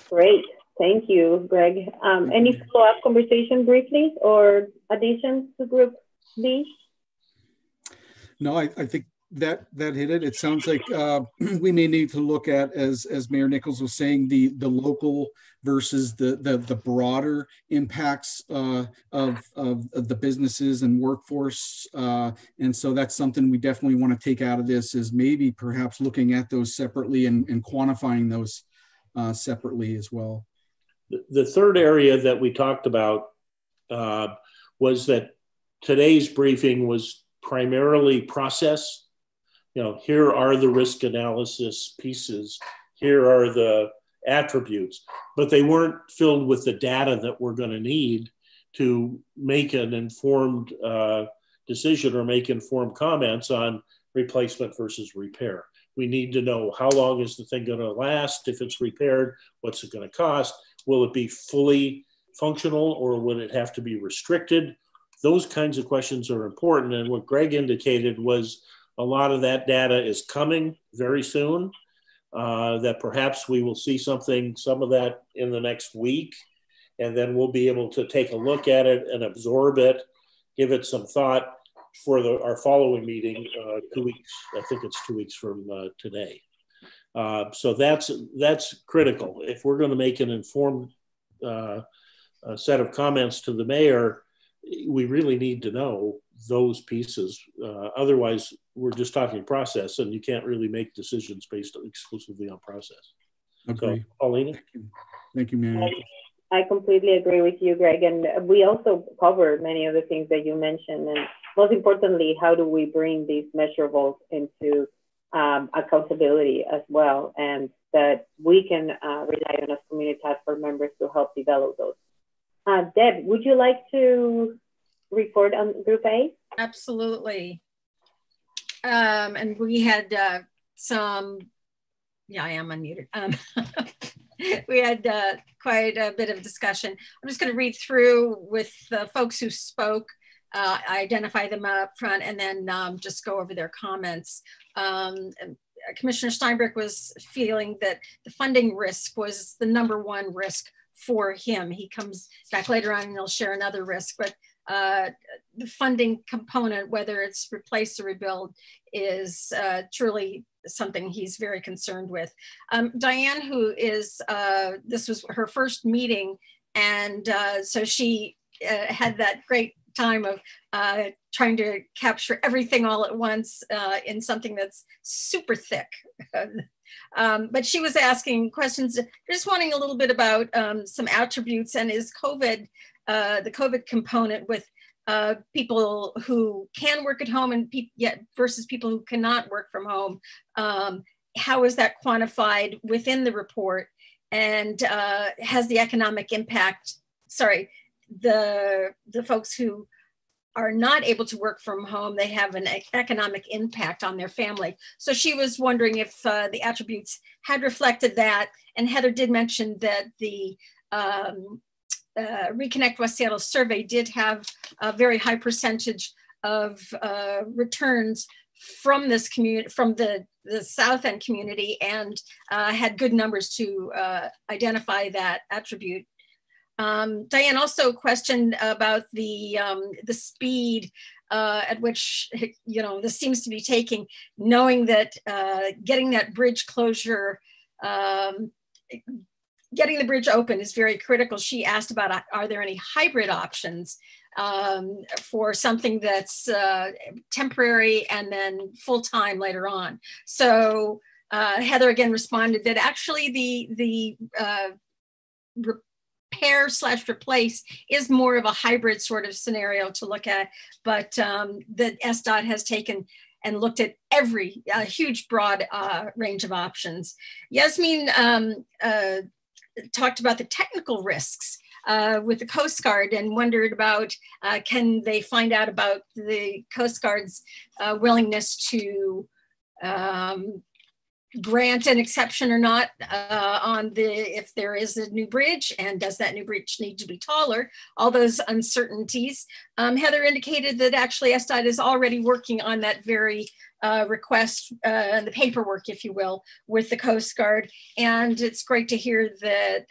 Speaker 3: Great, thank you, Greg. Any follow-up conversation briefly or additions to Group B?
Speaker 17: No, I think that hit it. It sounds like we may need to look at, as Mayor Nichols was saying, the local versus the broader impacts of the businesses and workforce. And so that's something we definitely want to take out of this, is maybe perhaps looking at those separately and quantifying those separately as well.
Speaker 2: The third area that we talked about was that today's briefing was primarily process. Here are the risk analysis pieces, here are the attributes, but they weren't filled with the data that we're going to need to make an informed decision or make informed comments on replacement versus repair. We need to know, how long is the thing going to last? If it's repaired, what's it going to cost? Will it be fully functional, or will it have to be restricted? Those kinds of questions are important. And what Greg indicated was a lot of that data is coming very soon, that perhaps we will see some of that in the next week, and then we'll be able to take a look at it and absorb it, give it some thought for our following meeting, 2 weeks. I think it's 2 weeks from today. So that's critical. If we're going to make an informed set of comments to the mayor, we really need to know those pieces. Otherwise, we're just talking process, and you can't really make decisions based exclusively on process.
Speaker 17: Okay.
Speaker 2: So, Paulina?
Speaker 17: Thank you, Mayor.
Speaker 3: I completely agree with you, Greg. And we also covered many of the things that you mentioned. And most importantly, how do we bring these measurables into accountability as well, and that we can rely on as community task force members to help develop those. Deb, would you like to report on Group A?
Speaker 9: Absolutely. And we had some, yeah, I am unmuted. We had quite a bit of discussion. I'm just going to read through with the folks who spoke, identify them up front, and then just go over their comments. Commissioner Steinbrück was feeling that the funding risk was the #1 risk for him. He comes back later on and he'll share another risk, but the funding component, whether it's replace or rebuild, is truly something he's very concerned with. Diane, who is, this was her first meeting, and so she had that great time of trying to capture everything all at once in something that's super thick. But she was asking questions, just wanting a little bit about some attributes, and is COVID, the COVID component with people who can work at home and versus people who cannot work from home. How is that quantified within the report? And has the economic impact, sorry, the folks who are not able to work from home, they have an economic impact on their family. So she was wondering if the attributes had reflected that. And Heather did mention that the Reconnect West Seattle survey did have a very high percentage of returns from this community, from the South End community, and had good numbers to identify that attribute. Diane also questioned about the speed at which, you know, this seems to be taking, knowing that getting that bridge closure, getting the bridge open is very critical. She asked about, are there any hybrid options for something that's temporary and then full-time later on? So Heather again responded that actually the repair/replace is more of a hybrid sort of scenario to look at, but that SDOT has taken and looked at every huge broad range of options. Yasmin talked about the technical risks with the Coast Guard and wondered about, can they find out about the Coast Guard's willingness to grant an exception or not on if there is a new bridge, and does that new bridge need to be taller? All those uncertainties. Heather indicated that actually SDOT is already working on that very request, the paperwork, if you will, with the Coast Guard. And it's great to hear that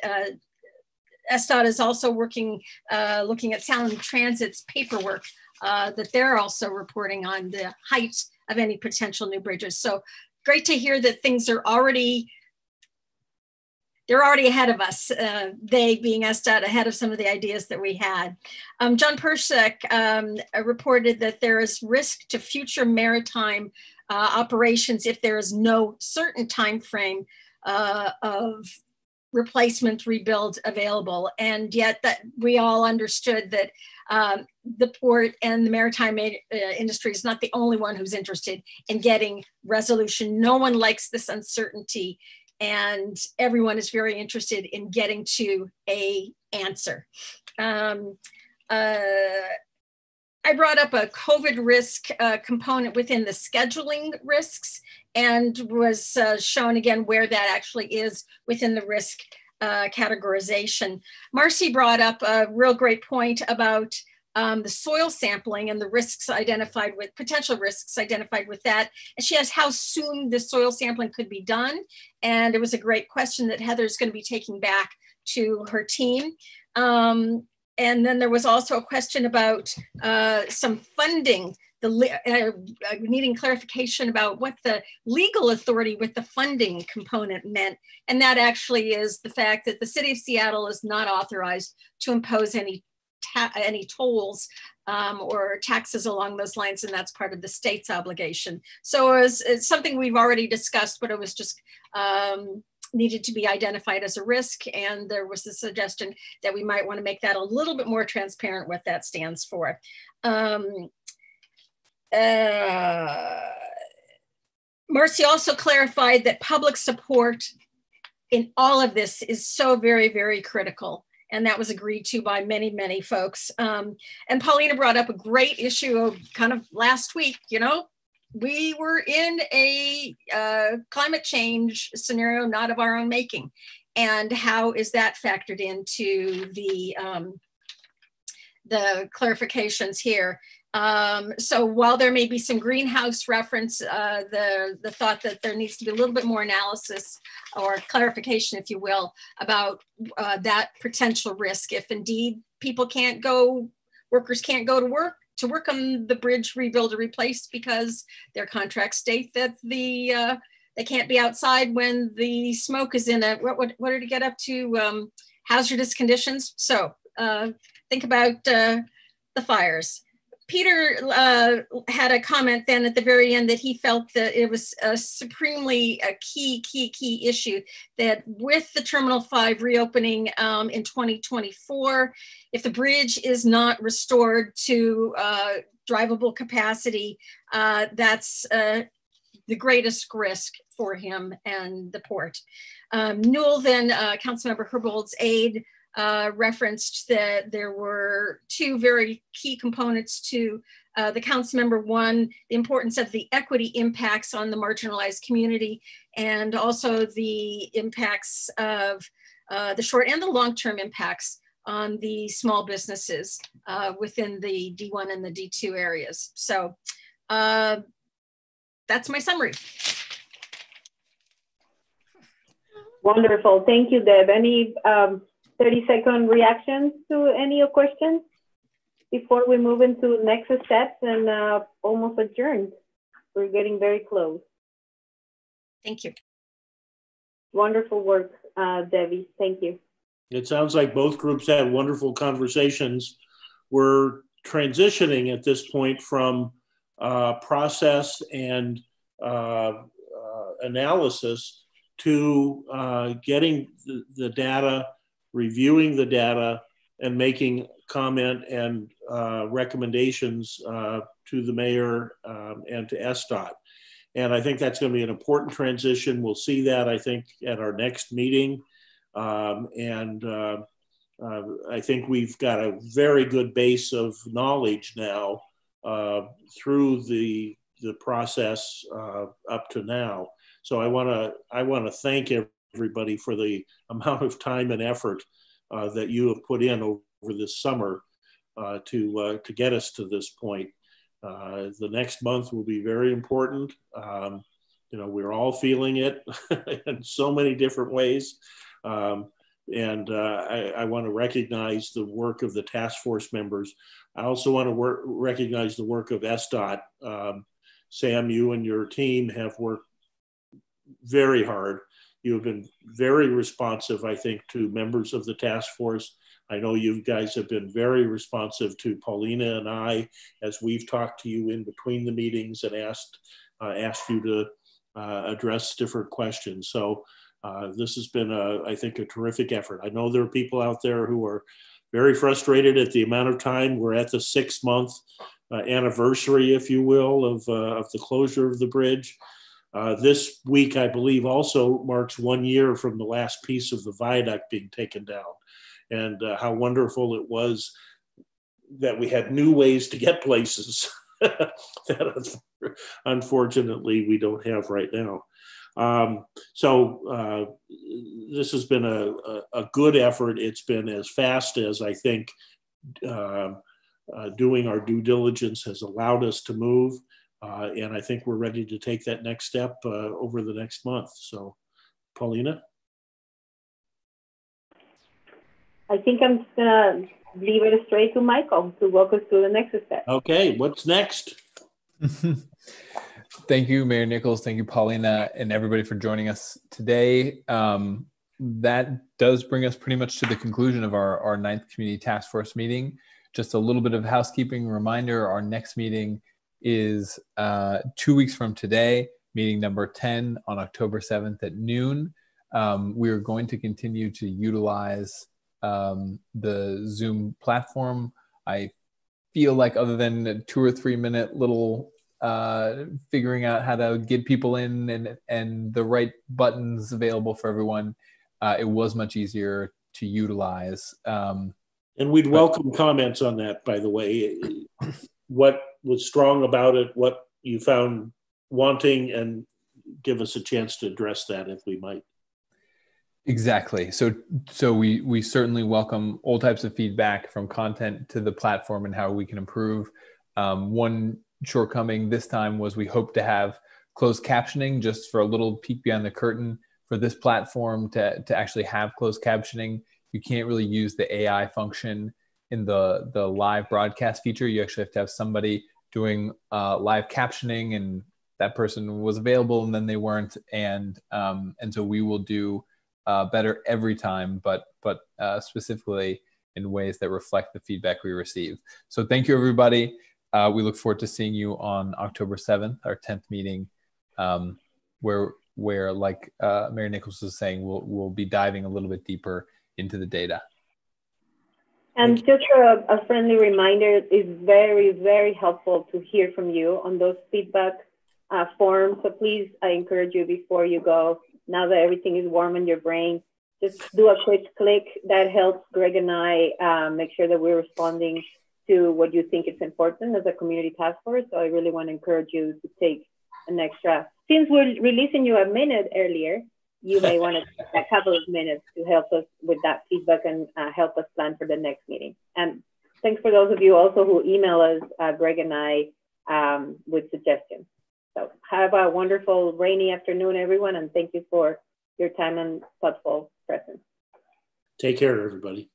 Speaker 9: SDOT is also working, looking at Sound Transit's paperwork, that they're also reporting on the height of any potential new bridges. So great to hear that things are they're already ahead of us, they being SDOT, ahead of some of the ideas that we had. John Persek reported that there is risk to future maritime operations if there is no certain time frame of replacement rebuild available. And yet that we all understood that the port and the maritime industry is not the only one who's interested in getting resolution. No one likes this uncertainty, and everyone is very interested in getting to an answer. I brought up a COVID risk component within the scheduling risks, and was shown again where that actually is within the risk categorization. Marcy brought up a real great point about the soil sampling and the risks identified with, potential risks identified with that. And she asked how soon the soil sampling could be done. And it was a great question that Heather's going to be taking back to her team. And then there was also a question about some funding, needing clarification about what the legal authority with the funding component meant. And that actually is the fact that the city of Seattle is not authorized to impose any tolls or taxes along those lines, and that's part of the state's obligation. So it's something we've already discussed, but it was just needed to be identified as a risk, and there was the suggestion that we might want to make that a little bit more transparent what that stands for. Marcy also clarified that public support in all of this is so very, very critical. and that was agreed to by many, many folks. And Paulina brought up a great issue of kind of last week, you know, we were in a climate change scenario not of our own making. And how is that factored into the clarifications here? So while there may be some greenhouse reference, the thought that there needs to be a little bit more analysis or clarification, if you will, about that potential risk if indeed people can't go, workers can't go to work on the bridge rebuild or replaced because their contracts state that they can't be outside when the smoke is in what did it get up to, hazardous conditions. So think about the fires. Peter had a comment then at the very end that he felt that it was a supremely key issue that with the Terminal 5 reopening in 2024, if the bridge is not restored to drivable capacity, that's the greatest risk for him and the port. Newell then, Councilmember Herbold's aide, referenced that there were two very key components to the council member. One, the importance of the equity impacts on the marginalized community, and also the impacts of the short and the long-term impacts on the small businesses within the D1 and the D2 areas. So that's my summary.
Speaker 3: Wonderful, thank you, Deb. Any 30-second reactions to any questions before we move into next steps and almost adjourned? We're getting very close.
Speaker 9: Thank you.
Speaker 3: Wonderful work, Debbie. Thank you.
Speaker 2: It sounds like both groups had wonderful conversations. We're transitioning at this point from process and analysis to getting the data, reviewing the data, and making comment and recommendations to the mayor and to SDOT. And I think that's going to be an important transition. We'll see that, I think, at our next meeting. I think we've got a very good base of knowledge now through the process up to now. So I want to thank everybody for the amount of time and effort that you have put in over this summer to get us to this point. The next month will be very important. You know, we're all feeling it in so many different ways. I want to recognize the work of the task force members. I also want to recognize the work of SDOT. Sam, you and your team have worked very hard. You have been very responsive, I think, to members of the task force. I know you guys have been very responsive to Paulina and I as we've talked to you in between the meetings and asked you to address different questions. So this has been, I think, a terrific effort. I know there are people out there who are very frustrated at the amount of time. We're at the 6-month anniversary, if you will, of the closure of the bridge. This week, I believe, also marks 1 year from the last piece of the viaduct being taken down, and how wonderful it was that we had new ways to get places that unfortunately we don't have right now. This has been a good effort. It's been as fast as I think doing our due diligence has allowed us to move. And I think we're ready to take that next step over the next month. So, Paulina?
Speaker 3: I think I'm just gonna leave it straight to Michael to walk us through the next step.
Speaker 2: Okay, what's next?
Speaker 1: Thank you, Mayor Nichols. Thank you, Paulina, and everybody for joining us today. That does bring us pretty much to the conclusion of our 9th Community Task Force meeting. Just a little bit of housekeeping reminder, our next meeting is 2 weeks from today, meeting number 10 on October 7th at noon. We are going to continue to utilize the Zoom platform. I feel like other than a 2 or 3 minute little figuring out how to get people in and the right buttons available for everyone, it was much easier to utilize.
Speaker 2: And we'd welcome comments on that, by the way. What was strong about it, what you found wanting, and give us a chance to address that if we might.
Speaker 1: Exactly. So we certainly welcome all types of feedback, from content to the platform and how we can improve. One shortcoming this time was we hope to have closed captioning, just for a little peek behind the curtain for this platform to actually have closed captioning. You can't really use the AI function in the live broadcast feature. You actually have to have somebody doing live captioning, and that person was available and then they weren't. And so we will do better every time, but specifically in ways that reflect the feedback we receive. So thank you, everybody. We look forward to seeing you on October 7th, our 10th meeting, where like Mary Nichols was saying, we'll be diving a little bit deeper into the data.
Speaker 3: And just a friendly reminder, it's very, very helpful to hear from you on those feedback forms. So please, I encourage you, before you go, now that everything is warm in your brain, just do a quick click. That helps Greg and I make sure that we're responding to what you think is important as a community task force. So I really want to encourage you to take an extra, since we're releasing you a minute earlier, you may want to take a couple of minutes to help us with that feedback and help us plan for the next meeting. And thanks for those of you also who email us, Greg and I, with suggestions. So have a wonderful rainy afternoon, everyone, and thank you for your time and thoughtful presence.
Speaker 2: Take care, everybody.